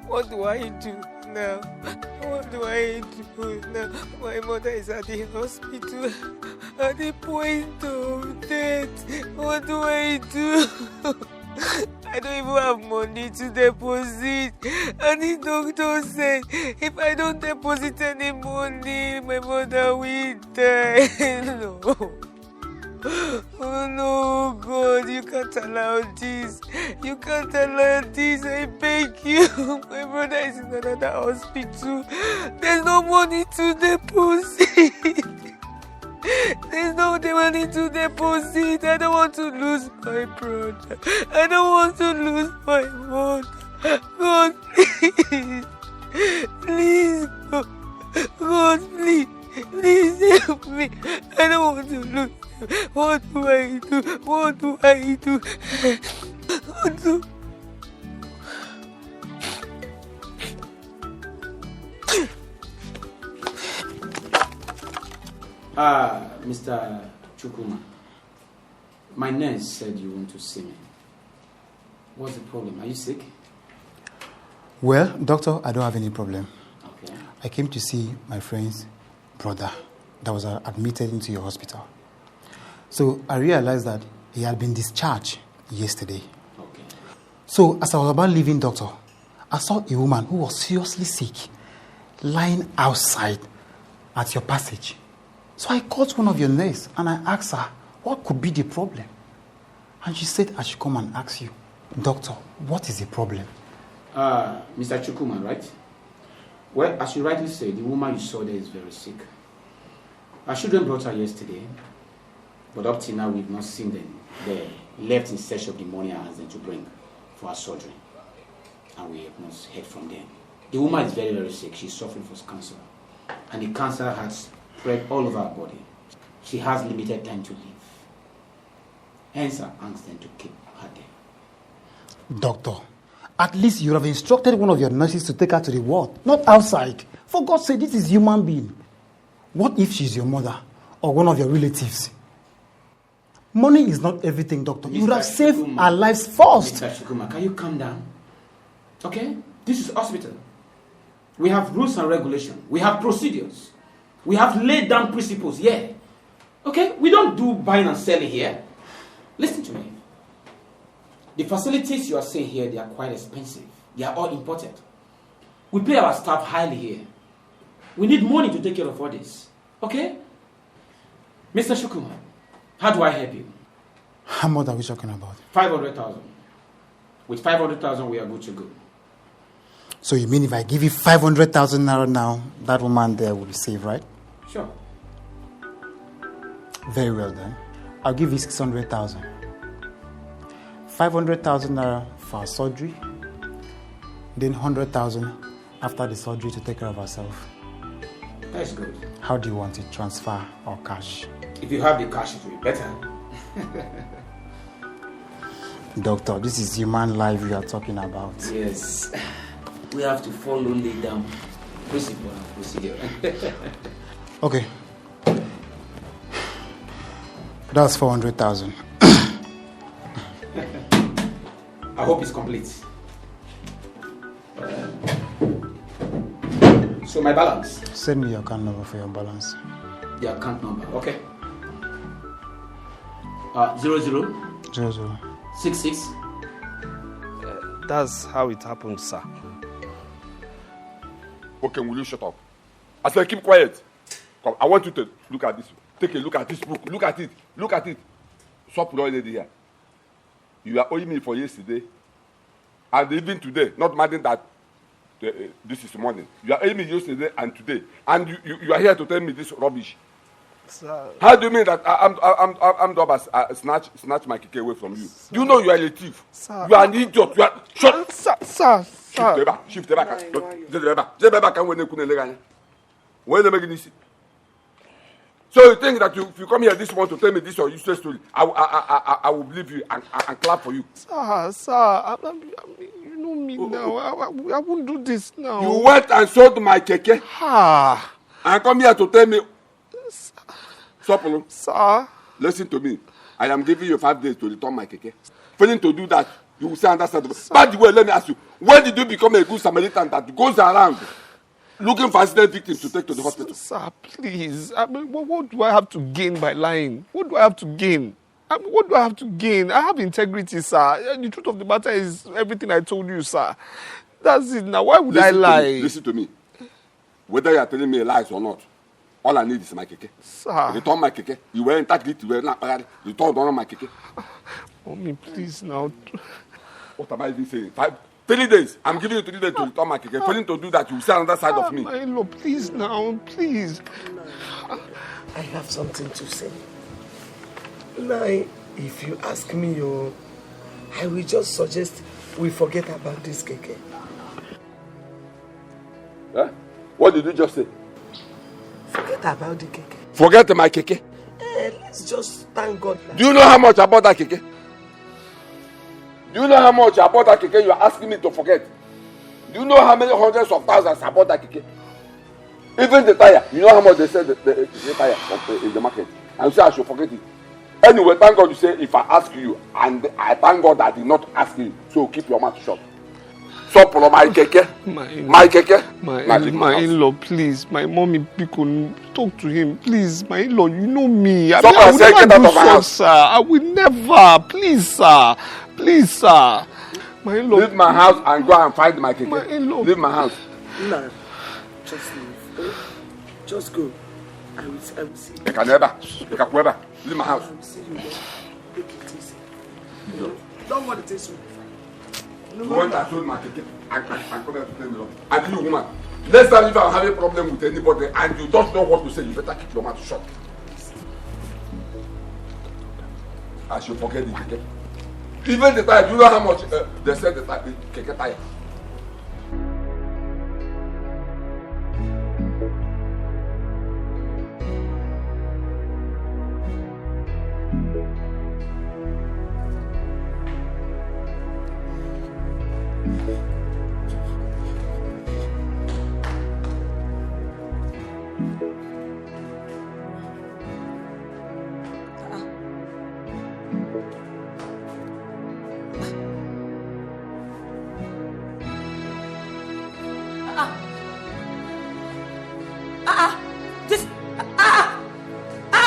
Speaker 15: what do I do now? What do I do now? My mother is at the hospital at the point of death. What do I do? I don't even have money to deposit. And the doctor said if I don't deposit any money, my mother will die. No. Oh no, God, you can't allow this. You can't allow this, I beg you. My brother is in another hospital. There's no money to deposit. There's no money to deposit. I don't want to lose my brother. I don't want to lose my mother. God, please. Please, God. God, please. Please help me. I don't want to lose. What do I do? What do I do? What do?
Speaker 12: Mr. Chukuma, my nurse said you want to see me. What's the problem? Are you sick?
Speaker 18: Well, doctor, I don't have any problem.
Speaker 12: Okay.
Speaker 18: I came to see my friend's brother that was admitted into your hospital. So I realized that he had been discharged yesterday.
Speaker 12: Okay.
Speaker 18: So as I was about leaving, doctor, I saw a woman who was seriously sick lying outside at your passage. So I called one of your nurses and I asked her what could be the problem. And she said I should come and ask you, doctor, what is the problem?
Speaker 12: Mr. Chukuma, right? Well, as you rightly say, the woman you saw there is very sick. Our children brought her yesterday, but up till now we've not seen them. They left in search of the money I asked them to bring for her surgery, and we have not heard from them. The woman is very, very sick. She's suffering from cancer, and the cancer has spread all over her body. She has limited time to live. Hence, I asked them to keep her there.
Speaker 18: Doctor, at least you have instructed one of your nurses to take her to the ward, not outside. For God's sake, this is human being. What if she's your mother or one of your relatives? Money is not everything, doctor. You would have saved our lives first.
Speaker 12: Mr. Shukuma, can you calm down? Okay? This is hospital. We have rules and regulations. We have procedures. We have laid down principles here. Okay? We don't do buying and selling here. Listen to me. The facilities you are seeing here, they are quite expensive. They are all imported. We pay our staff highly here. We need money to take care of all this. Okay? Mr. Shukuma, how do I help you?
Speaker 18: How much are we talking about?
Speaker 12: 500,000. With 500,000, we are good to go.
Speaker 18: So you mean if I give you 500,000 naira now, that woman there will be saved, right?
Speaker 12: Sure.
Speaker 18: Very well then. I'll give you 600,000. 500,000 naira for surgery, then 100,000 after the surgery to take care of herself.
Speaker 12: That's good.
Speaker 18: How do you want it? Transfer or cash?
Speaker 12: If you have the cash, it will be better.
Speaker 18: Doctor, this is human life we are talking about.
Speaker 12: Yes. We have to follow lay down principle and procedure.
Speaker 18: Okay. That's 400,000.
Speaker 12: I hope it's complete. So my balance?
Speaker 18: Send me your account number for your balance.
Speaker 12: The account number, okay. 00 66.
Speaker 6: That's how it happened, sir.
Speaker 3: Okay, will you shut up? I said keep quiet. Come, I want you to look at this. Take a look at this book. Look at it. Look at it. Stop lady here. You are owing me for yesterday. And even today, not minding that this is morning. You are owing me yesterday and today. And you are here to tell me this rubbish.
Speaker 6: Sir.
Speaker 3: How do you mean that I'm the boss, snatch my KEKE away from you? Sir. Do you know you are a thief?
Speaker 6: Sir.
Speaker 3: You are an idiot. You are shut.
Speaker 6: Sir.
Speaker 3: Shift the back. So you think that if you come here this morning to tell me this or useless story, I will believe you and clap for you.
Speaker 6: Sir, you know me now. I won't do this now.
Speaker 3: You went and sold my KEKE. And come here to tell me.
Speaker 6: Sir.
Speaker 3: Listen to me. I am giving you 5 days to return my KEKE. Failing to do that, you will say understandable. By the way, let me ask you, when did you become a good Samaritan that goes around looking for accident victims to take to the hospital?
Speaker 6: Sir, please. I mean, what do I have to gain by lying? What do I have to gain? What do I have to gain? I have integrity, sir. The truth of the matter is everything I told you, sir. That's it. Now, why would I lie?
Speaker 3: Listen to me. Whether you are telling me lies or not, all I need is my KEKE.
Speaker 6: Sir.
Speaker 3: Return my KEKE. You were integrity. You were not married. Return my KEKE.
Speaker 6: Mommy, please now.
Speaker 3: What am I even saying? 3 days. I'm giving you 3 days to return my KEKE. Failing to do that, you will see another side of me.
Speaker 6: My in-law, please now, please.
Speaker 5: I have something to say. Now, if you ask me, I will just suggest we forget about this KEKE.
Speaker 3: Huh? What did you just say?
Speaker 5: Forget about the KEKE.
Speaker 3: Forget my KEKE?
Speaker 5: Let's just thank God.
Speaker 3: Do you know how much I bought that KEKE? Do you know how much I bought that KEKE you are asking me to forget? Do you know how many hundreds of thousands I bought that KEKE? Even the tire. You know how much they sell the tire in the market? And you say I should forget it. Anyway, thank God you say if I ask you, and I thank God I did not ask you. So keep your mouth shut. Stop for my KEKE. My KEKE.
Speaker 6: My in-law, please. My mommy, people, talk to him. Please, my in-law, you know me. I will never do so, sir. I will never. Please, sir. Please, sir. My in-law.
Speaker 3: Leave my house and go and find my KEKE.
Speaker 6: My in-law.
Speaker 3: Leave my house.
Speaker 5: Nah, just leave. Just go. I will see you.
Speaker 3: You can never. Leave my house.
Speaker 5: I will see you. Take it easy. Don't want to taste me.
Speaker 3: You want to sold my KEKE and come here to tell me wrong. And you, woman, next time if I have a problem with anybody and you don't know what to say, you better keep your mouth shut. I should forget the KEKE. Even the tire, do you know how much they sell the KEKE tire?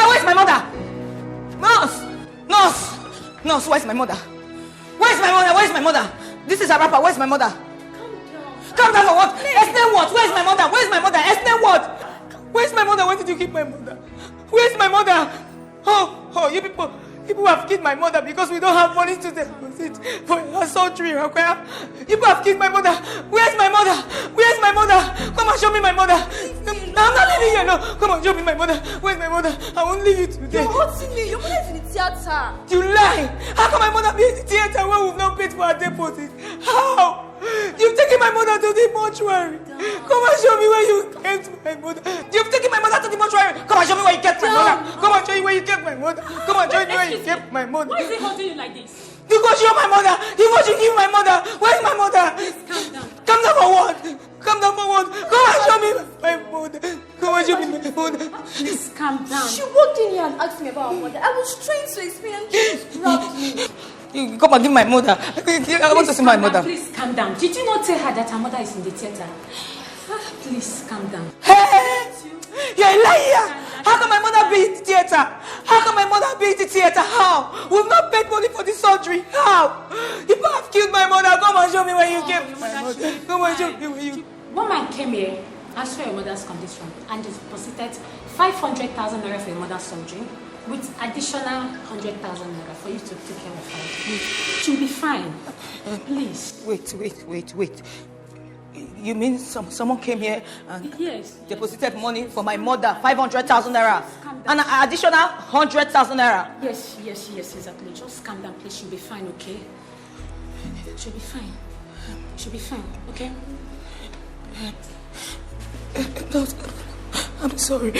Speaker 15: Where's my mother? Nurse, where's my mother? Where's my mother? Where's my mother? This is a rapper. Where's my mother? Calm down for what? Explain what? Where's my mother? Where's my mother? Explain what? Where's my mother? Where did you keep my mother? Where's my mother? Oh, you people have killed my mother because we don't have money to deposit for her surgery. Okay? You people have killed my mother. Where's my mother? Where's my mother? Come and show me my mother. I'm not leaving here. No, come on, show me my mother. Where's my mother? I won't leave you today.
Speaker 17: You're hurting me. Your mother is in the theater.
Speaker 15: You lie. How can my mother be in the theater when we've not paid for her deposit? How? You've taken my mother to the mortuary. Come and show me where you kept my mother. You've taken where you kept my mother. Come and join me where you kept my mother.
Speaker 10: Why is he holding you like this?
Speaker 15: Because you're my mother. He wants you to give my mother. Where's my mother?
Speaker 10: Please calm down.
Speaker 15: Come down for what? Come down for what? Come and show me my mother. Come and show me my mother.
Speaker 10: Please calm down.
Speaker 17: She walked in here and asked me about her mother. I was trying to explain and she just grabbed me.
Speaker 15: You come and give my mother. I want to see my mother.
Speaker 10: Please calm down. Did you not tell her that her mother is in the theater? Please calm down.
Speaker 15: Hey! You're a liar! How can my mother be in the theater? How can my mother be in the theater? How? We've not paid money for the surgery. How? You have killed my mother. Come and show me where you came. My mother. Come and show me where you.
Speaker 10: One man came here and saw your mother's condition and deposited 500,000 naira for your mother's surgery with additional 100,000 naira for you to take care of her. She'll be fine. Please.
Speaker 15: Wait. You mean someone came here and deposited money for my mother, 500,000 naira, and an additional 100,000 naira?
Speaker 10: Yes, exactly. Just calm down, please. She'll be fine, okay? She'll be fine. She'll be fine, okay?
Speaker 15: No, I'm sorry.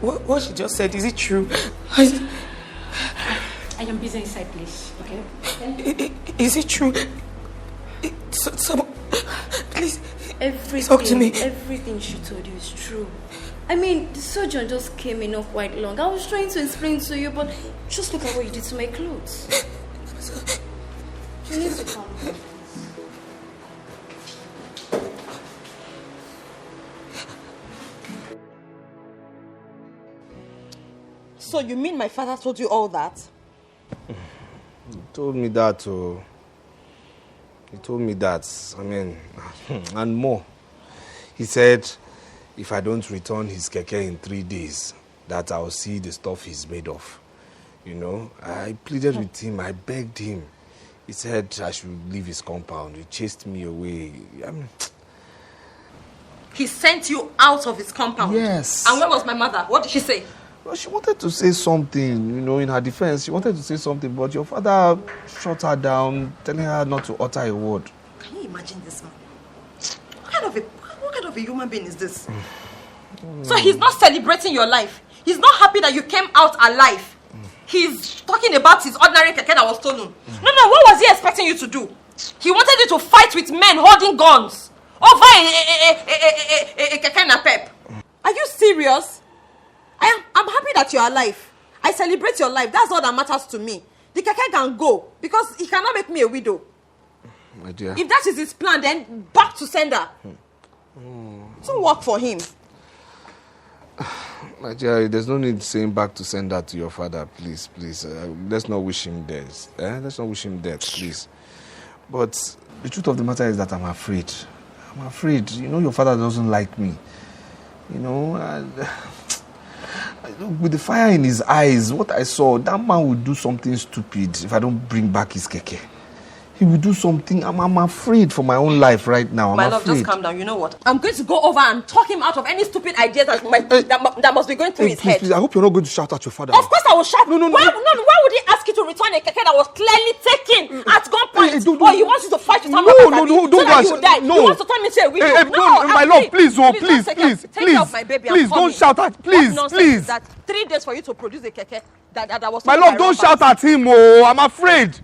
Speaker 15: What she just said, is it true?
Speaker 10: I am busy inside, please, okay?
Speaker 15: Is it true? Please, talk to me.
Speaker 17: Everything she told you is true. I mean, the surgeon just came in not quite long. I was trying to explain to you, but just look at what you did to my clothes. You need to calm down.
Speaker 4: So you mean my father told you all that?
Speaker 6: He told me that too. He told me that, I mean, and more. He said, if I don't return his keke in 3 days, that I'll see the stuff he's made of. You know, I pleaded with him, I begged him. He said I should leave his compound. He chased me away. I mean,
Speaker 4: he sent you out of his compound?
Speaker 6: Yes.
Speaker 4: And where was my mother? What did she say?
Speaker 6: Well, she wanted to say something, you know, in her defense. She wanted to say something, but your father shut her down, telling her not to utter a word.
Speaker 4: Can you imagine this man? What kind of a human being is this? So he's not celebrating your life. He's not happy that you came out alive. He's talking about his ordinary keke that was stolen. No, what was he expecting you to do? He wanted you to fight with men holding guns over a keke na pep. Are you serious? I'm happy that you're alive. I celebrate your life. That's all that matters to me. The keke can go because he cannot make me a widow.
Speaker 6: My dear.
Speaker 4: If that is his plan, then back to sender. Don't work for him.
Speaker 6: My dear, there's no need saying back to send that to your father, please. Let's not wish him death. Let's not wish him death, please. But the truth of the matter is that I'm afraid. You know, your father doesn't like me. You know, with the fire in his eyes, what I saw, that man will do something stupid if I don't bring back his keke. He will do something. I'm afraid for my own life right now.
Speaker 4: My love, just calm down. You know what? I'm going to go over and talk him out of any stupid ideas that must be going through his head.
Speaker 6: Please, I hope you're not going to shout at your father.
Speaker 4: Of course I will shout. No. Why would he ask you to return a keke that was clearly taken at gunpoint? Or he wants you to fight with someone so that you will die?
Speaker 6: No.
Speaker 4: He wants to turn me into a widow.
Speaker 6: My love, please,
Speaker 4: Take care of my baby.
Speaker 6: Please, don't shout at. Please.
Speaker 4: Is that 3 days for you to produce a keke that was.
Speaker 6: My love, don't shout at him. Oh, I'm afraid.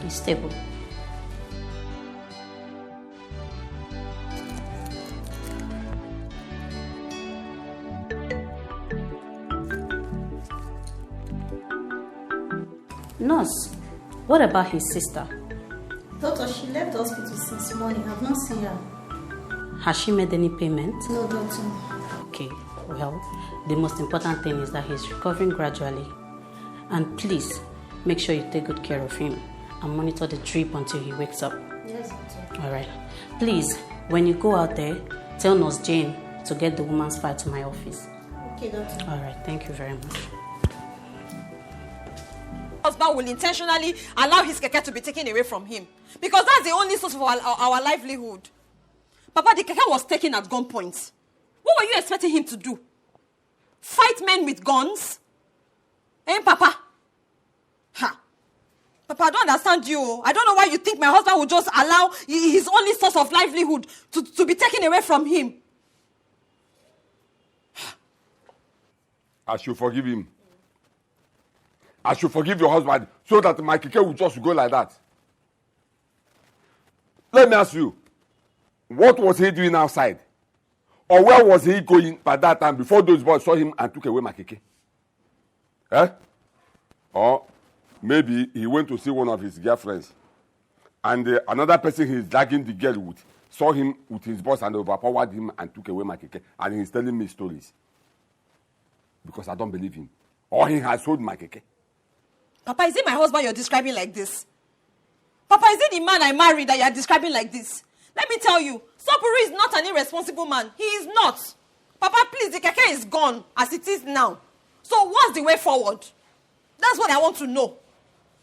Speaker 10: It's stable. Nurse, what about his sister?
Speaker 19: Doctor, she left the hospital since morning. I've not seen her.
Speaker 10: Has she made any payment?
Speaker 19: No, doctor.
Speaker 10: Okay, well, the most important thing is that he's recovering gradually. And please, make sure you take good care of him and monitor the drip until he wakes up.
Speaker 19: Yes, doctor.
Speaker 10: Alright. Please, when you go out there, tell Nurse Jane to get the woman's file to my office.
Speaker 19: Okay, doctor.
Speaker 10: Alright, thank you very much.
Speaker 1: husband will intentionally allow his keke to be taken away from him. Because that's the only source of our livelihood. Papa, the keke was taken at gunpoint. What were you expecting him to do? Fight men with guns? Eh, Papa? Ha! Papa, I don't understand you. I don't know why you think my husband would just allow his only source of livelihood to be taken away from him.
Speaker 3: I should forgive him. I should forgive your husband so that my keke will just go like that. Let me ask you, what was he doing outside? Or where was he going by that time before those boys saw him and took away my keke? Eh? Or maybe he went to see one of his girlfriends and another person he's dragging the girl with saw him with his boss and overpowered him and took away my keke, and he's telling me stories. Because I don't believe him. Or he has sold my keke.
Speaker 1: Papa, is it my husband you're describing like this? Papa, is it the man I married that you're describing like this? Let me tell you, Sopuru is not an irresponsible man. He is not. Papa, please, the keke is gone as it is now. So what's the way forward? That's what I want to know.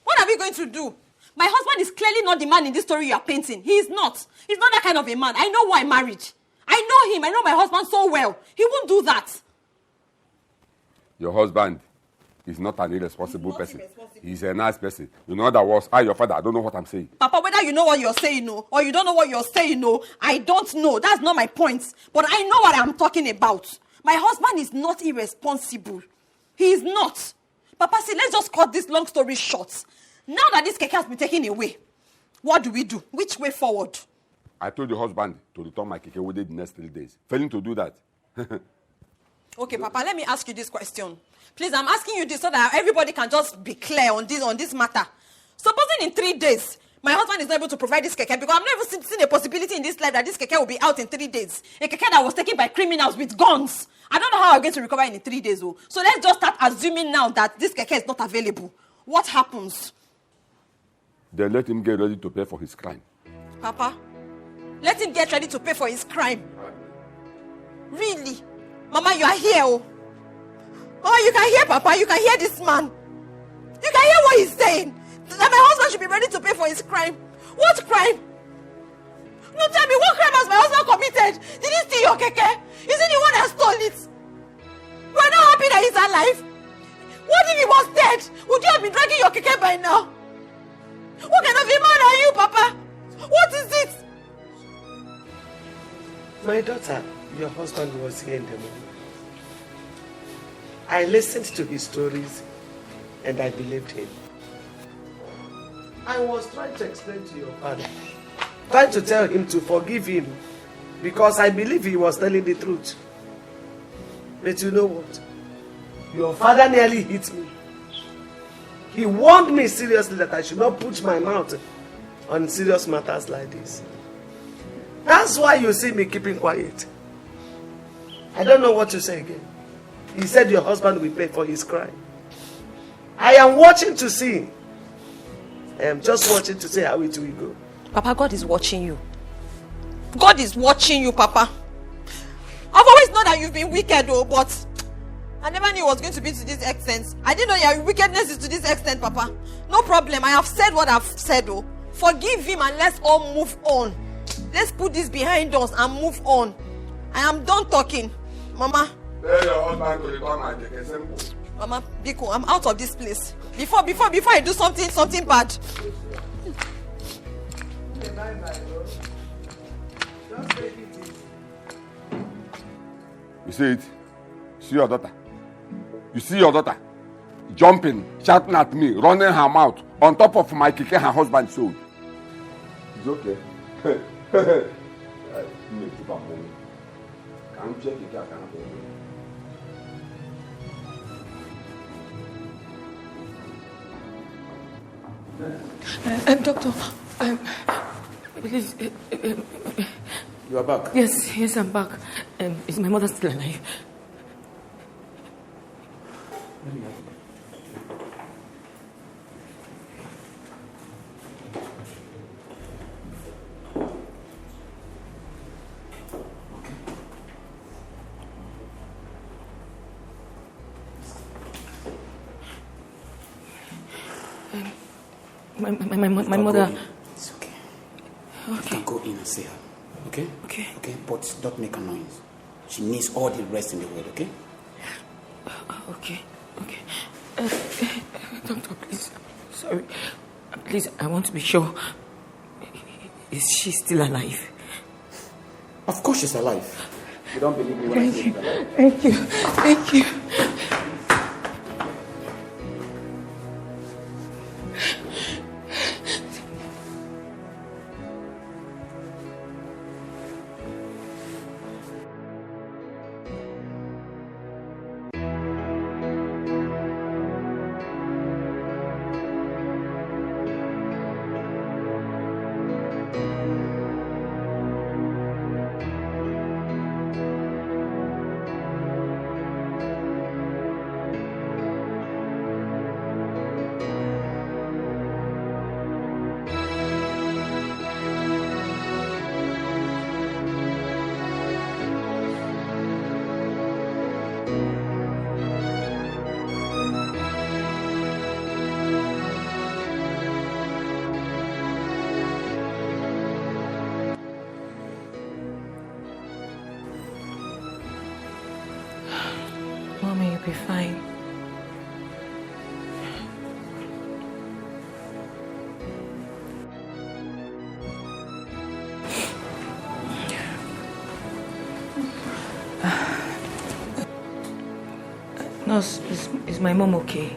Speaker 1: What are we going to do? My husband is clearly not the man in this story you are painting. He is not. He's not that kind of a man. I know who I married. I know him. I know my husband so well. He won't do that.
Speaker 3: Your husband is not an irresponsible person. He's a nice person. You know that was your father. I don't know what I'm saying.
Speaker 1: Papa, whether you know what you're saying or you don't know what you're saying, I don't know. That's not my point. But I know what I'm talking about. My husband is not irresponsible. He is not. Papa, see, let's just cut this long story short. Now that this keke has been taken away, what do we do? Which way forward?
Speaker 3: I told your husband to return my keke within the next 3 days. Failing to do that.
Speaker 1: Okay, Papa, let me ask you this question. Please, I'm asking you this so that everybody can just be clear on this matter. Supposing in 3 days, my husband is not able to provide this keke, because I'm not even seeing a possibility in this life that this keke will be out in 3 days. A keke that was taken by criminals with guns. I don't know how I'm going to recover in 3 days. So let's just start assuming now that this keke is not available. What happens?
Speaker 3: Then let him get ready to pay for his crime.
Speaker 1: Papa, let him get ready to pay for his crime. Really? Mama, you are here. Oh, you can hear Papa. You can hear this man. You can hear what he's saying. That my husband should be ready to pay for his crime. What crime? No, tell me, what crime has my husband committed? Did he steal your keke? Is he the one that stole it? We're not happy that he's alive. What if he was dead? Would you have been dragging your keke by now? What kind of a man are you, Papa? What is it?
Speaker 5: My daughter, your husband was here in the morning. I listened to his stories and I believed him. I was trying to explain to your father, trying to tell him to forgive him, because I believe he was telling the truth. But you know what? Your father nearly hit me. He warned me seriously that I should not put my mouth on serious matters like this. That's why you see me keeping quiet. I don't know what to say again. He said your husband will pay for his crime. I am watching to see. I am just watching to see how it will go.
Speaker 1: Papa, God is watching you. God is watching you, Papa. I've always known that you've been wicked, but I never knew it was going to be to this extent. I didn't know your wickedness is to this extent, Papa. No problem. I have said what I've said, Forgive him and let's all move on. Let's put this behind us and move on. I am done talking. Mama.
Speaker 3: Tell your husband to return my keke. Simple.
Speaker 1: Mama, Biko, I'm out of this place. Before I do something bad.
Speaker 3: You see it? See your daughter? You see your daughter? Jumping, shouting at me, running her mouth on top of my keke her husband sold. It's okay.
Speaker 15: Doctor, please.
Speaker 11: You are back?
Speaker 15: Yes, I'm back. Is my mother still alive?
Speaker 11: Let me have it.
Speaker 15: My mother.
Speaker 12: It's okay.
Speaker 15: Okay.
Speaker 12: You can go in and see her. Okay?
Speaker 15: Okay.
Speaker 12: Okay, but don't make a noise. She needs all the rest in the world, okay?
Speaker 15: Okay. Doctor, please. Sorry. Please, I want to be sure. Is she still alive?
Speaker 12: Of course she's alive. You don't believe me when I say she's alive.
Speaker 15: Thank you. Mommy, you'll be fine. Nurse, is my mom okay?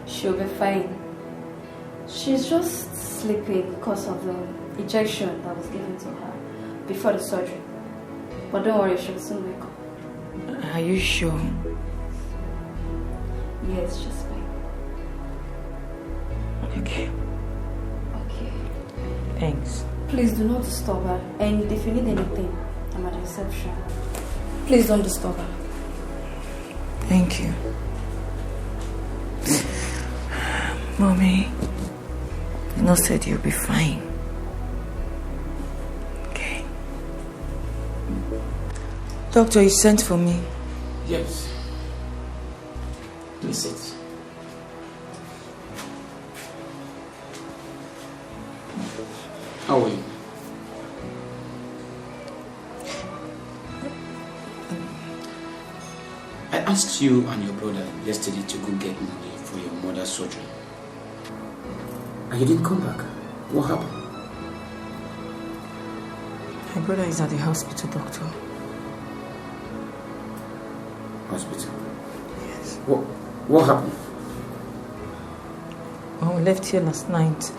Speaker 17: She'll be fine. She's just sleeping because of the injection that was given to her before the surgery. But don't worry, she'll soon wake up.
Speaker 15: Are you sure?
Speaker 17: Yes, she's fine.
Speaker 15: Okay. Thanks.
Speaker 17: Please do not disturb her. And if you need anything, I'm at the reception. Please don't disturb her.
Speaker 15: Thank you. Mommy, the nurse said you'll be fine. Okay. Doctor, you sent for me.
Speaker 12: Yes. Please sit. How are you? I asked you and your brother yesterday to go get money for your mother's surgery. And you didn't come back. What happened?
Speaker 15: My brother is at the hospital, doctor.
Speaker 12: Hospital? Yes. What happened?
Speaker 15: When we left here last night,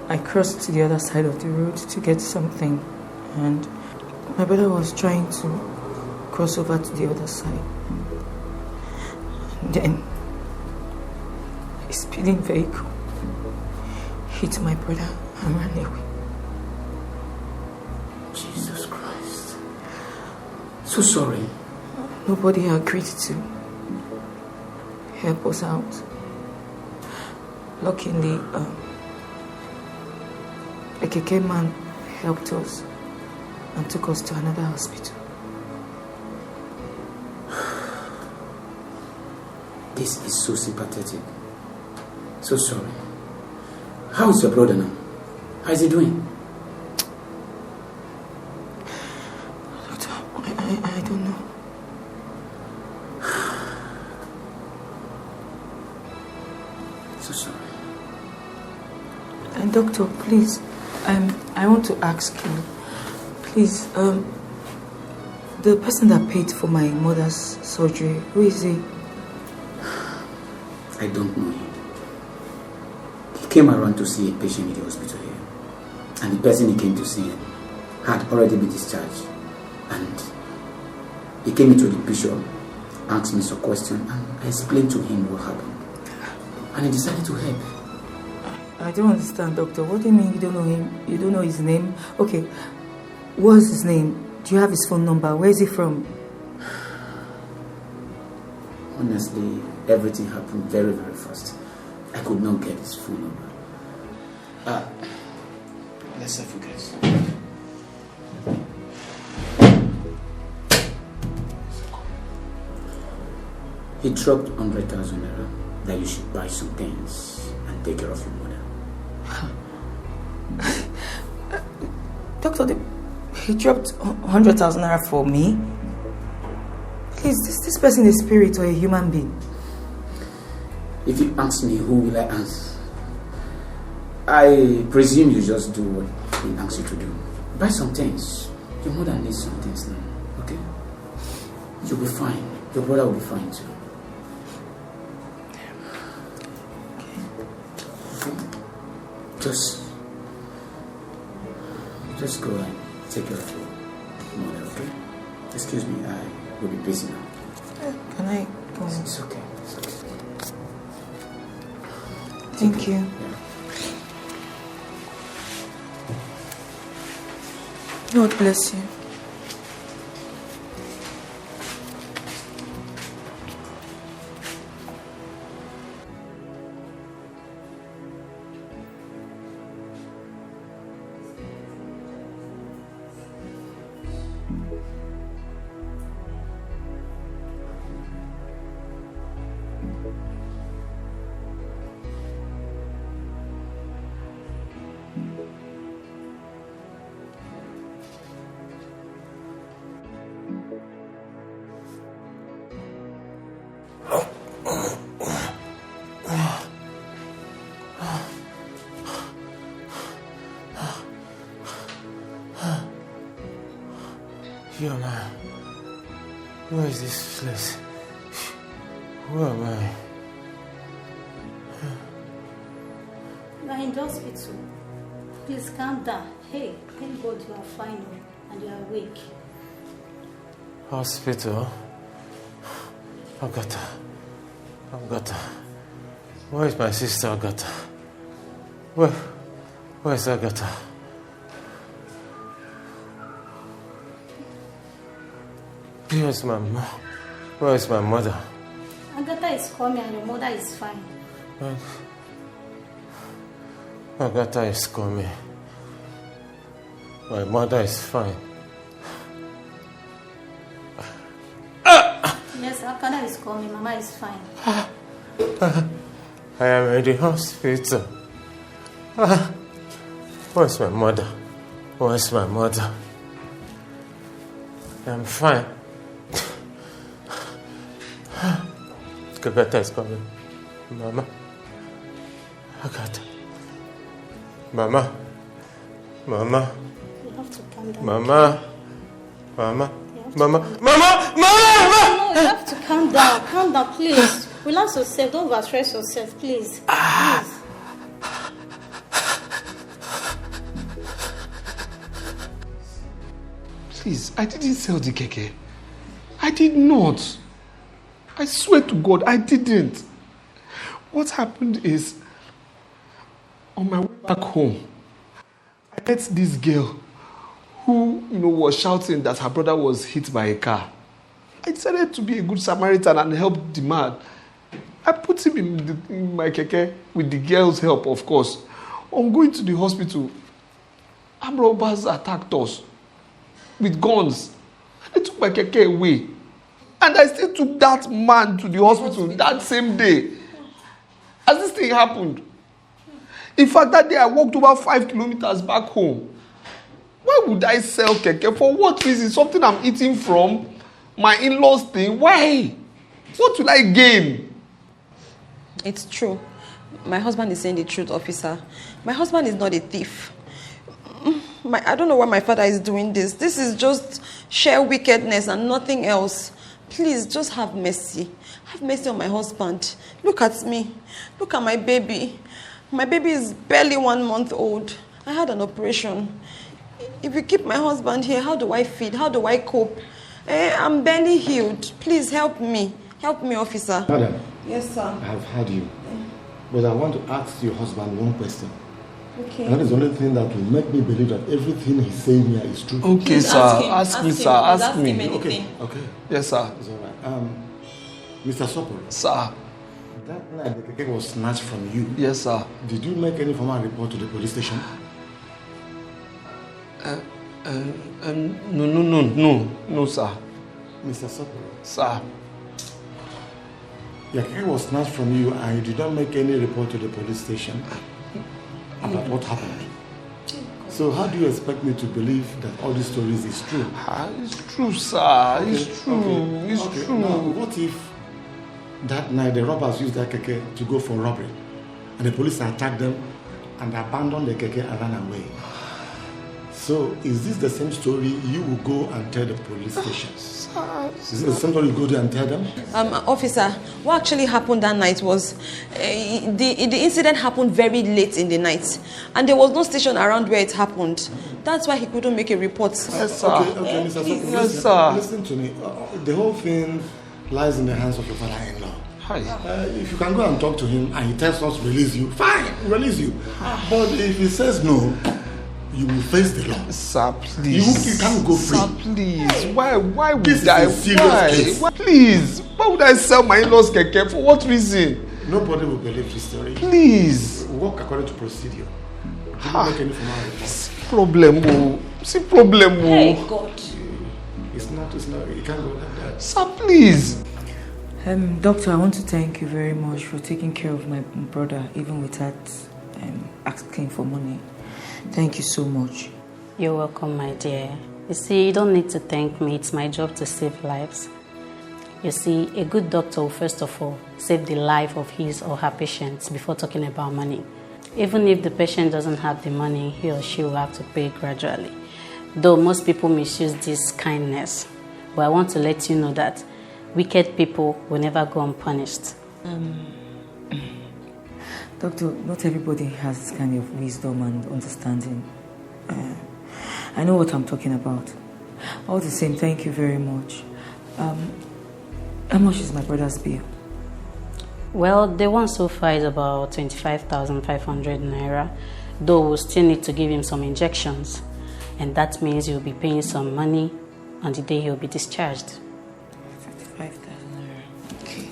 Speaker 15: I crossed to the other side of the road to get something, and my brother was trying to cross over to the other side. And then a speeding vehicle hit my brother and ran away.
Speaker 12: Jesus Christ. So sorry.
Speaker 15: Nobody agreed to help us out. Luckily, a KEKE man helped us and took us to another hospital.
Speaker 12: This is so sympathetic. So sorry. How is your brother now? How is he doing?
Speaker 15: Doctor, I don't know.
Speaker 12: So sorry.
Speaker 15: And doctor, please, I want to ask you, please, the person that paid for my mother's surgery, who is he?
Speaker 12: I don't know him. He came around to see a patient in the hospital here. And the person he came to see had already been discharged. And he came into the bishop, asked me some questions, and I explained to him what happened. And he decided to help.
Speaker 15: I don't understand, doctor. What do you mean you don't know him? You don't know his name? Okay, what's his name? Do you have his phone number? Where is he from?
Speaker 12: Honestly, everything happened very, very fast. I could not get his phone number. Let's not forget. He dropped 100,000 naira that you should buy some things and take care of your mother.
Speaker 15: Doctor, he dropped 100,000 naira for me. Please, this person is a spirit or a human being?
Speaker 12: If you ask me, who will I answer? I presume you just do what he asks you to do. Buy some things. Your mother needs some things now, okay? You'll be fine. Your brother will be fine too. Okay? Just go and take care of your mother, okay? Excuse me, I will be busy now.
Speaker 15: Can I go?
Speaker 12: It's okay. It's okay.
Speaker 15: Thank you.
Speaker 12: Yeah.
Speaker 15: God bless you.
Speaker 13: Yo, man. Where is this place? Where am I?
Speaker 19: You are in the hospital. Please calm down. Hey, thank God you are fine and you are awake.
Speaker 13: Hospital? Agatha. Where is my sister Agatha? Where is Agatha? Where is my mother?
Speaker 19: Agatha is coming and your mother is fine.
Speaker 13: Agatha is coming. My mother is fine.
Speaker 19: Yes, Agatha is coming. Mama is fine.
Speaker 13: I am in the hospital. Where's my mother? I'm fine. Agatha is coming. Mama. Agatha. Mama.
Speaker 19: You have to calm down.
Speaker 13: Mama.
Speaker 19: No, you have to calm down. Calm down, please. Relax yourself. Don't overstress yourself, please. Please.
Speaker 6: Please, I didn't sell the KEKE. I did not. I swear to God, I didn't. What happened is, on my way back home, I met this girl who, was shouting that her brother was hit by a car. I decided to be a good Samaritan and help the man. I put him in my KEKE with the girl's help, of course. On going to the hospital, armed robbers attacked us with guns. They took my KEKE away. And I still took that man to the hospital that same day. As this thing happened. In fact, that day I walked over 5 kilometers back home. Why would I sell KEKE? For what reason? Something I'm eating from? My in-laws thing? Why? What will I gain?
Speaker 1: It's true. My husband is saying the truth, officer. My husband is not a thief. I don't know why my father is doing this. This is just sheer wickedness and nothing else. Please, just have mercy. Have mercy on my husband. Look at me. Look at my baby. My baby is barely 1 month old. I had an operation. If you keep my husband here, how do I feed? How do I cope? I'm barely healed. Please help me. Help me, officer.
Speaker 7: Madam.
Speaker 1: Yes, sir.
Speaker 7: I have heard you. But I want to ask your husband one question.
Speaker 1: Okay.
Speaker 7: And that is the only thing that will make me believe that everything he's saying here is true.
Speaker 6: Okay,
Speaker 1: Please
Speaker 6: sir.
Speaker 1: ask
Speaker 6: Me,
Speaker 1: him.
Speaker 6: sir. Ask
Speaker 1: Ask
Speaker 6: me.
Speaker 1: him anything.
Speaker 7: Okay.
Speaker 6: Yes, sir.
Speaker 7: It's all right. Mr. Sopor.
Speaker 6: Sir.
Speaker 7: That night the KEKE was snatched from you.
Speaker 6: Yes, sir.
Speaker 7: Did you make any formal report to the police station?
Speaker 6: No, sir.
Speaker 7: Mr. Sopor.
Speaker 6: Sir.
Speaker 7: Your keke was snatched from you and you did not make any report to the police station about what happened. So how do you expect me to believe that all these stories is true?
Speaker 6: It's true, sir. It's true. It's true.
Speaker 7: Now, what if that night the robbers used that keke to go for robbery and the police attacked them and abandoned the keke and ran away? So is this the same story you will go and tell the police station? Is it the same story you go there and tell them?
Speaker 1: Officer, what actually happened that night was the incident happened very late in the night and there was no station around where it happened. That's why he couldn't make a report.
Speaker 6: Yes, sir.
Speaker 7: Okay, Mr. Sokko,
Speaker 6: Yes, sir.
Speaker 7: Listen to me. The whole thing lies in the hands of your father-in-law. If you can go and talk to him and he tells us release you, fine, release you. But if he says no, you will face the law.
Speaker 6: Sir, please.
Speaker 7: You can't go free.
Speaker 6: Sir, please. Why would
Speaker 7: This
Speaker 6: I?
Speaker 7: is a serious case.
Speaker 6: Why? Please. Why would I sell my in-laws keke? For what reason?
Speaker 7: Nobody will believe this story.
Speaker 6: Please.
Speaker 7: Work according to procedure. Do not make any formal report.
Speaker 6: See problem.
Speaker 1: Hey, God.
Speaker 7: It's not, you can't go like that.
Speaker 6: Sir, please.
Speaker 20: Doctor, I want to thank you very much for taking care of my brother, even without asking for money. Thank you so much.
Speaker 21: You're welcome, my dear. You see, you don't need to thank me. It's my job to save lives. You see, a good doctor will first of all save the life of his or her patient before talking about money. Even if the patient doesn't have the money, he or she will have to pay gradually. Though most people misuse this kindness. But I want to let you know that wicked people will never go unpunished.
Speaker 20: Doctor, not everybody has this kind of wisdom and understanding. I know what I'm talking about. All the same, thank you very much. How much is my brother's bill?
Speaker 21: Well, the one so far is about 25,500 naira, though we'll still need to give him some injections. And that means you'll be paying some money on the day he'll be discharged.
Speaker 20: 55,000 naira. Okay.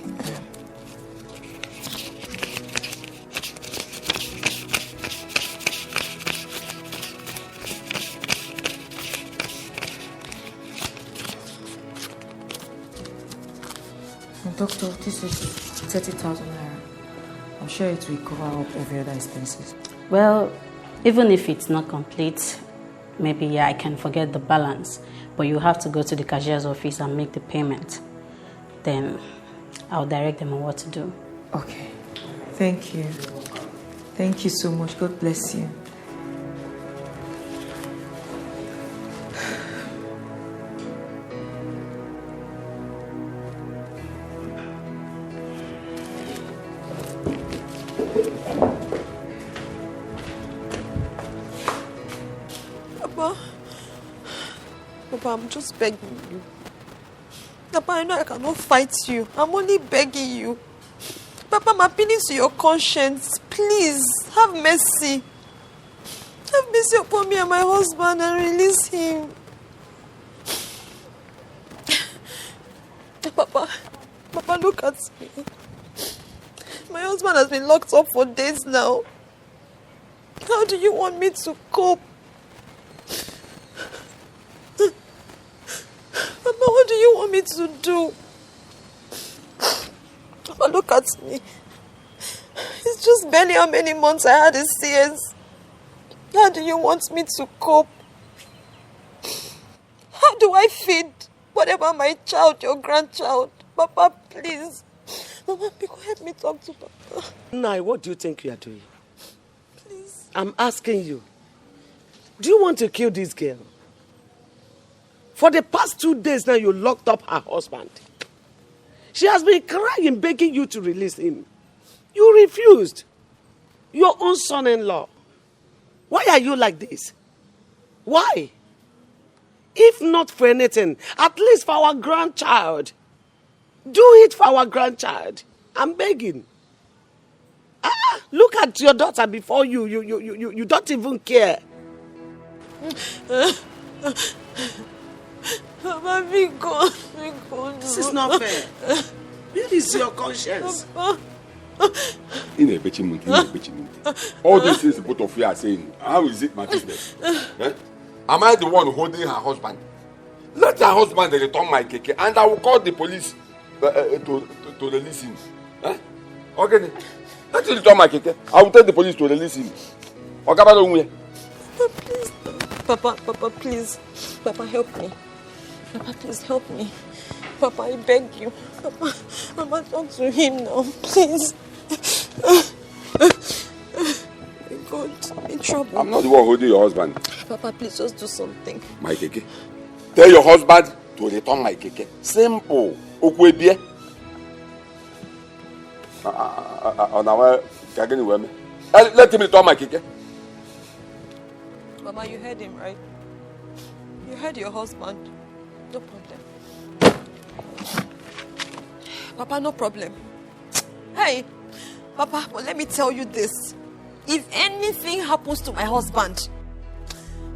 Speaker 20: Doctor, this is 30,000 naira. I'm sure it will cover up every other expenses.
Speaker 21: Well, even if it's not complete, maybe I can forget the balance, but you have to go to the cashier's office and make the payment. Then I'll direct them on what to do.
Speaker 20: Okay. Thank you. Thank you so much. God bless you.
Speaker 4: Papa, I'm just begging you. Papa, I know I cannot fight you. I'm only begging you. Papa, I'm appealing to your conscience. Please, have mercy. Have mercy upon me and my husband and release him. Papa, look at me. My husband has been locked up for days now. How do you want me to cope? Papa, what do you want me to do? Papa, look at me. It's just barely how many months I had his CS. How do you want me to cope? How do I feed whatever my child, your grandchild? Papa, please. Mama, help me talk to Papa.
Speaker 5: Nai, what do you think you are doing? Please. I'm asking you. Do you want to kill this girl? For the past 2 days now, you locked up her husband. She has been crying, begging you to release him. You refused. Your own son-in-law. Why are you like this? Why? If not for anything, at least for our grandchild. Do it for our grandchild. I'm begging. Look at your daughter before you. You don't even care.
Speaker 4: Mama, be gone.
Speaker 5: This is not fair. Where is your conscience?
Speaker 3: All these things both of you are saying, how is it my business? Am I the one holding her husband? Let her husband return my keke and I will call the police to release him. Eh? Okay. Let him return my keke. I will tell the police to release him. Papa,
Speaker 1: please. Papa, please. Papa, help me. Papa, please help me. Papa, I beg you. Papa, talk to him now, please. My God, I'm in trouble.
Speaker 3: I'm not the one holding your husband.
Speaker 1: Papa, please just do something.
Speaker 3: My keke. Tell your husband to return my keke. Simple. Okwebie. Let him return my keke.
Speaker 1: Mama, you heard him, right? You heard your husband. No problem. Papa, no problem. Hey, Papa, well, let me tell you this. If anything happens to my husband,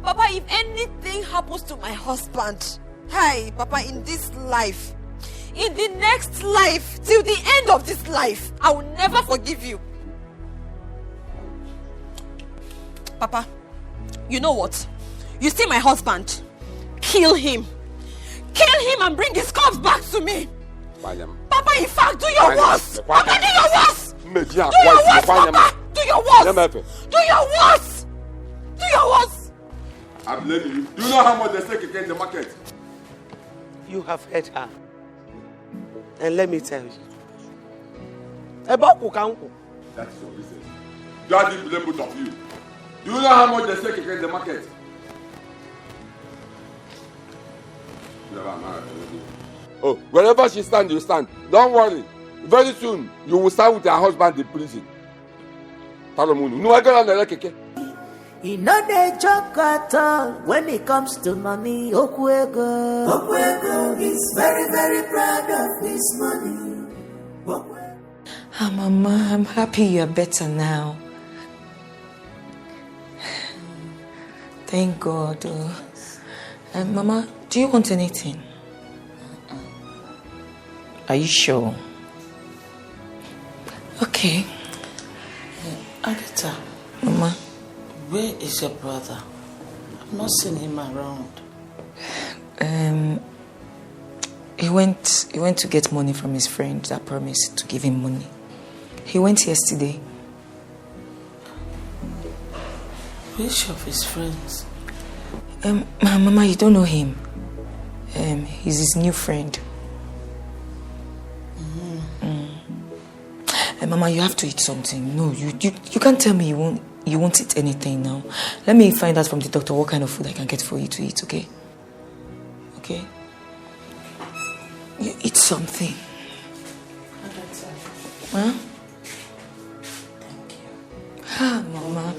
Speaker 1: Papa, if anything happens to my husband, hey, Papa, in this life, in the next life, till the end of this life, I will never forgive you. Papa, you know what? You see my husband? Kill him. Kill him and bring his corpse back to me. Papa, in fact, do your worst. Papa, do your worst. Do your worst, Papa. Do your worst. Do your worst. Do your worst.
Speaker 3: I'm blaming you. Do you know how much they take in the market?
Speaker 5: You have heard her. And let me tell you. About Kukanku.
Speaker 3: That's your business. God didn't blame both of you. Do you know how much they take in the market? Oh, wherever she stands, you stand. Don't worry. Very soon, you will stand with your husband in prison.
Speaker 8: He no dey joke at all when it comes to money. Okwego is very, very proud of his money.
Speaker 20: Mama, I'm happy you're better now. Thank God. Mama, do you want anything? Are you sure? Okay.
Speaker 5: Agatha.
Speaker 20: Mama.
Speaker 5: Where is your brother? I've not seen him around.
Speaker 20: He went to get money from his friend that promised to give him money. He went yesterday.
Speaker 5: Which of his friends?
Speaker 20: Mama, you don't know him. He's his new friend. Mama, you have to eat something. No, you can't tell me you won't eat anything now. Let me find out from the doctor what kind of food I can get for you to eat, okay? Okay? You eat something. Huh?
Speaker 5: Thank you.
Speaker 20: Mama.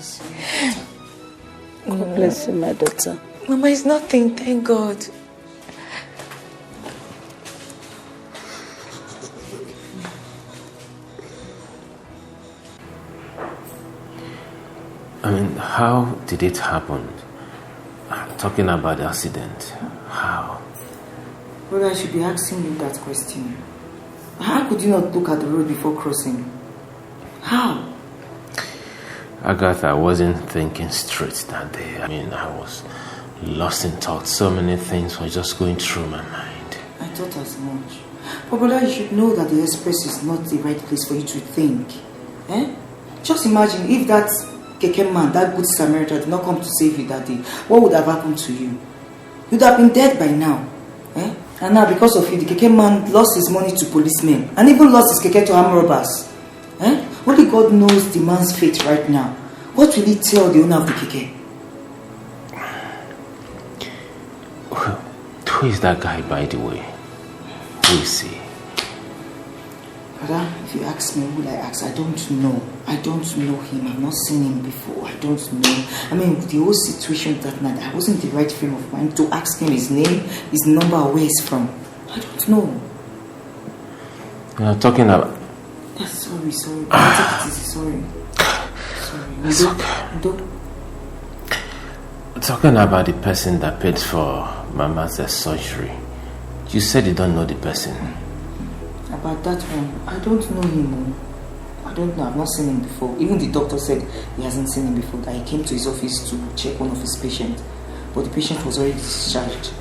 Speaker 5: God bless you, my daughter.
Speaker 20: Mama, it's nothing, thank God.
Speaker 13: I mean, how did it happen? I'm talking about the accident. How?
Speaker 20: Well, I should be asking you that question. How could you not look at the road before crossing? How?
Speaker 13: Agatha, I wasn't thinking straight that day. I mean, I was lost in thought. So many things were just going through my mind.
Speaker 20: I thought as much. But brother, you should know that the express is not the right place for you to think. Just imagine if that KEKE man, that good Samaritan, did not come to save you that day. What would have happened to you? You'd have been dead by now. And now because of you, the KEKE man lost his money to policemen and even lost his KEKE to armed robbers. Only God knows the man's fate right now. What will he tell the owner of the KEKE?
Speaker 13: Who is that guy, by the way? Who is he?
Speaker 20: Brother, if you ask me, who will I ask? I don't know. I don't know him. I've not seen him before. I don't know. I mean, the whole situation that night, I wasn't in the right frame of mind to ask him his name, his number, or where he's from. I don't know.
Speaker 13: You're talking about...
Speaker 20: Sorry. Take it easy, sorry.
Speaker 13: It's okay. Talking about the person that paid for Mama's surgery. You said you don't know the person.
Speaker 20: About that one, I don't know him. I don't know. I've not seen him before. Even the doctor said he hasn't seen him before, that he came to his office to check one of his patients. But the patient was already discharged.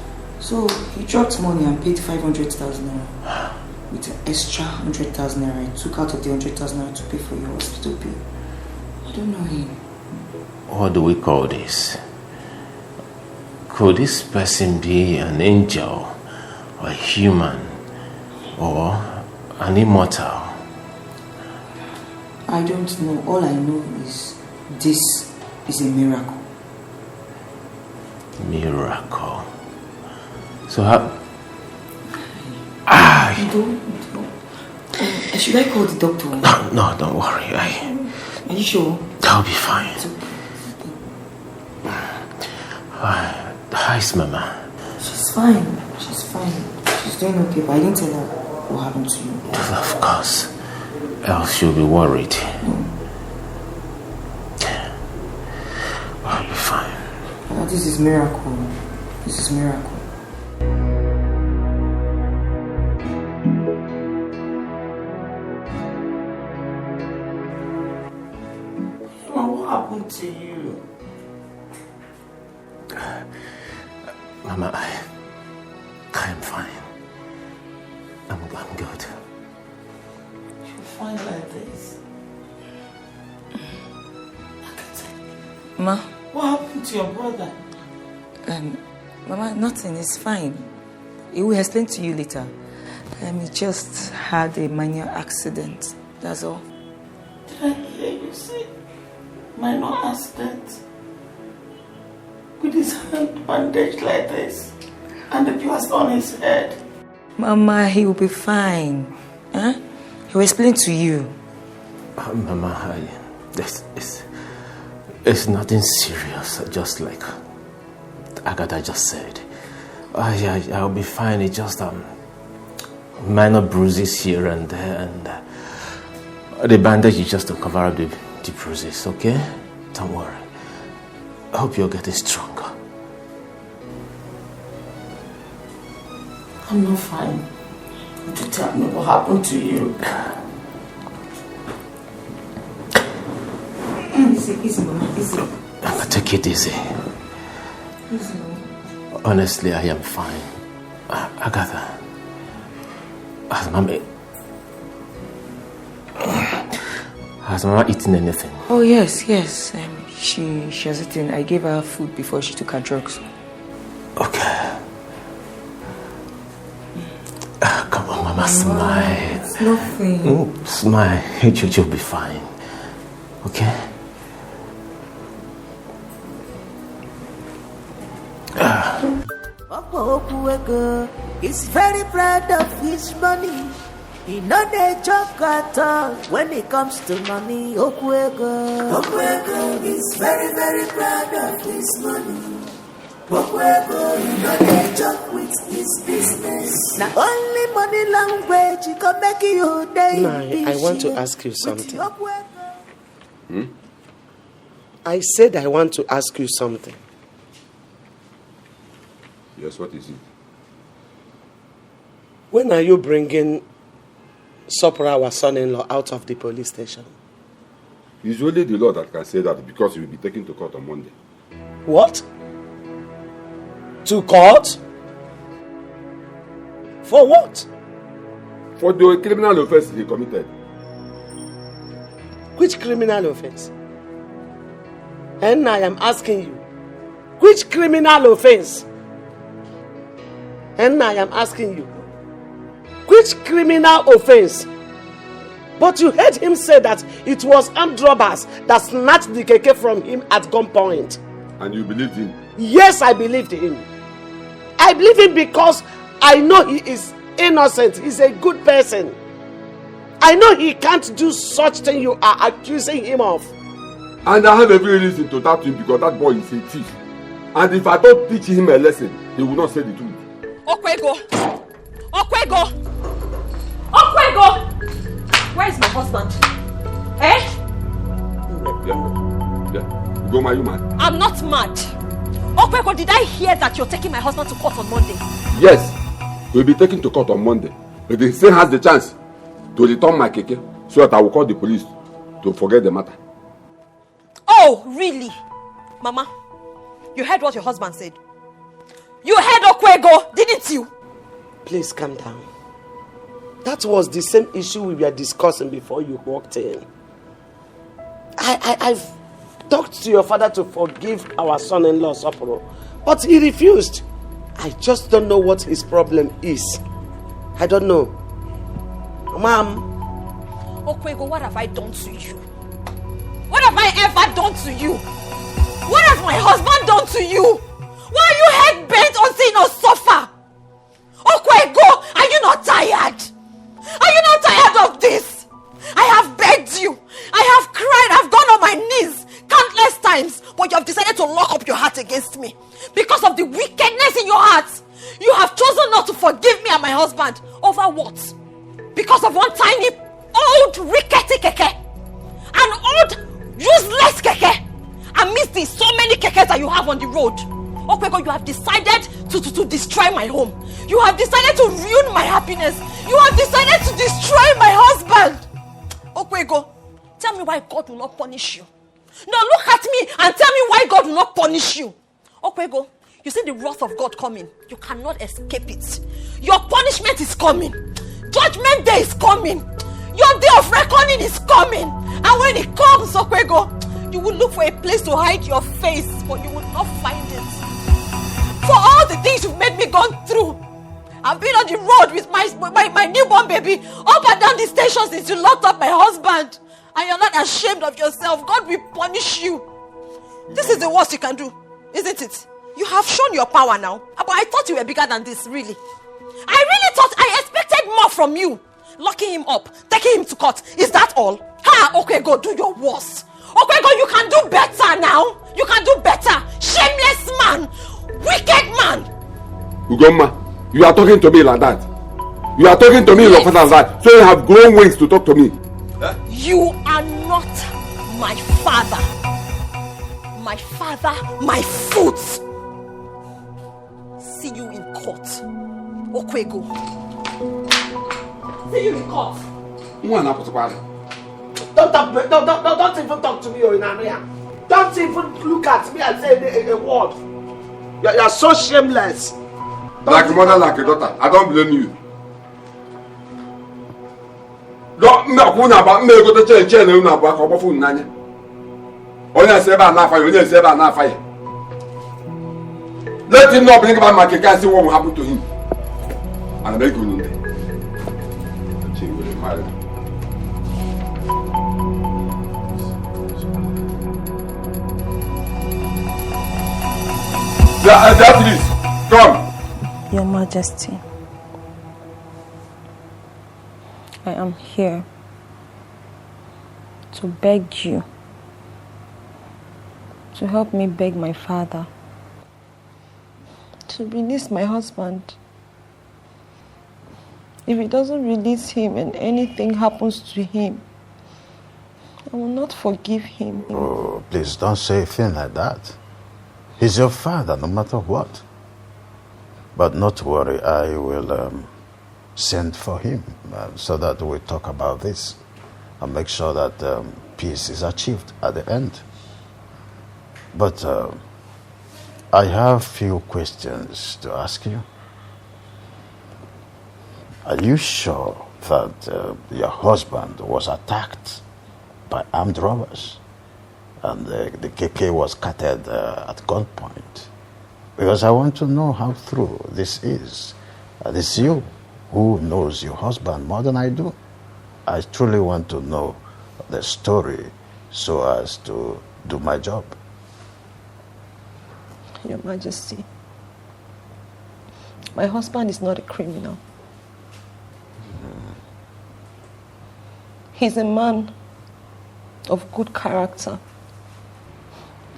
Speaker 20: So he dropped money and paid 500,000 naira. with an extra 100,000 naira I took out of the 100,000 naira to pay for your hospital bill. I don't know him.
Speaker 13: What do we call this? Could this person be an angel, a human, or an immortal?
Speaker 20: I don't know. All I know is this is a miracle.
Speaker 13: Miracle. So how...
Speaker 20: Should I call the doctor?
Speaker 13: No, don't worry.
Speaker 20: Are you sure?
Speaker 13: I'll be fine. How's Mama?
Speaker 20: She's fine. She's fine. She's doing okay, but I didn't tell her what happened to you.
Speaker 13: Of course. Else she'll be worried. I'll be fine.
Speaker 20: This is miracle. This is miracle.
Speaker 5: What happened to you?
Speaker 13: Mama, I'm fine. I'm good.
Speaker 5: You're fine like this.
Speaker 20: Ma?
Speaker 5: What happened to your brother?
Speaker 20: Mama, nothing. It's fine. He will explain to you later. He just had a minor accident. That's all.
Speaker 5: Did I hear you say minor accident? With his hand bandaged like this and the plaster on his head.
Speaker 20: Mama, he will be fine. Huh? He will explain to you.
Speaker 13: Mama, it's nothing serious. Just like Agatha just said. I'll be fine. It's just minor bruises here and there, and the bandage is just to cover up the bruises. Okay? Don't worry. I hope you're getting stronger.
Speaker 5: I'm not fine. Would you tell me what happened to you?
Speaker 20: Easy, Mama, easy.
Speaker 13: Take it easy.
Speaker 20: Easy.
Speaker 13: Honestly, I am fine. Agatha, has Mama eaten anything?
Speaker 20: Oh, yes. She has eaten. I gave her food before she took her drugs.
Speaker 13: Okay. Come on, Mama, smile.
Speaker 20: It's nothing.
Speaker 13: Smile. You'll be fine. Okay?
Speaker 8: He's very proud of his money. He no dey joke at all when it comes to money. Okwego is very, very proud of his money. Okwego, he no dey joke with his business. Now only money language he can make you day.
Speaker 5: I want to ask you something. I said I want to ask you something.
Speaker 3: Yes, what is it?
Speaker 5: When are you bringing Sopra, our son-in-law, out of the police station?
Speaker 3: It's only the law that can say that because he will be taken to court on Monday.
Speaker 5: What? To court? For what?
Speaker 3: For the criminal offense he committed.
Speaker 5: Which criminal offense? And I am asking you, which criminal offense? And I am asking you, which criminal offense? But you heard him say that it was armed robbers that snatched the KEKE from him at gunpoint.
Speaker 3: And you believed him?
Speaker 5: Yes, I believed him. I believe him because I know he is innocent. He's a good person. I know he can't do such thing you are accusing him of.
Speaker 3: And I have every reason to doubt him because that boy is a thief. And if I don't teach him a lesson, he will not say the truth.
Speaker 1: Okwego! Where is my husband? Eh?
Speaker 3: Yeah. Go, are you mad?
Speaker 1: I'm not mad. Okwego, did I hear that you're taking my husband to court on Monday?
Speaker 3: Yes. He'll be taken to court on Monday. But he still has the chance to return my KEKE so that I will call the police to forget the matter.
Speaker 1: Oh, really? Mama, you heard what your husband said. You heard Okwego, didn't you?
Speaker 5: Please calm down. That was the same issue we were discussing before you walked in. I've talked to your father to forgive our son-in-law, Soporo, but he refused. I just don't know what his problem is. I don't know. Mom.
Speaker 15: Okwego, what have I done to you? What have I ever done to you? What has my husband done to you? Why are you head-bent on seeing us suffer? Okwego, are you not tired? Are you not tired of this? I have begged you. I have cried. I've gone on my knees countless times. But you have decided to lock up your heart against me. Because of the wickedness in your heart. You have chosen not to forgive me and my husband. Over what? Because of one tiny, old, rickety keke. An old, useless keke. Amidst the so many kekes that you have on the road. Okwego, you have decided to destroy my home. You have decided to ruin my happiness. You have decided to destroy my husband. Okwego, tell me why God will not punish you. No, look at me and tell me why God will not punish you. Okwego, you see the wrath of God coming. You cannot escape it. Your punishment is coming. Judgment day is coming. Your day of reckoning is coming. And when it comes, Okwego, you will look for a place to hide your face, but you will not find it. For all the things you've made me go through, I've been on the road with my newborn baby, up and down the station since you locked up my husband. And you're not ashamed of yourself. God will punish you. This is the worst you can do, isn't it? You have shown your power now. But I thought you were bigger than this, really. I really thought I expected more from you. Locking him up, taking him to court. Is that all? Okay, go do your worst. Okay, go, you can do better now. You can do better. Shameless man. Wicked man.
Speaker 3: Ugoma, you are talking to me like that. You are talking to me in your father's life. So you have grown wings to talk to me.
Speaker 15: You are not my father. My father, my foot. See you in court. Okwego. See you in court.
Speaker 5: Don't even talk to me, Oinania. Don't even look at me and say a word. You are so shameless.
Speaker 3: Like a mother, like a daughter. I don't blame you. Don't about me go to church and you know about phone nanya. Only say about na fire, only say about na fire. Let him not bring about my cake and see what will happen to him. And I beg you know that. She will marry. That is come.
Speaker 1: Your Majesty, I am here to beg you to help me beg my father to release my husband. If he doesn't release him and anything happens to him, I will not forgive him.
Speaker 9: Oh, please don't say a thing like that. He's your father, no matter what. But not to worry, I will send for him so that we talk about this and make sure that peace is achieved at the end. But I have few questions to ask you. Are you sure that your husband was attacked by armed robbers and the KEKE was carted at gunpoint? Because I want to know how true this is. This is you who knows your husband more than I do. I truly want to know the story so as to do my job.
Speaker 1: Your Majesty, my husband is not a criminal. He's a man of good character.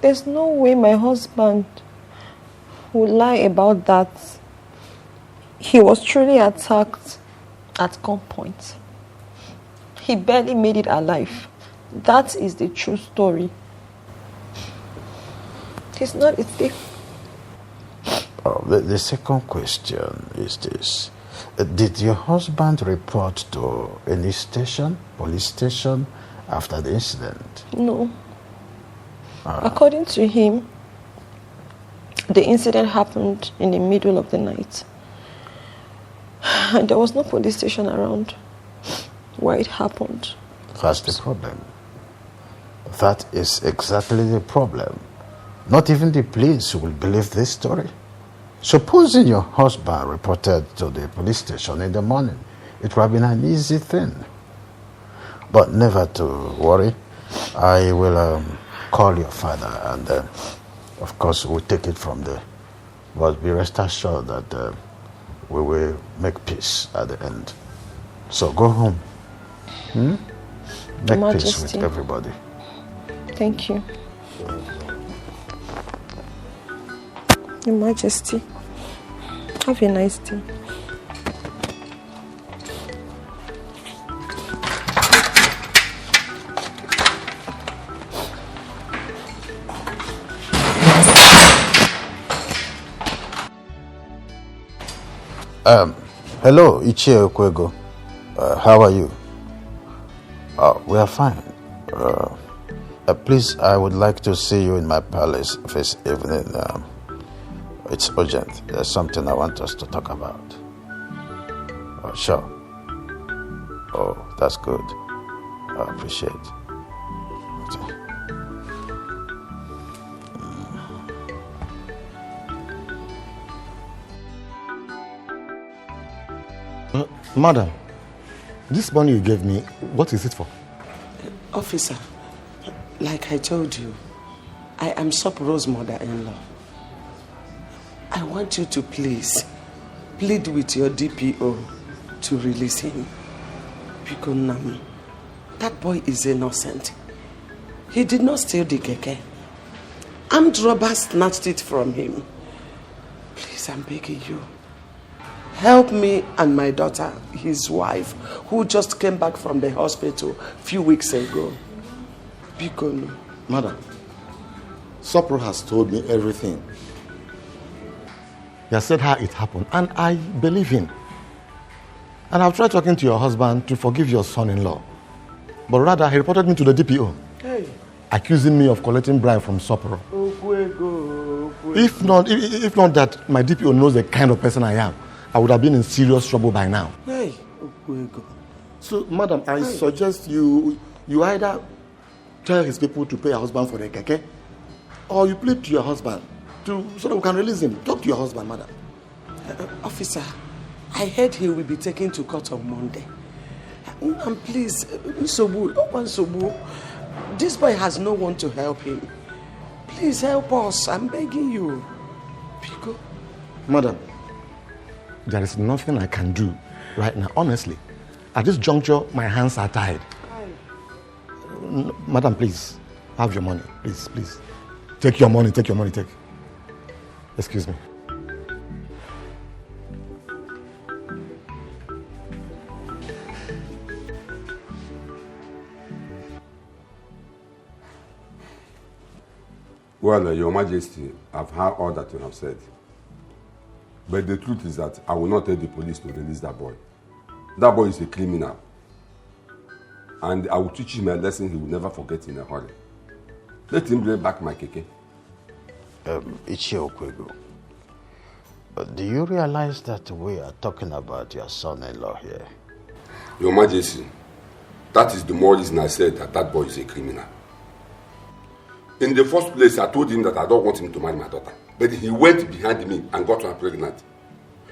Speaker 1: There's no way my husband will lie about that. He was truly attacked at gunpoint. He barely made it alive. That is the true story. He's not a thief.
Speaker 9: The second question is this. Did your husband report to any station, police station, after the incident?
Speaker 1: No. According to him, the incident happened in the middle of the night.
Speaker 16: And there was no police station around where it happened.
Speaker 9: That's the problem. That is exactly the problem. Not even the police will believe this story. Supposing your husband reported to the police station in the morning, it would have been an easy thing. But never to worry. I will call your father and of course we'll take it from there. But be rest assured that we will make peace at the end. So go home. Make peace with everybody.
Speaker 16: Thank you. Your Majesty, have a nice day.
Speaker 9: Hello, Ichie Okwego. How are you? We are fine. Please, I would like to see you in my palace this evening. It's urgent. There's something I want us to talk about. Sure. Oh, that's good. I appreciate it.
Speaker 7: Madam, this money you gave me, what is it for?
Speaker 5: Officer, like I told you, I am Soporo's mother-in-law. I want you to please plead with your DPO to release him. Because that boy is innocent. He did not steal the keke. Armed robbers snatched it from him. Please, I'm begging you. Help me and my daughter, his wife, who just came back from the hospital a few weeks ago. Bikono.
Speaker 7: Madam, Sopro has told me everything. He has said how it happened, and I believe him. And I've tried talking to your husband to forgive your son-in-law. But rather, he reported me to the DPO, accusing me of collecting bribe from Sopro. If not that my DPO knows the kind of person I am, I would have been in serious trouble by now.
Speaker 5: Hey.
Speaker 7: So, madam, I suggest you either tell his people to pay your husband for the keke, or you plead to your husband so that we can release him. Talk to your husband, madam.
Speaker 5: Officer, I heard he will be taken to court on Monday. And please, Nsobu, this boy has no one to help him. Please help us. I'm begging you. Pico.
Speaker 7: Madam, there is nothing I can do right now, honestly. At this juncture, my hands are tied. Madam, please, have your money. Please. Take your money, take. Excuse me.
Speaker 3: Well, Your Majesty, I've heard all that you have said. But the truth is that I will not tell the police to release that boy. That boy is a criminal. And I will teach him a lesson he will never forget in a hurry. Let him bring back my keke.
Speaker 9: Ichie Okwego, do you realize that we are talking about your son-in-law here?
Speaker 3: Your Majesty, that is the more reason I said that boy is a criminal. In the first place, I told him that I don't want him to marry my daughter. But he went behind me and got her pregnant.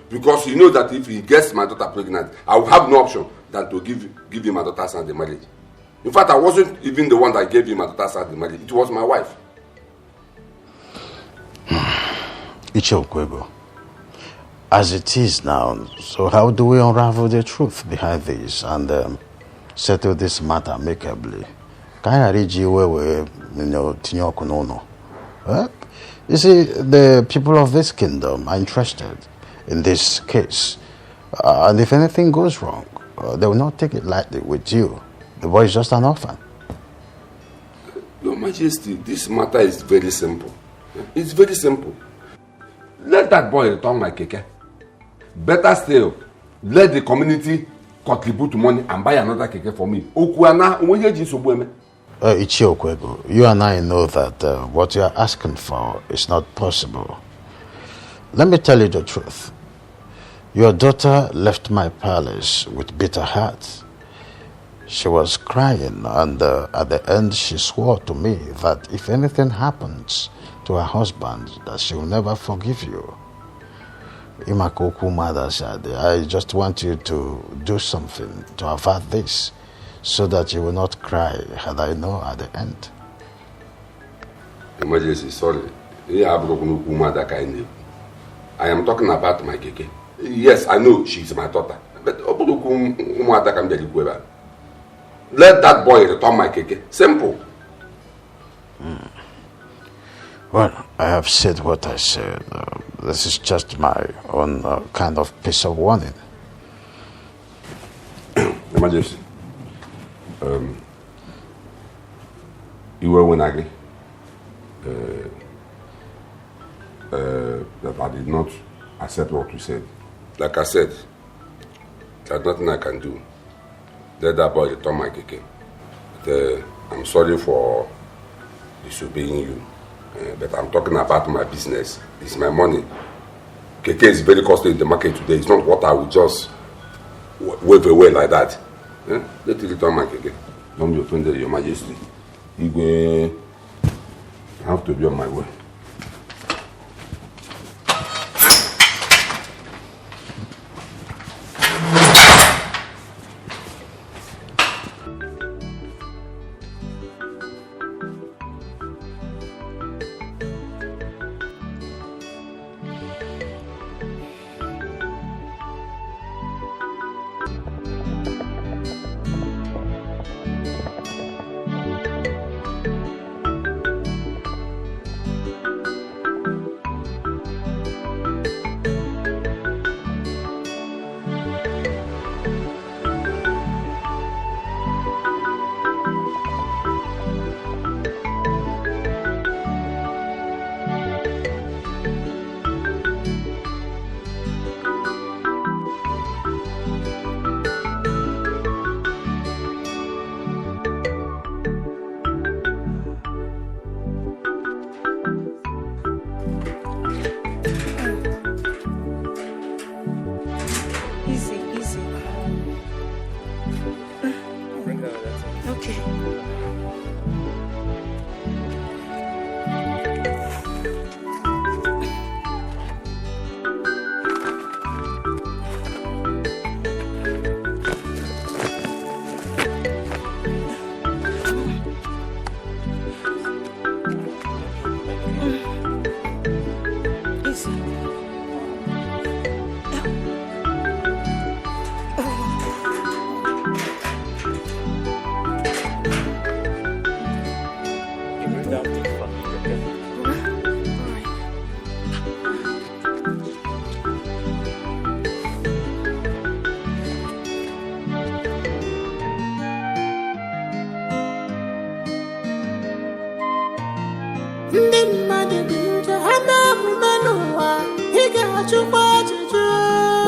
Speaker 3: Because he knows that if he gets my daughter pregnant, I will have no option than to give him my daughter's hand in marriage. In fact, I wasn't even the one that gave him my daughter's hand in marriage. It was my wife.
Speaker 9: Ichie Okwego, as it is now, so how do we unravel the truth behind this and settle this matter amicably? You see, the people of this kingdom are interested in this case. And if anything goes wrong, they will not take it lightly with you. The boy is just an orphan.
Speaker 3: Your Majesty, this matter is very simple. It's very simple. Let that boy return my keke. Better still, let the community contribute money and buy another keke for me.
Speaker 9: Ichie Okwego, you and I know that what you are asking for is not possible. Let me tell you the truth. Your daughter left my palace with bitter heart. She was crying, and at the end she swore to me that if anything happens to her husband, that she will never forgive you. Imakoku mother said, I just want you to do something to avert this, so that you will not cry, had I know at the end.
Speaker 3: Emergency, sorry. I am talking about my KEKE. Yes, I know she's my daughter. But let that boy return my KEKE. Simple.
Speaker 9: Well, I have said what I said. This is just my own kind of piece of warning.
Speaker 3: Emergency. You were when agree that I did not accept what you said. Like I said, there's nothing I can do. Let that boy return my KEKE. But, I'm sorry for disobeying you. But I'm talking about my business. It's my money. KEKE is very costly in the market today. It's not what I would just wave away like that. Let it return my KEKE. Don't be offended, Your Majesty. I have to be on my way.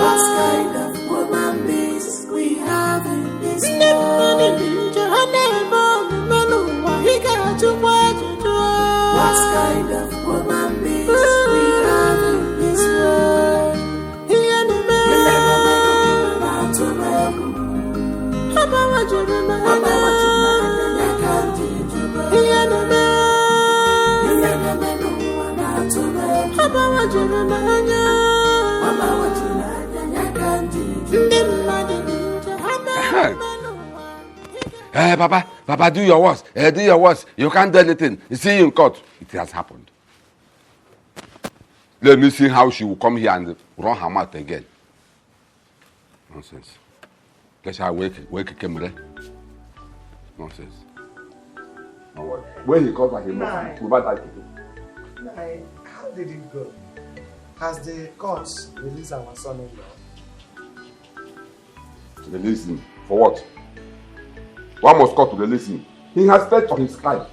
Speaker 8: What kind of woman beings we have in this world? What kind of woman beings we have in this world?
Speaker 3: Hey, Papa, do your worst. Do your worst. You can't do anything. You see you in court. It has happened. Let me see how she will come here and run her mouth again. Nonsense. Let's have wake camera. Nonsense. No worry. When he comes back, he must go back.
Speaker 5: How did it go? Has the courts released our son-in-law?
Speaker 3: Release him. For what? One must court to release him. He has paid for his crime.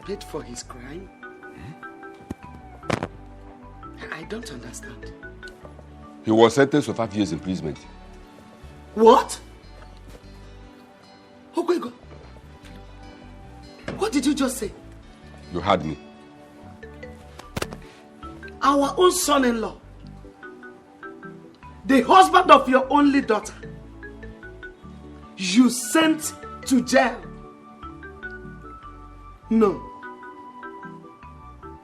Speaker 5: Paid for his crime? I don't understand.
Speaker 3: He was sentenced to 5 years imprisonment.
Speaker 5: What? Okwego, what did you just say?
Speaker 3: You heard me.
Speaker 5: Our own son-in-law the husband of your only daughter, you sent to jail. No.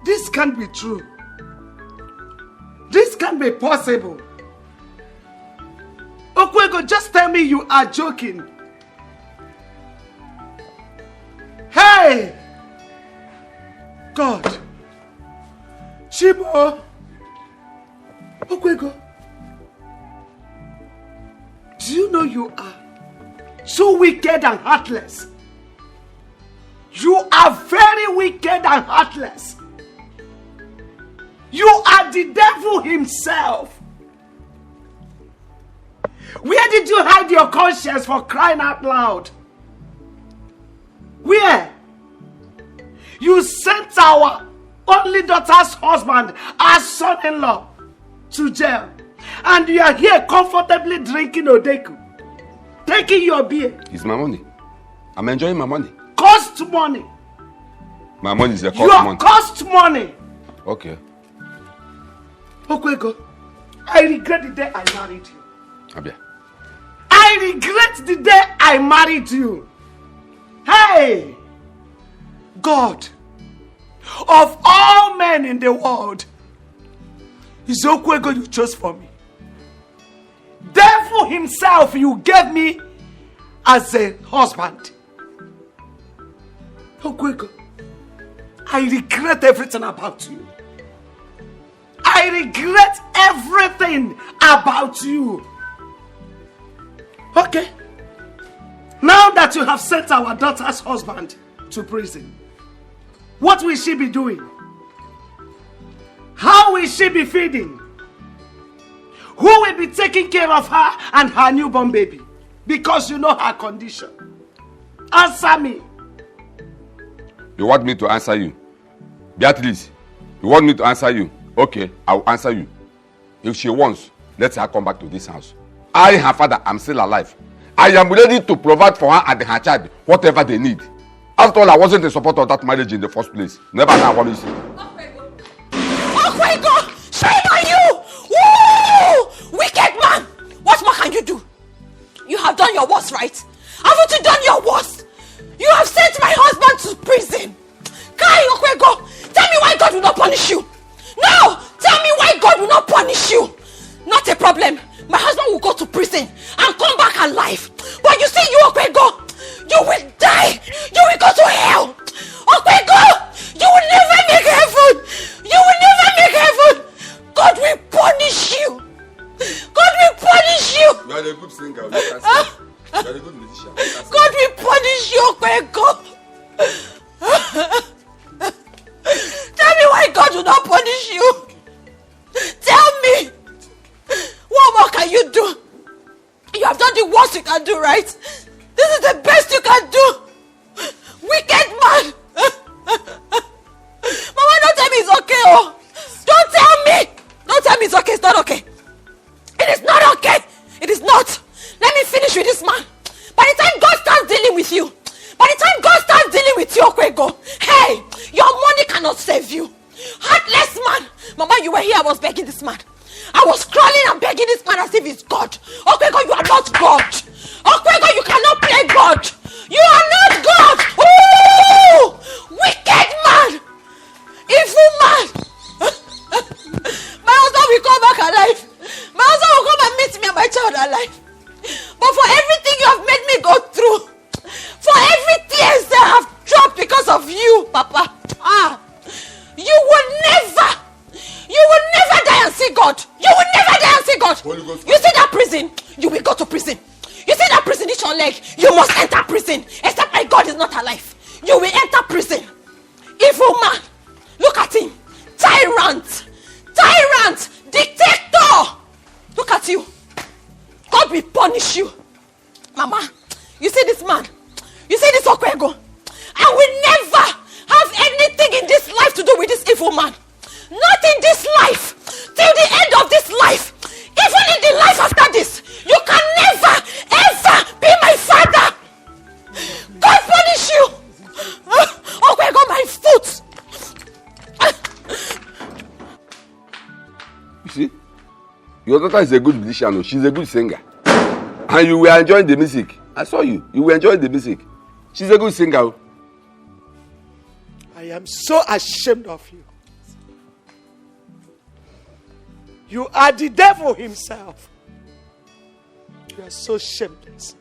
Speaker 5: This can't be true. This can't be possible. Okwego, just tell me you are joking. Hey! God. Chibo. Okwego. Do you know you are so wicked and heartless? You are very wicked and heartless. You are the devil himself. Where did you hide your conscience, for crying out loud? Where? You sent our only daughter's husband, our son-in-law, to jail. And you are here comfortably drinking Odeku, taking your beer.
Speaker 3: It's my money. I'm enjoying my money.
Speaker 5: Cost money.
Speaker 3: My money is a cost
Speaker 5: Your
Speaker 3: money.
Speaker 5: cost money.
Speaker 3: Okay.
Speaker 5: Okwego, I regret the day I married you.
Speaker 3: Abia.
Speaker 5: I regret the day I married you. Hey! God, of all men in the world, it's Okwego you chose for me. Devil himself you gave me as a husband. Okwego, I regret everything about you. I regret everything about you. Okay. Now that you have sent our daughter's husband to prison, what will she be doing? How will she be feeding? Who will be taking care of her and her newborn baby? Because you know her condition. Answer me.
Speaker 3: You want me to answer you? Beatrice, you want me to answer you? Okay, I'll answer you. If she wants, let her come back to this house. I, her father, am still alive. I am ready to provide for her and her child whatever they need. After all, I wasn't in support of that marriage in the first place. Never know what you say.
Speaker 1: Okwego! Shame on you! Woo! Wicked man! What more can you do? You have done your worst, right? Haven't you done your worst? You have sent my husband to prison. Kai Okwego, tell me why God will not punish you. No! Tell me why God will not punish you. Not a problem. My husband will go to prison and come back alive. But you see, you Okwego, you will die. You will go to hell. Okwego, you will never make heaven. You will never make heaven. God will punish you. God will punish you.
Speaker 3: You are a good singer. You can sing. You are a good musician.
Speaker 1: God will punish you, Okwego. Tell me why God will not punish you. Tell me. What more can you do? You have done the worst you can do, right? This is the best you can do. Wicked man. Mama, don't tell me it's okay. Oh. Don't tell me. Don't tell me it's okay. It's not okay. It is not okay. It is not. Let me finish with this man. By the time God starts dealing with you, Okwego, hey, your money cannot save you. Heartless man. Mama, you were here. I was begging this man. I was crawling and begging this man as if he's God. Okwego, you are not God. Okwego, you cannot play God. You are not God. Ooh! Wicked man. Evil man. My husband will come back alive. My husband will come and meet me and my child alive. But for everything you have made me go through, for every tears that I have dropped because of you, Papa, you will never die and see God. You will never die and see God. You see that prison? You will go to prison. You see that prison? It's your leg. You must enter prison. Except my God is not alive. You will enter prison. Evil man. Look at him. Tyrant. Dictator. Look at you. God will punish you. Mama, you see this man? You see this Okwego? I will never have anything in this life to do with this evil man. Not in this life. Till the end of this life. Even in the life after this. You can never, ever be my father. God punish you. Okwego, my foot.
Speaker 3: You see? You Your daughter is a good musician. She's a good singer. And you were enjoying the music. I saw you. You were enjoying the music. She's a good singer.
Speaker 5: I am so ashamed of you. You are the devil himself. You are so shameless.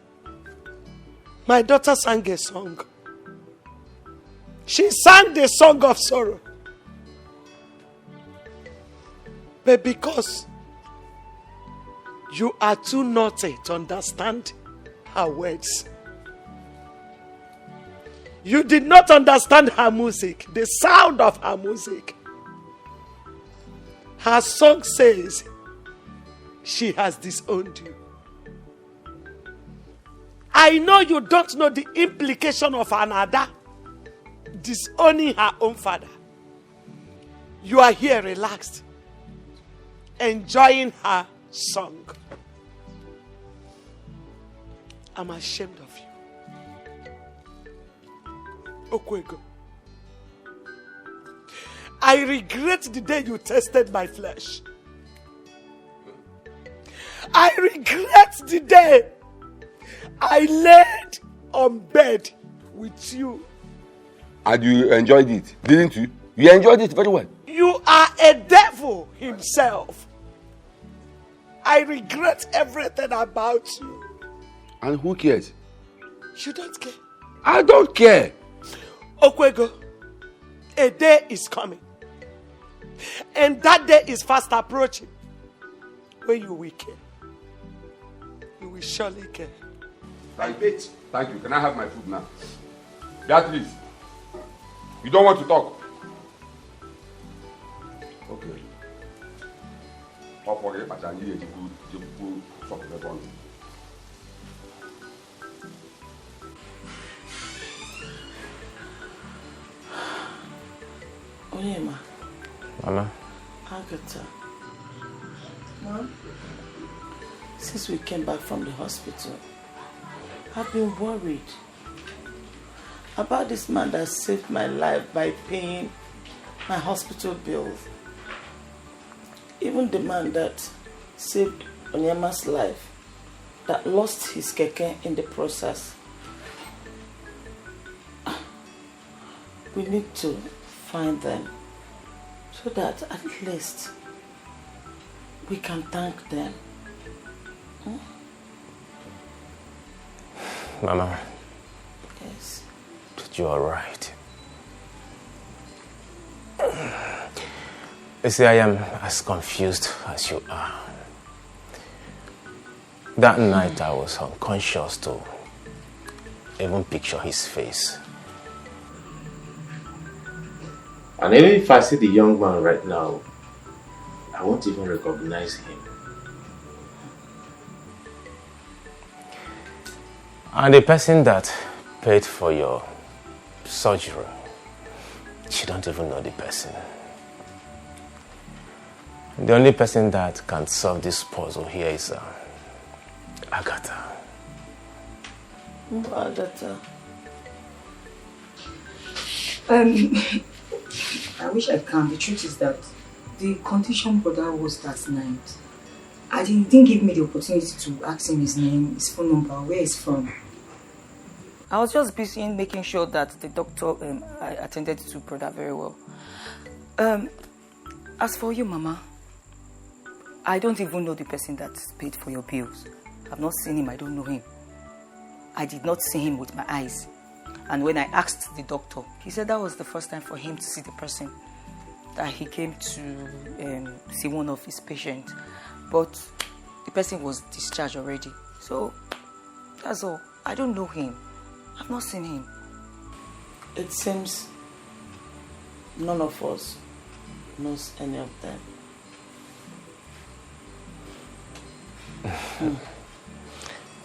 Speaker 5: My daughter sang a song. She sang the song of sorrow. But because you are too naughty to understand her words, you did not understand her music, the sound of her music. Her song says she has disowned you. I know you don't know the implication of another disowning her own father. You are here relaxed, enjoying her song. I'm ashamed of you. Okwego. I regret the day you tasted my flesh. I regret the day I laid on bed with you.
Speaker 3: And you enjoyed it, didn't you? You enjoyed it very well.
Speaker 5: You are a devil himself. I regret everything about you.
Speaker 3: And who cares?
Speaker 5: You don't care.
Speaker 3: I don't care.
Speaker 5: Okwego, a day is coming. And that day is fast approaching. When you will care. You will surely care.
Speaker 3: Thank you. Thank you. Can I have my food now? Beatrice, you don't want to talk? Okay.
Speaker 20: Onyema.
Speaker 13: Mama.
Speaker 20: Agatha. Mom, since we came back from the hospital, I've been worried about this man that saved my life by paying my hospital bills. Even the man that saved Onyema's life, that lost his keke in the process. We need to find them so that at least we can thank them.
Speaker 13: Mama.
Speaker 20: Yes.
Speaker 13: But you are right. You see, I am as confused as you are. That night I was unconscious to even picture his face. And even if I see the young man right now, I won't even recognize him. And the person that paid for your surgery, she don't even know the person. The only person that can solve this puzzle here is Agatha.
Speaker 20: Agatha.
Speaker 2: I wish I can. The truth is that the condition brother was that night. He didn't give me the opportunity to ask him his name, his phone number, where he's from.
Speaker 20: I was just busy in making sure that the doctor attended to brother very well. As for you, Mama, I don't even know the person that paid for your bills. I've not seen him, I don't know him. I did not see him with my eyes. And when I asked the doctor, he said that was the first time for him to see the person. That he came to see one of his patients. But the person was discharged already. So, that's all. I don't know him. I've not seen him. It seems none of us knows any of them.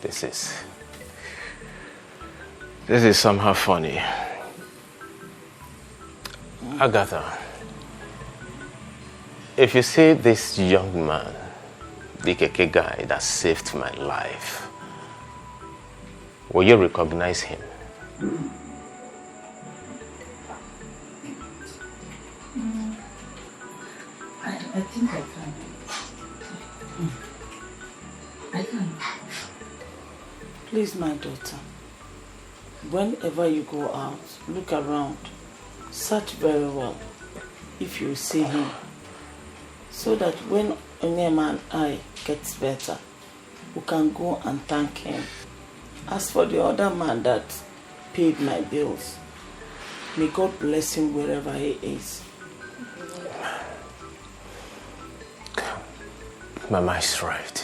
Speaker 13: This is somehow funny. Agatha, if you see this young man, the KEKE guy that saved my life, will you recognize him?
Speaker 2: I think I can.
Speaker 5: Please, my daughter, whenever you go out, look around. Search very well if you see him, so that when Onyema and I gets better, we can go and thank him. As for the other man that paid my bills, may God bless him wherever he is.
Speaker 13: Mama is right.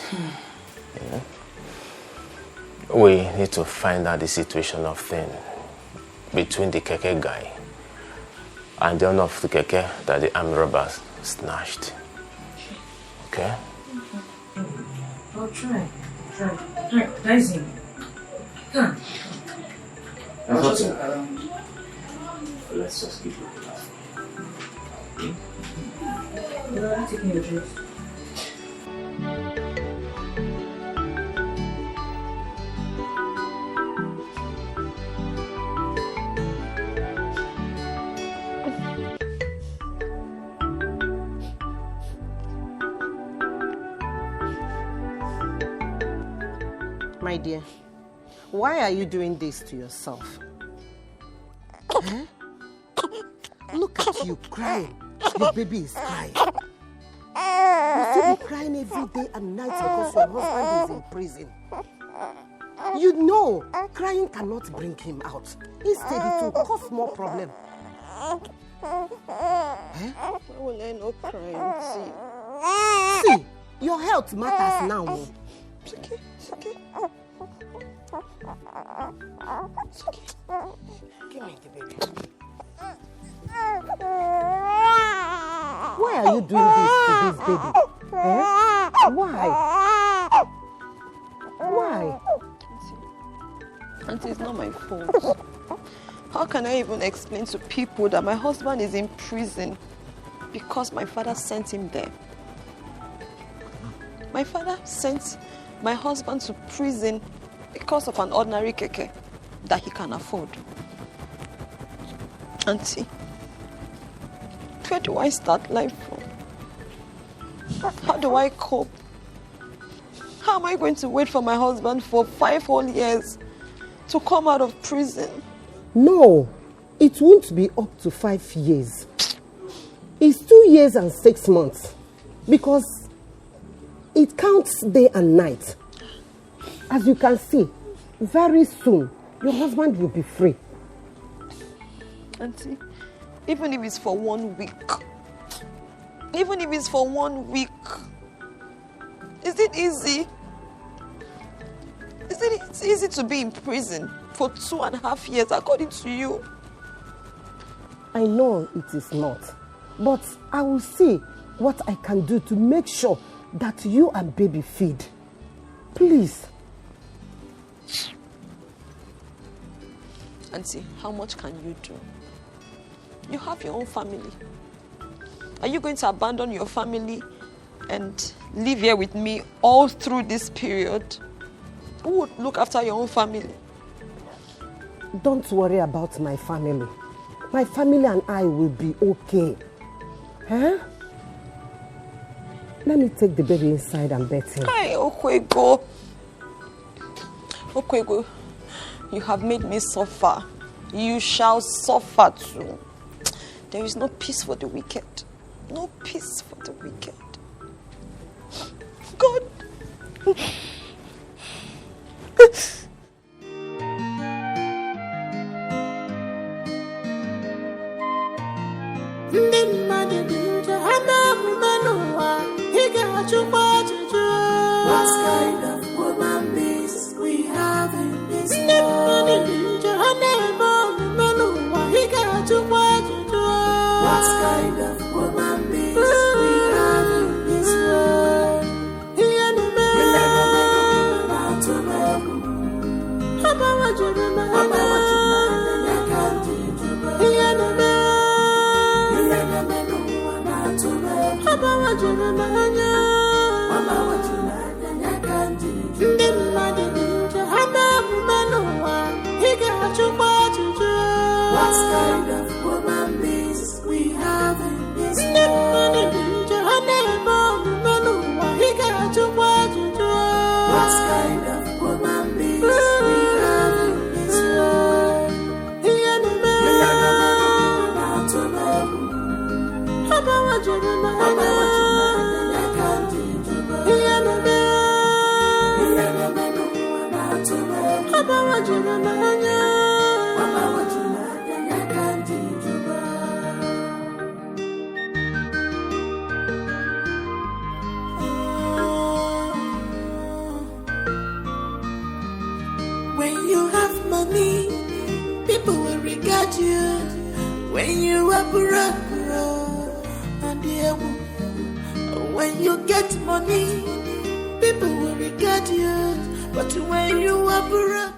Speaker 13: You know? We need to find out the situation of thing between the KEKE guy and the owner of the KEKE that the armed robbers snatched. Okay?
Speaker 2: I'll try. Rising. Come.
Speaker 12: Let's just keep looking out.
Speaker 2: You're taking your dress.
Speaker 14: My dear, why are you doing this to yourself? Eh? Look at you crying. Your baby is crying. You still be crying every day and night because your husband is in prison. You know, crying cannot bring him out. Instead, it will cause more problem. Eh?
Speaker 4: Why will I not cry?
Speaker 14: See, your health matters now.
Speaker 4: It's okay. It's okay. It's okay. Give me the baby.
Speaker 14: Why are you doing this to this baby? Eh? Why? Why?
Speaker 4: Auntie, it's not my fault. How can I even explain to people that my husband is in prison because my father sent him there? My father sent my husband to prison because of an ordinary KEKE that he can afford. Auntie, where do I start life from? How do I cope? How am I going to wait for my husband for 5 whole years to come out of prison?
Speaker 14: No, it won't be up to 5 years. It's 2 years and 6 months because it counts day and night. As you can see, very soon your husband will be free.
Speaker 4: Auntie, even if it's for 1 week, even if it's for 1 week, is it easy? Is it easy to be in prison for 2.5 years according to you?
Speaker 14: I know it is not, but I will see what I can do to make sure that you and baby feed. Please.
Speaker 4: Auntie, how much can you do? You have your own family. Are you going to abandon your family and live here with me all through this period? Who would look after your own family?
Speaker 14: Don't worry about my family. My family and I will be okay. Huh? Let me take the baby inside and bet him.
Speaker 4: Hi, Okwego. Okwego, you have made me suffer. You shall suffer too. There is no peace for the wicked. No peace for the wicked. God.
Speaker 8: Ndị mmadụ dị njọ, ha na-amụma n'ụwa, ị ga-achụkwa ajụjụ. What kind of woman is we have in this world? Ndị mmadụ dị njọ, ha na-eme omume n'ụwa, ị ga-achụkwa ajụjụ. What kind of woman is we have in this world? Ihe na-eme na-atụ m egwu. Ha gbawajuru m anya. Ya ka ndị jụrụ. Ihe na-eme ndị mmadụ dị njọ, ha na-emume n'ụwa, ị ga-achụkwa ajụjụ. What kind of woman is we have in this world? Ndị mmadụ dị njọ, ha na-eme omume n'ụwa, ị ga-achụkwa ajụjụ. What kind of woman is When you have money, people will regard you. When you are broke, when you get money, people will regard you. But when you are broke,